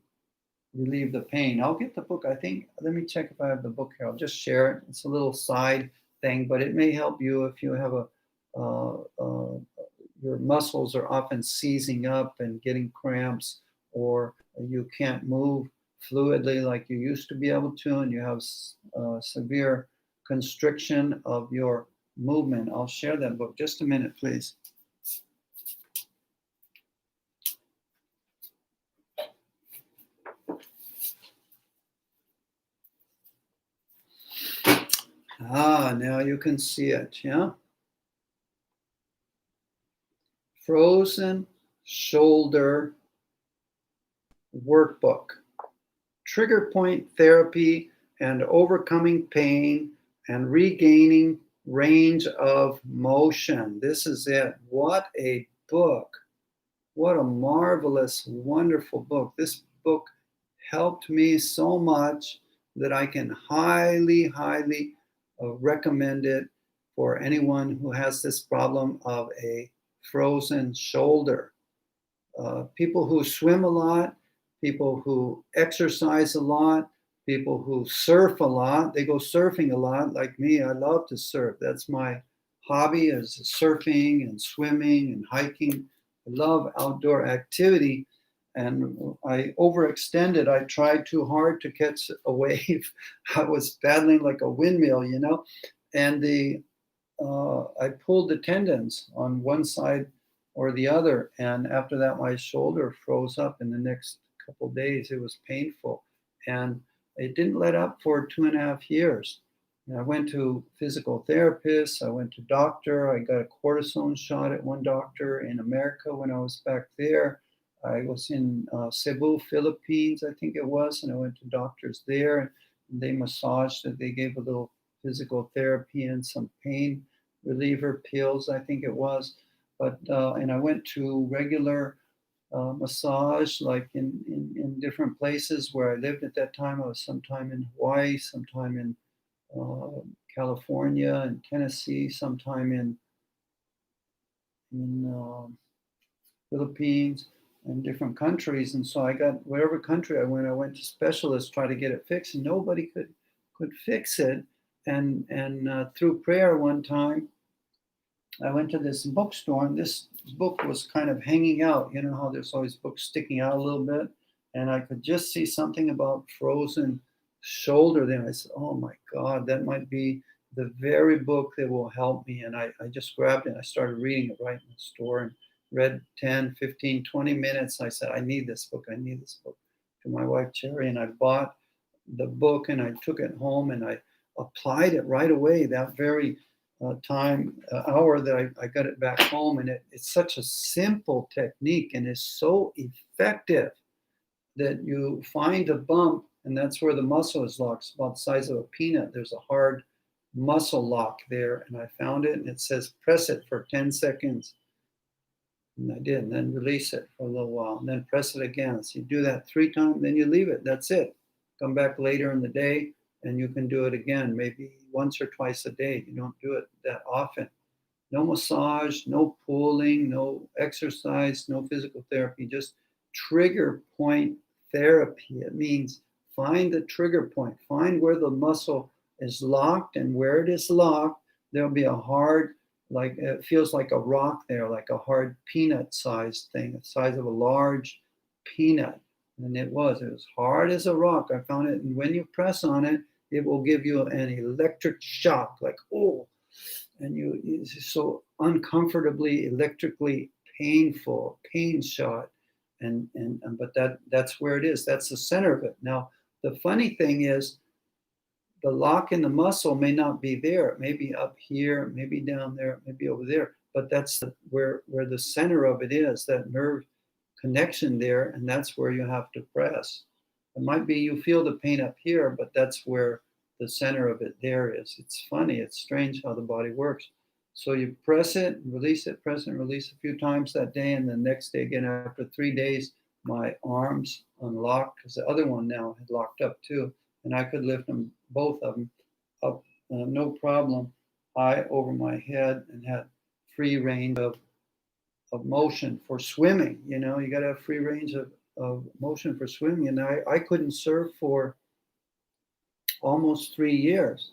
[SPEAKER 1] relieve the pain. I'll get the book. I think, let me check if I have the book here. I'll just share it. It's a little side thing, but it may help you if you have your muscles are often seizing up and getting cramps, or you can't move fluidly like you used to be able to, and you have severe constriction of your movement. I'll share that book. Just a minute, please. Now you can see it, yeah? Frozen Shoulder Workbook. Trigger point therapy and overcoming pain and regaining range of motion. This is it. What a book. What a marvelous, wonderful book. This book helped me so much that I can highly, highly recommend it for anyone who has this problem of a frozen shoulder. People who swim a lot, people who exercise a lot, people who surf a lot. They go surfing a lot, like me. I love to surf. That's my hobby, is surfing and swimming and hiking. I love outdoor activity, and I overextended. I tried too hard to catch a wave. I was paddling like a windmill, and I pulled the tendons on one side or the other, and after that, my shoulder froze up. In the next couple of days, it was painful, and it didn't let up for 2.5 years. And I went to physical therapists. I went to doctor. I got a cortisone shot at one doctor in America when I was back there. I was in Cebu, Philippines, I think it was, and I went to doctors there. And they massaged it. They gave a little physical therapy and some pain reliever pills, I think it was. But and I went to regular massage, like in different places where I lived at that time. I was sometime in Hawaii, sometime in California and Tennessee, sometime in Philippines and different countries. And so I got, whatever country I went to specialists, try to get it fixed, and nobody could fix it. And through prayer one time, I went to this bookstore, and this book was kind of hanging out. You know how there's always books sticking out a little bit? And I could just see something about frozen shoulder there. I said, oh my God, that might be the very book that will help me. And I just grabbed it and I started reading it right in the store, and read 10, 15, 20 minutes. I said, I need this book. I need this book, to my wife, Cherry. And I bought the book, and I took it home, and I applied it right away, that very hour that I got it back home. And it's such a simple technique, and it's so effective that you find a bump, and that's where the muscle is locked. It's about the size of a peanut. There's a hard muscle lock there, and I found it, and it says press it for 10 seconds. And I did, and then release it for a little while, and then press it again. So you do that 3 times, then you leave it. That's it. Come back later in the day, and you can do it again, maybe once or twice a day. You don't do it that often. No massage, no pulling, no exercise, no physical therapy, just trigger point therapy. It means find the trigger point, find where the muscle is locked, and where it is locked, there'll be a hard, like it feels like a rock there, like a hard peanut-sized thing, the size of a large peanut. And it was hard as a rock. I found it, and when you press on it, it will give you an electric shock, like, oh. and it's so uncomfortably electrically painful, pain shot, and but that's where it is. That's the center of it. Now, the funny thing is, the lock in the muscle may not be there. It may be up here, maybe down there, maybe over there. But that's where the center of it is, that nerve connection there, and that's where you have to press. It might be you feel the pain up here, but that's where the center of it there is. It's funny, it's strange how the body works. So you press it, release it, press it, and release a few times that day, and the next day again. After 3 days, my arms unlocked because the other one now had locked up too, and I could lift them, both of them, up no problem, high over my head, and had free range of motion for swimming. You know, you got to have free range of motion for swimming. And I couldn't surf for almost 3 years.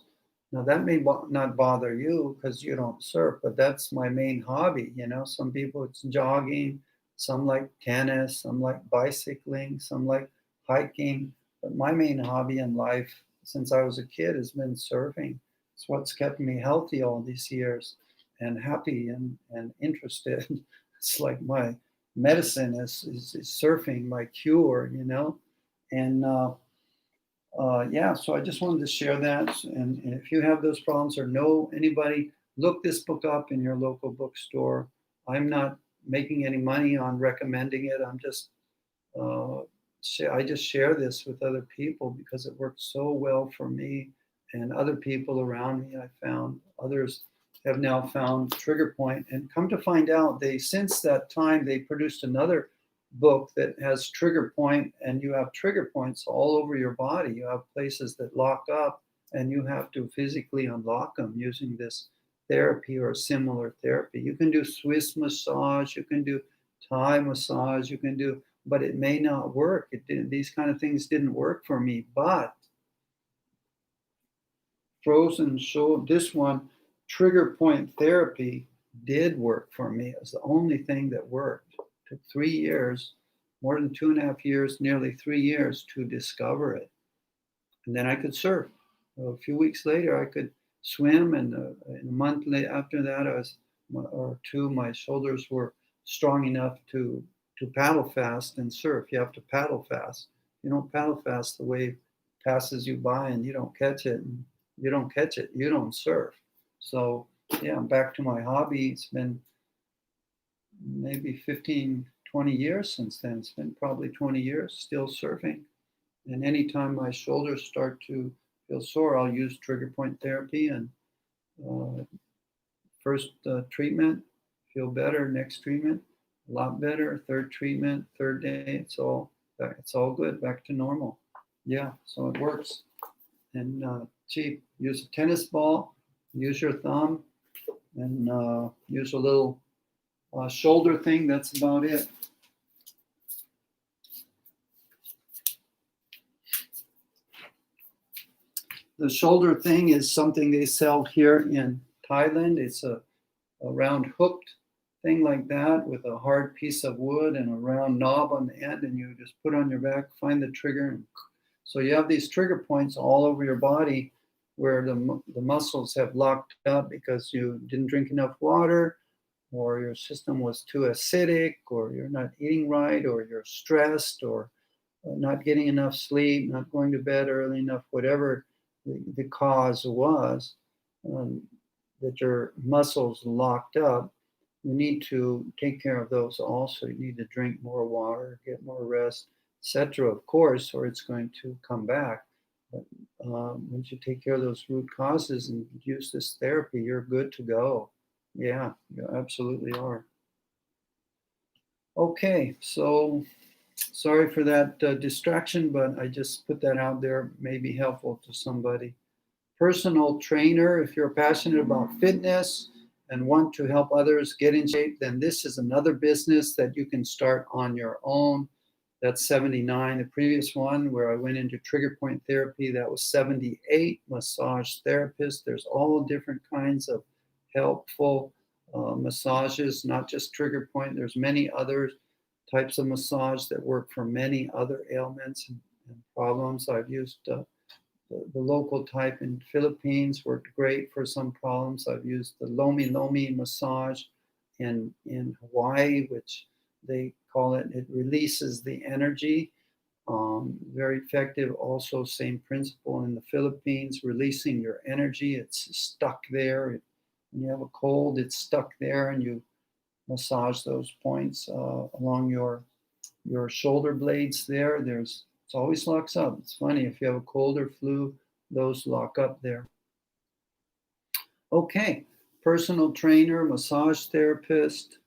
[SPEAKER 1] Now, that may not bother you because you don't surf, but that's my main hobby. You know, some people it's jogging, some like tennis, some like bicycling, some like hiking. But my main hobby in life since I was a kid has been surfing. It's what's kept me healthy all these years and happy and interested. It's like my medicine is surfing, my cure, you know. And yeah, so I just wanted to share that. And if you have those problems or know anybody, look this book up in your local bookstore. I'm not making any money on recommending it. I'm just I just share this with other people because it worked so well for me and other people around me. I found others have now found trigger point, and come to find out, they since that time they produced another book that has trigger point, and you have trigger points all over your body. You have places that lock up, and you have to physically unlock them using this therapy or similar therapy. You can do Swiss massage, you can do Thai massage, you can do, but it may not work. It didn't, these kind of things didn't work for me. But frozen shoulder, this one, trigger point therapy, did work for me. It was the only thing that worked. It took 3 years, more than 2.5 years, nearly 3 years to discover it. And then I could surf. A few weeks later, I could swim, and in a month after that, or two, my shoulders were strong enough to paddle fast and surf. You have to paddle fast. You don't paddle fast, the wave passes you by and you don't catch it. And you don't catch it, you don't surf. So yeah, I'm back to my hobby. It's been maybe 15, 20 years since then. It's been probably 20 years still surfing. And anytime my shoulders start to feel sore, I'll use trigger point therapy. And first treatment, feel better. Next treatment, a lot better. Third treatment, third day, it's all good, back to normal. Yeah, so it works. And cheap. Use a tennis ball, use your thumb, and use a little shoulder thing. That's about it. The shoulder thing is something they sell here in Thailand. It's a round hooked thing like that with a hard piece of wood and a round knob on the end, and you just put on your back, find the trigger. And so you have these trigger points all over your body where the muscles have locked up because you didn't drink enough water, or your system was too acidic, or you're not eating right, or you're stressed, or not getting enough sleep, not going to bed early enough, whatever the cause was, that your muscles locked up. You need to take care of those also. You need to drink more water, get more rest, etc., of course, or it's going to come back. But once you take care of those root causes and use this therapy, you're good to go. Yeah, you absolutely are. Okay, so sorry for that distraction, but I just put that out there, may be helpful to somebody. Personal trainer, if you're passionate about fitness and want to help others get in shape, then this is another business that you can start on your own. That's 79. The previous one, where I went into trigger point therapy, that was 78. Massage therapist. There's all different kinds of helpful massages, not just trigger point. There's many other types of massage that work for many other ailments and problems. I've used the local type in Philippines worked great for some problems. I've used the Lomi Lomi massage in Hawaii, which they call it, it releases the energy. Very effective. Also, same principle in the Philippines, releasing your energy. It's stuck there. When you have a cold, it's stuck there, and you massage those points along your shoulder blades there. It's always locks up. It's funny, if you have a cold or flu, those lock up there. Okay, personal trainer, massage therapist,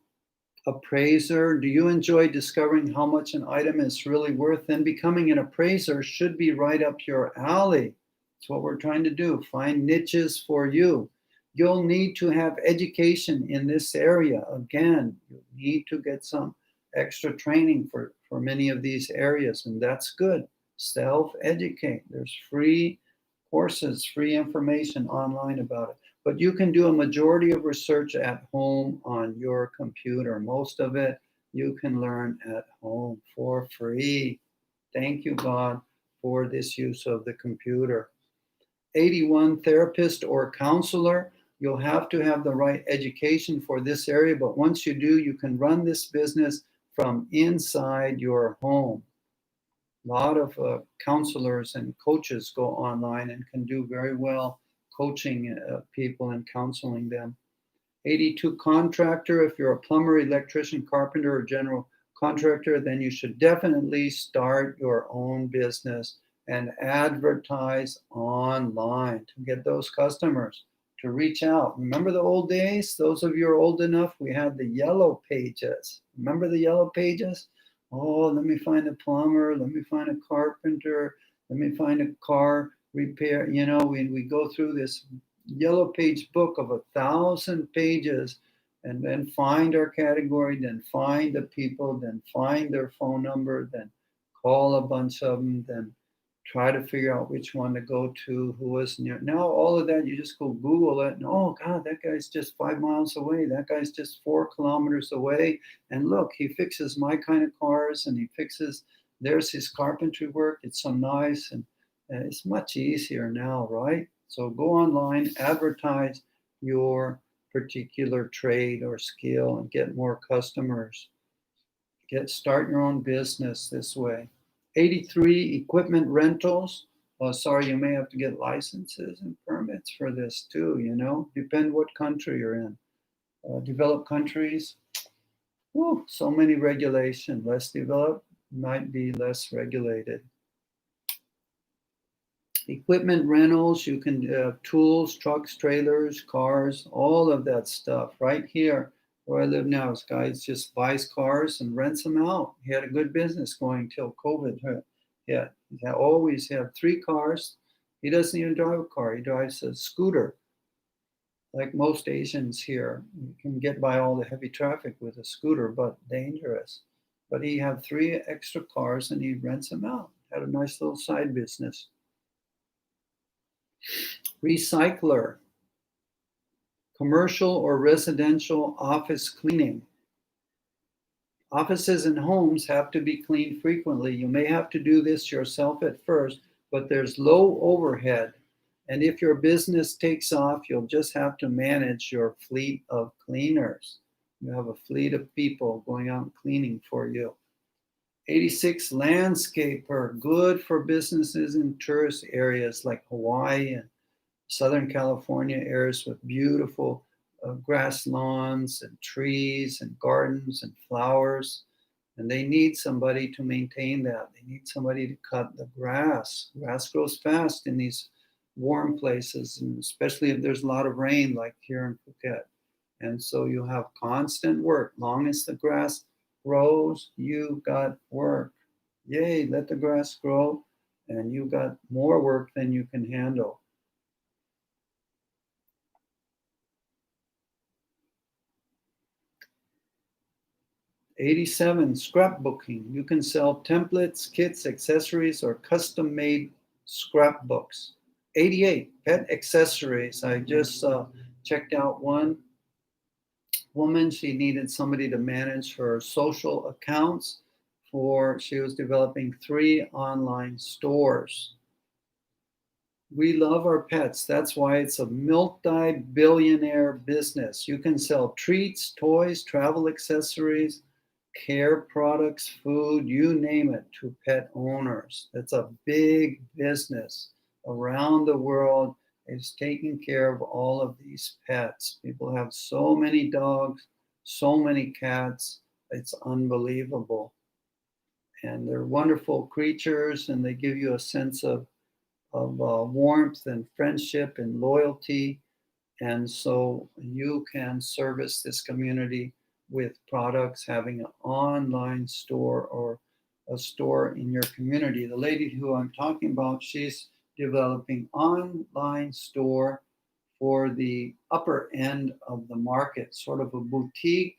[SPEAKER 1] appraiser. Do you enjoy discovering how much an item is really worth? Then becoming an appraiser should be right up your alley. That's what we're trying to do. Find niches for you. You'll need to have education in this area. Again, you need to get some extra training for many of these areas, and that's good. Self-educate. There's free courses, free information online about it. But you can do a majority of research at home on your computer. Most of it you can learn at home for free. Thank you, God, for this use of the computer. 81, therapist or counselor. You'll have to have the right education for this area, but once you do, you can run this business from inside your home. A lot of counselors and coaches go online and can do very well coaching people and counseling them. 82, contractor. If you're a plumber, electrician, carpenter, or general contractor, then you should definitely start your own business and advertise online to get those customers, to reach out. Remember the old days? Those of you who are old enough, we had the yellow pages. Remember the yellow pages? Oh, let me find a plumber, let me find a carpenter, let me find a car repair. You know, we go through this yellow page book of 1,000 pages and then find our category, then find the people, then find their phone number, then call a bunch of them, then try to figure out which one to go to, who was near. Now all of that, you just go Google it, and oh God, that guy's just 5 miles away. That guy's just 4 kilometers away. And look, he fixes my kind of cars, and he fixes, there's his carpentry work. It's so nice, and it's much easier now, right? So go online, advertise your particular trade or skill, and get more customers. Start your own business this way. 83, equipment rentals. Oh, sorry, you may have to get licenses and permits for this too, you know, depend what country you're in. Developed countries, whew, so many regulation. Less developed might be less regulated. Equipment rentals, you can tools, trucks, trailers, cars, all of that stuff right here. Where I live now, this guy just buys cars and rents them out. He had a good business going till COVID hit. Yeah, he always had 3 cars. He doesn't even drive a car. He drives a scooter. Like most Asians here, you can get by all the heavy traffic with a scooter, but dangerous. But he had 3 extra cars and he rents them out. Had a nice little side business. Recycler. Commercial or residential office cleaning. Offices and homes have to be cleaned frequently. You may have to do this yourself at first, but there's low overhead. And if your business takes off, you'll just have to manage your fleet of cleaners. You have a fleet of people going out and cleaning for you. 86, landscaper, good for businesses in tourist areas like Hawaii and Southern California areas with beautiful grass lawns and trees and gardens and flowers. And they need somebody to maintain that. They need somebody to cut the grass. Grass grows fast in these warm places, and especially if there's a lot of rain like here in Phuket. And so you have constant work. Long as the grass grows, you got work. Yay, let the grass grow, and you got more work than you can handle. 87, scrapbooking. You can sell templates, kits, accessories, or custom-made scrapbooks. 88, pet accessories. I just checked out one woman. She needed somebody to manage her social accounts she was developing 3 online stores. We love our pets. That's why it's a multi-billionaire business. You can sell treats, toys, travel accessories, care products, food, you name it, to pet owners. That's a big business around the world, is taking care of all of these pets. People have so many dogs, so many cats. It's unbelievable. And they're wonderful creatures, and they give you a sense of warmth and friendship and loyalty. And so you can service this community with products, having an online store or a store in your community. The lady who I'm talking about, she's developing online store for the upper end of the market, sort of a boutique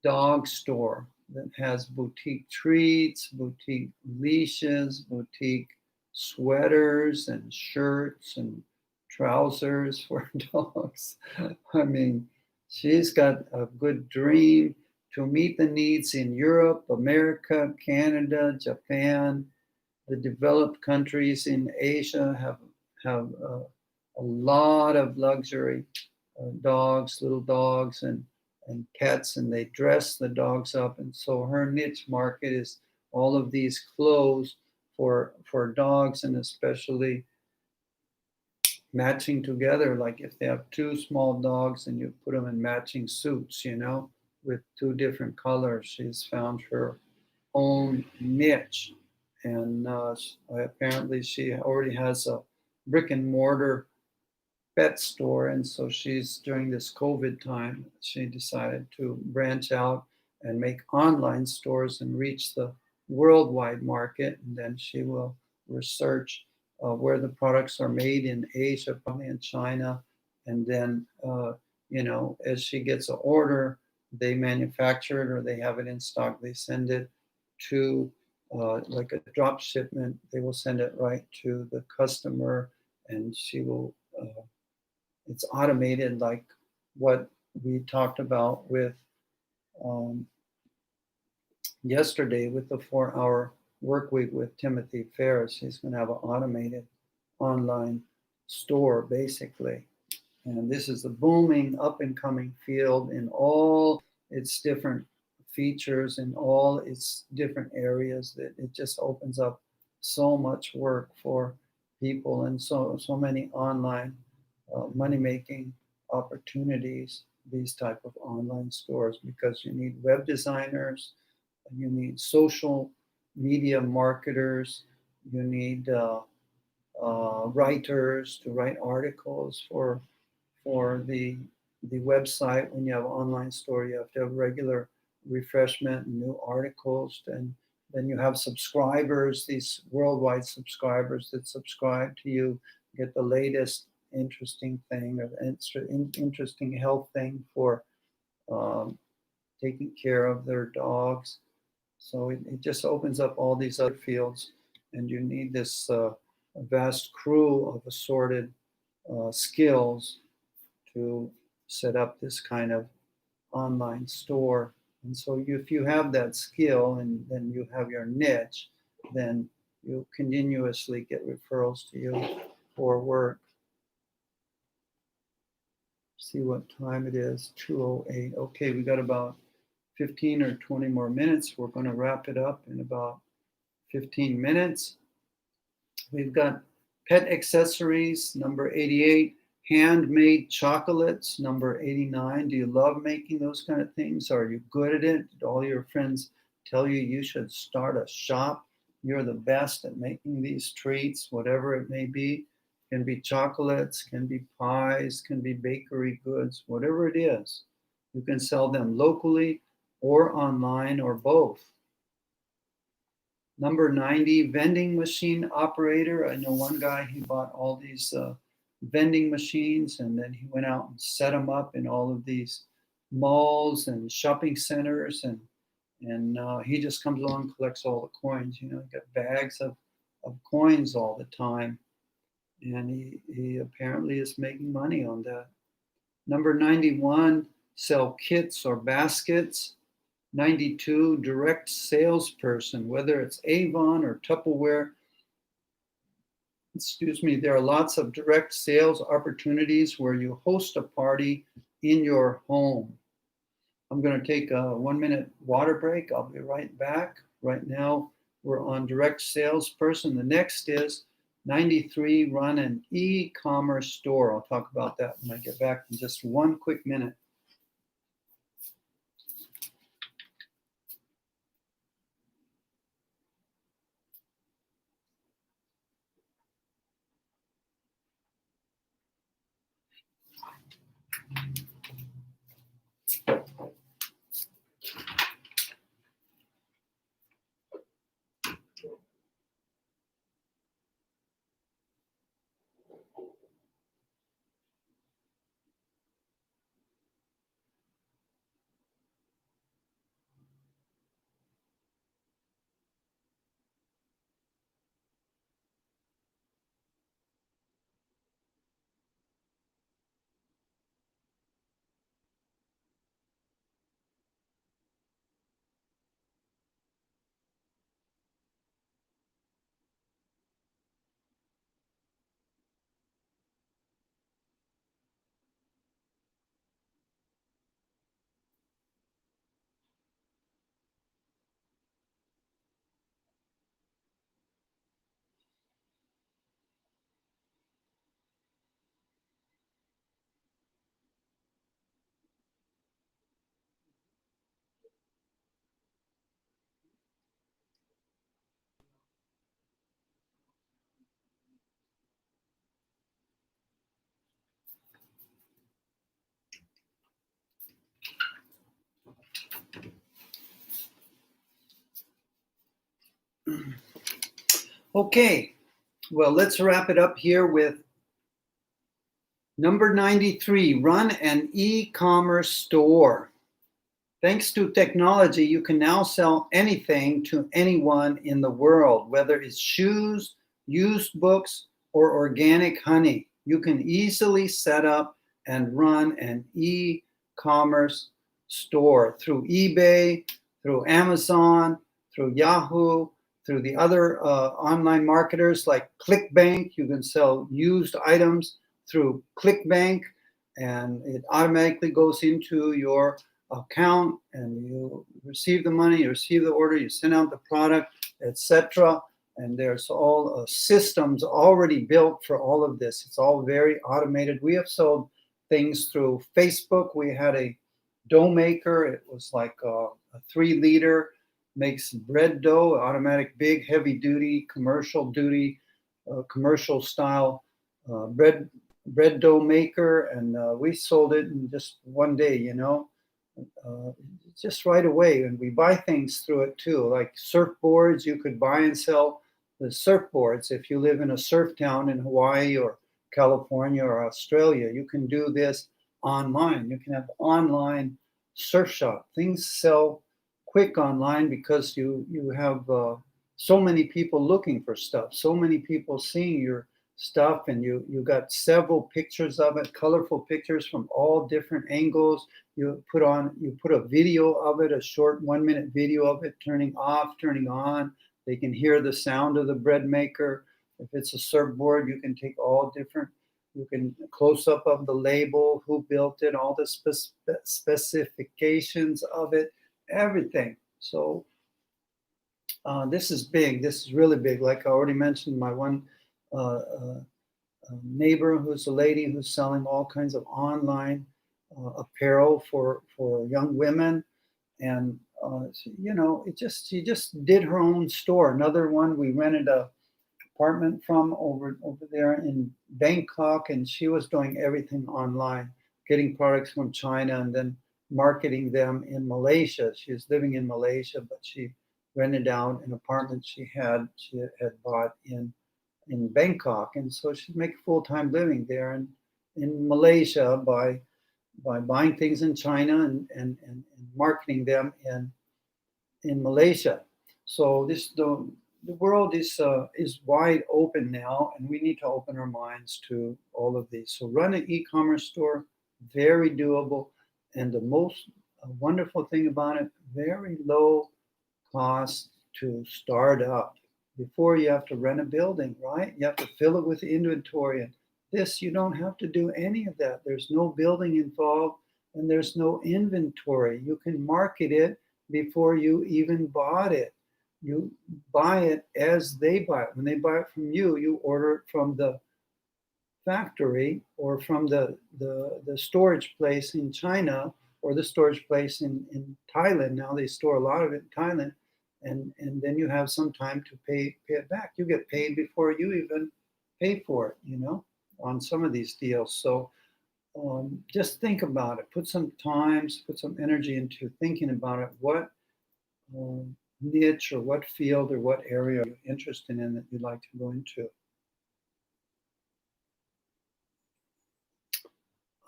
[SPEAKER 1] dog store that has boutique treats, boutique leashes, boutique sweaters and shirts and trousers for dogs. I mean, she's got a good dream to meet the needs in Europe, America, Canada, Japan. The developed countries in Asia have a lot of luxury little dogs, and pets, and they dress the dogs up. And so her niche market is all of these clothes for dogs, and especially matching together. Like if they have two small dogs and you put them in matching suits, with two different colors. She's found her own niche, and apparently she already has a brick and mortar pet store. And so she's, during this COVID time, she decided to branch out and make online stores and reach the worldwide market. And then she will research where the products are made in Asia, probably in China. And then, as she gets an order, they manufacture it or they have it in stock. They send it to like a drop shipment. They will send it right to the customer, and she will it's automated, like what we talked about with um, yesterday with the 4-hour work week with Timothy Ferris. He's going to have an automated online store, basically. And this is a booming, up and coming field in all its different features and all its different areas, that it just opens up so much work for people, and so many online money making opportunities, these type of online stores, because you need web designers, you need social media marketers, you need writers to write articles for the website. When you have an online store, you have to have regular refreshment and new articles. And then you have subscribers, these worldwide subscribers that subscribe to you, get the latest interesting thing or interesting health thing for um, taking care of their dogs. So it just opens up all these other fields, and you need this vast crew of assorted skills to set up this kind of online store. And so if you have that skill and then you have your niche, then you continuously get referrals to you for work. See what time it is, 2:08. Okay, we got about 15 or 20 more minutes. We're going to wrap it up in about 15 minutes. We've got pet accessories, number 88. Handmade chocolates, number 89. Do you love making those kind of things? Are you good at it? Did all your friends tell you you should start a shop? You're the best at making these treats, whatever it may be. Can be chocolates, can be pies, can be bakery goods, whatever it is. You can sell them locally or online or both. Number 90, vending machine operator. I know one guy, he bought all these vending machines, and then he went out and set them up in all of these malls and shopping centers, and he just comes along and collects all the coins. He got bags of coins all the time, and he apparently is making money on that. Number 91, sell kits or baskets. 92, direct salesperson, whether it's Avon or Tupperware. excuse me, there are lots of direct sales opportunities where you host a party in your home. I'm going to take a 1 minute water break. I'll be right back. Right now, we're on direct salesperson. The next is 93, run an e-commerce store. I'll talk about that when I get back in just one quick minute. Okay, well, let's wrap it up here with number 93, run an e-commerce store. Thanks to technology, you can now sell anything to anyone in the world, whether it's shoes, used books, or organic honey. You can easily set up and run an e-commerce store through eBay, through Amazon, through Yahoo, through the other online marketers like ClickBank. You can sell used items through ClickBank, and it automatically goes into your account, and you receive the money, you receive the order, you send out the product, etc. And there's all systems already built for all of this. It's all very automated. We have sold things through Facebook. We had a dough maker. It was like a 3-liter, makes bread dough, automatic, big, heavy duty, commercial style bread dough maker, and we sold it in just one day, just right away. And we buy things through it too, like surfboards. You could buy and sell the surfboards if you live in a surf town in Hawaii or California or Australia. You can do this online. You can have online surf shop. Things sell quick online because you have so many people looking for stuff, so many people seeing your stuff, and you got several pictures of it, colorful pictures from all different angles. You put a video of it, a short 1-minute video of it, turning off, turning on. They can hear the sound of the bread maker. If it's a surfboard, you can take all different, you can close up of the label, who built it, all the specifications of it, everything. So this is big. This is really big. Like I already mentioned, my one neighbor, who's a lady who's selling all kinds of online apparel for young women, and she just did her own store. Another one, we rented a apartment from over there in Bangkok, and she was doing everything online, getting products from China and then marketing them in Malaysia. She was living in Malaysia, but she rented out an apartment she had bought in Bangkok, and so she'd make a full-time living there in Malaysia by buying things in China and marketing them in Malaysia. So the world is wide open now, and we need to open our minds to all of these. So run an e-commerce store, very doable, and the most wonderful thing about it, very low cost to start up. Before, you have to rent a building, right? You have to fill it with inventory. And this, you don't have to do any of that. There's no building involved and there's no inventory. You can market it before you even bought it. You buy it as they buy it. When they buy it from you, you order it from the factory or from the storage place in China or the storage place in Thailand. Now they store a lot of it in Thailand. And then you have some time to pay it back. You get paid before you even pay for it, on some of these deals. So just think about it. Put some time, put some energy into thinking about it. What niche or what field or what area are you interested in that you'd like to go into?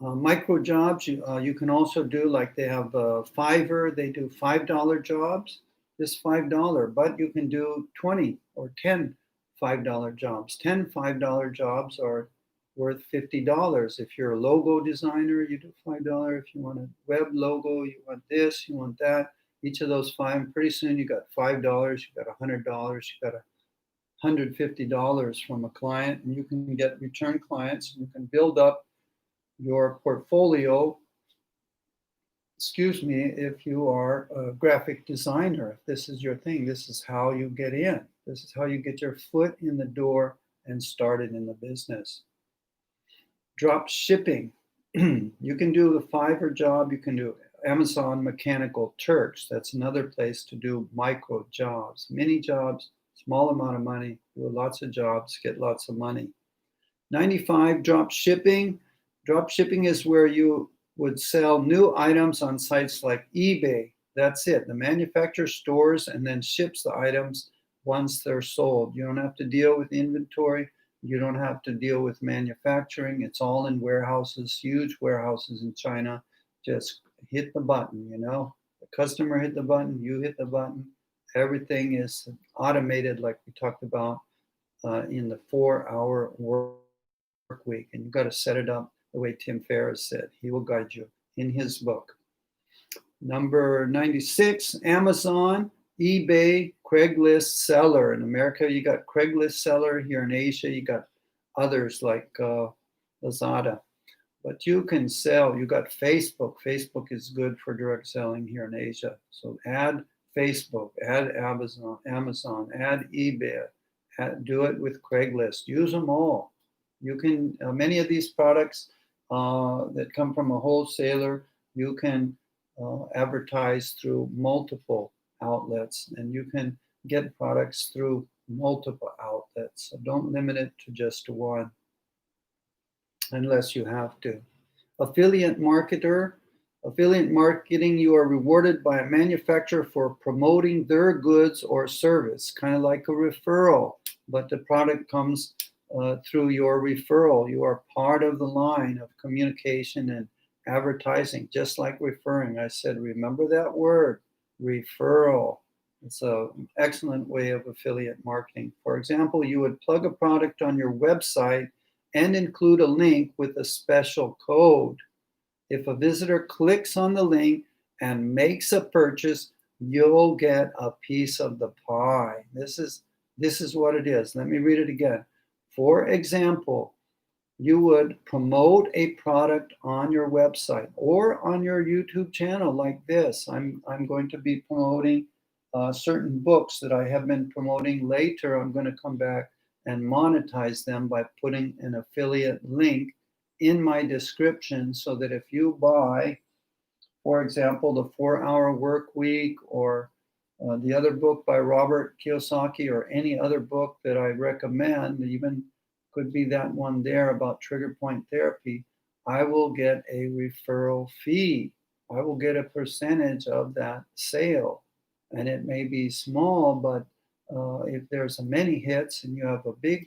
[SPEAKER 1] Micro jobs, you can also do, like they have Fiverr, they do $5 jobs, just $5, but you can do 20 or 10 $5 jobs. 10 $5 jobs are worth $50. If you're a logo designer, you do $5. If you want a web logo, you want this, you want that, each of those five, pretty soon you got $5, you got $100, you got $150 from a client, and you can get return clients, and you can build up your portfolio, if you are a graphic designer. If this is your thing, this is how you get in. This is how you get your foot in the door and started in the business. Drop shipping. You can do the Fiverr job. You can do Amazon Mechanical Turks. That's another place to do micro jobs, mini jobs, small amount of money, do lots of jobs, get lots of money. 95, drop shipping. Drop shipping is where you would sell new items on sites like eBay. That's it. The manufacturer stores and then ships the items once they're sold. You don't have to deal with inventory. You don't have to deal with manufacturing. It's all in warehouses, huge warehouses in China. Just hit the button, The customer hit the button, you hit the button. Everything is automated, like we talked about in the 4-hour work week. And you've got to set it up the way Tim Ferriss said. He will guide you in his book. Number 96, Amazon, eBay, Craigslist seller. In America, you got Craigslist seller. Here in Asia, you got others like Lazada. But you can sell. You got Facebook. Facebook is good for direct selling here in Asia. So add Facebook, add Amazon, add eBay, do it with Craigslist. Use them all. You can, many of these products that come from a wholesaler, you can advertise through multiple outlets, and you can get products through multiple outlets. So don't limit it to just one unless you have to. Affiliate marketer. Affiliate marketing, you are rewarded by a manufacturer for promoting their goods or service, kind of like a referral, but the product comes through your referral. You are part of the line of communication and advertising, just like referring. I said, remember that word, referral. It's an excellent way of affiliate marketing. For example, you would plug a product on your website and include a link with a special code. If a visitor clicks on the link and makes a purchase, you'll get a piece of the pie. This is what it is. Let me read it again. For example, you would promote a product on your website or on your YouTube channel like this. I'm going to be promoting certain books that I have been promoting. Later, I'm going to come back and monetize them by putting an affiliate link in my description, so that if you buy, for example, the 4-hour work week or the other book by Robert Kiyosaki or any other book that I recommend, even could be that one there about trigger point therapy, I will get a referral fee. I will get a percentage of that sale. And it may be small, but if there's many hits and you have a big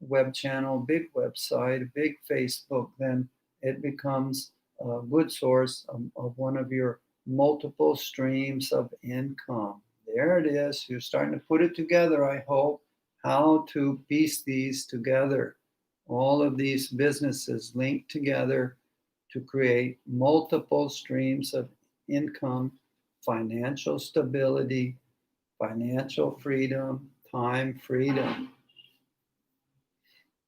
[SPEAKER 1] web channel, big website, big Facebook, then it becomes a good source of one of your multiple streams of income. There it is. You're starting to put it together, I hope, how to piece these together. All of these businesses linked together to create multiple streams of income, financial stability, financial freedom, time freedom.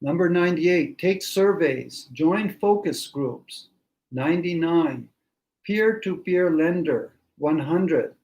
[SPEAKER 1] Number 98, take surveys, join focus groups. 99, peer-to-peer lender. 100,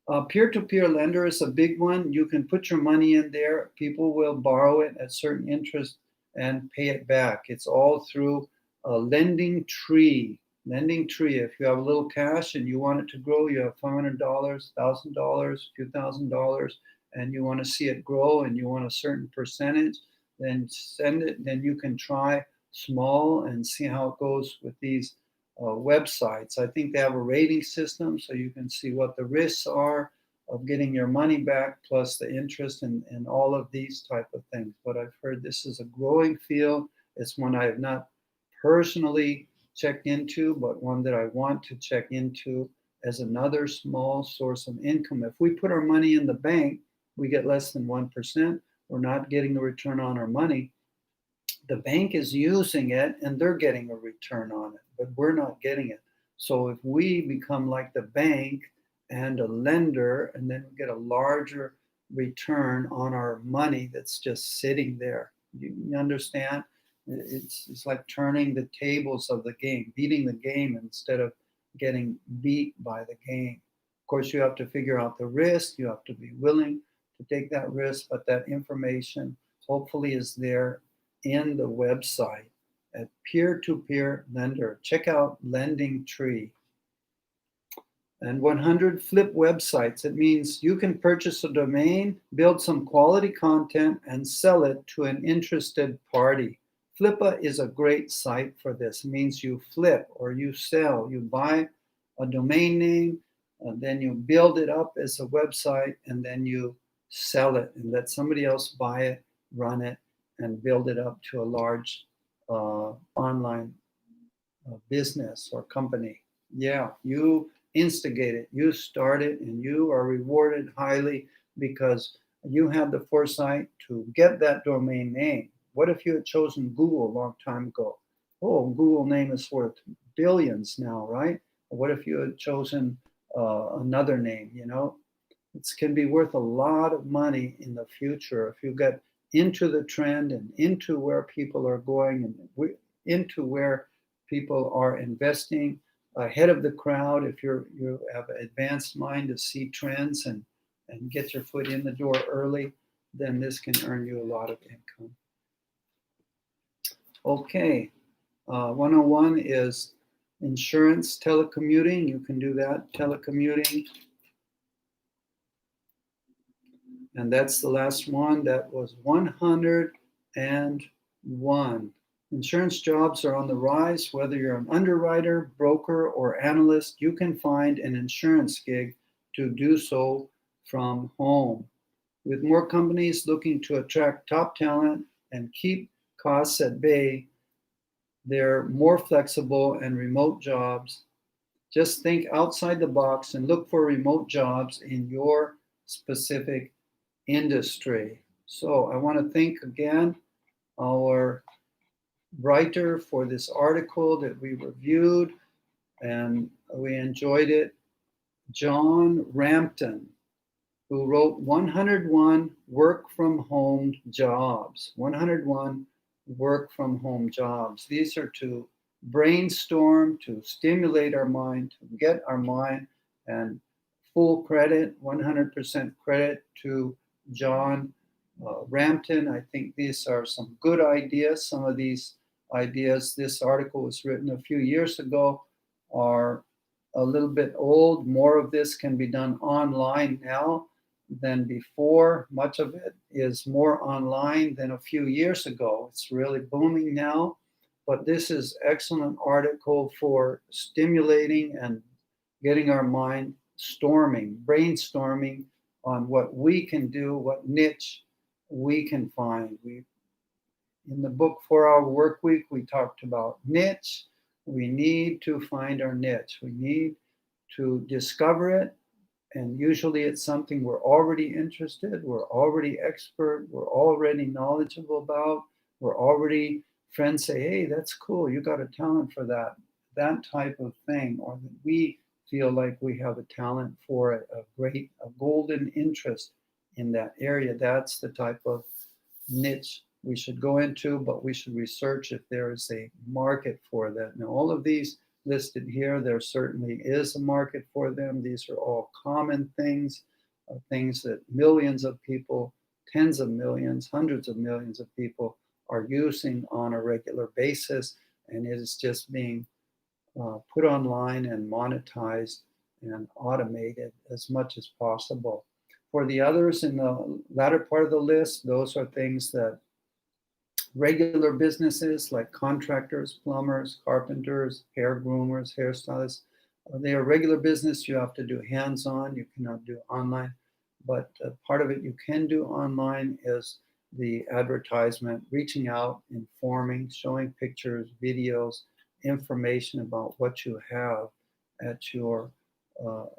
[SPEAKER 1] a peer-to-peer lender is a big one. You can put your money in there. People will borrow it at certain interest and pay it back. It's all through a lending tree. Lending tree. If you have a little cash and you want it to grow, you have $500, $1,000, a few $1,000, and you want to see it grow and you want a certain percentage, then send it. Then you can try small and see how it goes with these websites. I think they have a rating system so you can see what the risks are of getting your money back plus the interest and all of these type of things. But I've heard this is a growing field. It's one I have not personally checked into, but one that I want to check into as another small source of income. If we put our money in the bank, we get less than 1%. We're not getting a return on our money. The bank is using it and they're getting a return on it, but we're not getting it. So if we become like the bank and a lender, and then we get a larger return on our money that's just sitting there, you understand? It's like turning the tables of the game, beating the game instead of getting beat by the game. Of course, you have to figure out the risk. You have to be willing to take that risk, but that information hopefully is there in the website at peer-to-peer lender. Check out Lending Tree. And 100, flip websites. It means you can purchase a domain, build some quality content, and sell it to an interested party. Flippa is a great site for this. It means you flip or you sell. You buy a domain name, and then you build it up as a website, and then you sell it and let somebody else buy it, run it, and build it up to a large online business or company. Yeah, you instigate it, you start it, and you are rewarded highly because you had the foresight to get that domain name. What if you had chosen Google a long time ago? Oh, Google name is worth billions now, right? What if you had chosen another name? You know, it can be worth a lot of money in the future if you get into the trend and into where people are going and into where people are investing ahead of the crowd. If you have an advanced mind to see trends and get your foot in the door early, then this can earn you a lot of income. Okay, 101 is insurance, telecommuting. You can do that, telecommuting. And that's the last one. That was 101. Insurance jobs are on the rise. Whether you're an underwriter, broker, or analyst, you can find an insurance gig to do so from home. With more companies looking to attract top talent and keep costs at bay, they're more flexible and remote jobs. Just think outside the box and look for remote jobs in your specific industry. So I want to thank again our writer for this article that we reviewed and we enjoyed it, John Rampton, who wrote 101 work from home jobs. 101 work from home jobs. These are to brainstorm, to stimulate our mind, to get our mind, and full credit, 100% credit to John Rampton. I think these are some good ideas. Some of these ideas, this article was written a few years ago, are a little bit old. More of this can be done online now than before. Much of it is more online than a few years ago. It's really booming now. But this is excellent article for stimulating and getting our mind brainstorming on what we can do, what niche we can find. In the book 4 Hour Work Week, we talked about niche. We need to find our niche. We need to discover it. And usually it's something we're already interested, we're already expert, we're already knowledgeable about, we're already, friends say, hey, that's cool, you got a talent for that type of thing, or that we feel like we have a talent for it, a golden interest in that area. That's the type of niche we should go into, but we should research if there is a market for that. Now, all of these listed here, there certainly is a market for them. These are all common things, things that millions of people, tens of millions, hundreds of millions of people are using on a regular basis, and it is just being put online and monetized and automated as much as possible. For the others in the latter part of the list, those are things that regular businesses like contractors, plumbers, carpenters, hair groomers, hairstylists, they are regular business. You have to do hands-on. You cannot do online. But part of it you can do online is the advertisement, reaching out, informing, showing pictures, videos, information about what you have at your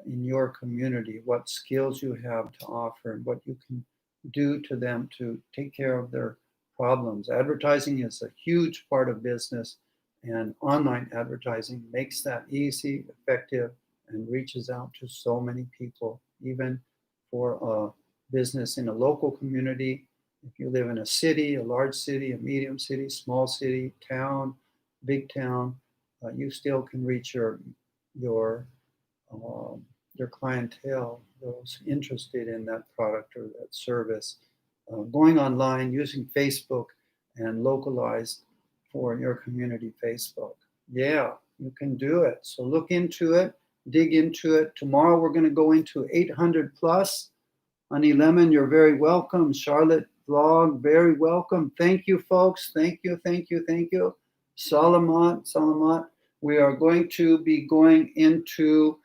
[SPEAKER 1] in your community, what skills you have to offer, and what you can do to them to take care of their problems. Advertising is a huge part of business, and online advertising makes that easy, effective, and reaches out to so many people, even for a business in a local community. If you live in a city, a large city, a medium city, small city, town, big town, you still can reach your your clientele, those interested in that product or that service, going online using Facebook and localized for your community Facebook. Yeah, you can do it. So look into it, dig into it. Tomorrow we're going to go into 800 plus. Honey Lemon, you're very welcome. Charlotte Vlog, very welcome. Thank you, folks. Thank you, thank you, thank you. Salamat. We are going to be going into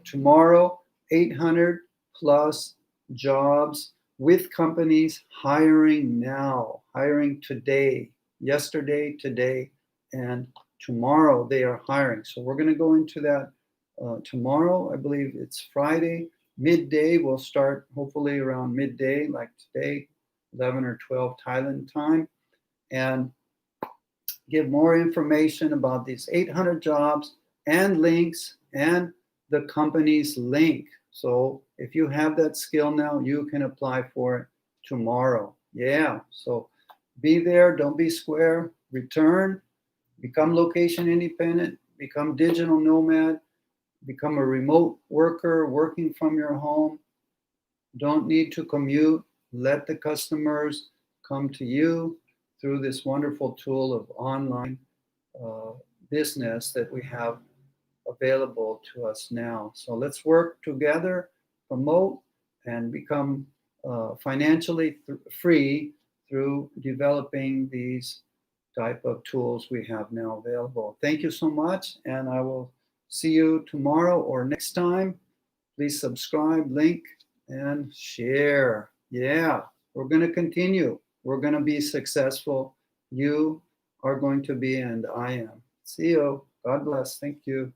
[SPEAKER 1] tomorrow 800 plus jobs with companies hiring now, hiring today, yesterday, today, and tomorrow they are hiring. So we're going to go into that tomorrow. I believe it's Friday, midday. We'll start hopefully around midday, like today, 11 or 12 Thailand time, and give more information about these 800 jobs and links and the company's link. So if you have that skill now, you can apply for it tomorrow. Yeah, so be there, don't be square, return, become location independent, become digital nomad, become a remote worker working from your home. Don't need to commute. Let the customers come to you through this wonderful tool of online business that we have available to us now. So let's work together, promote, and become financially free through developing these type of tools we have now available. Thank you so much, and I will see you tomorrow or next time. Please subscribe, link, and share. Yeah, we're going to continue. We're going to be successful. You are going to be, and I am. See you. God bless. Thank you.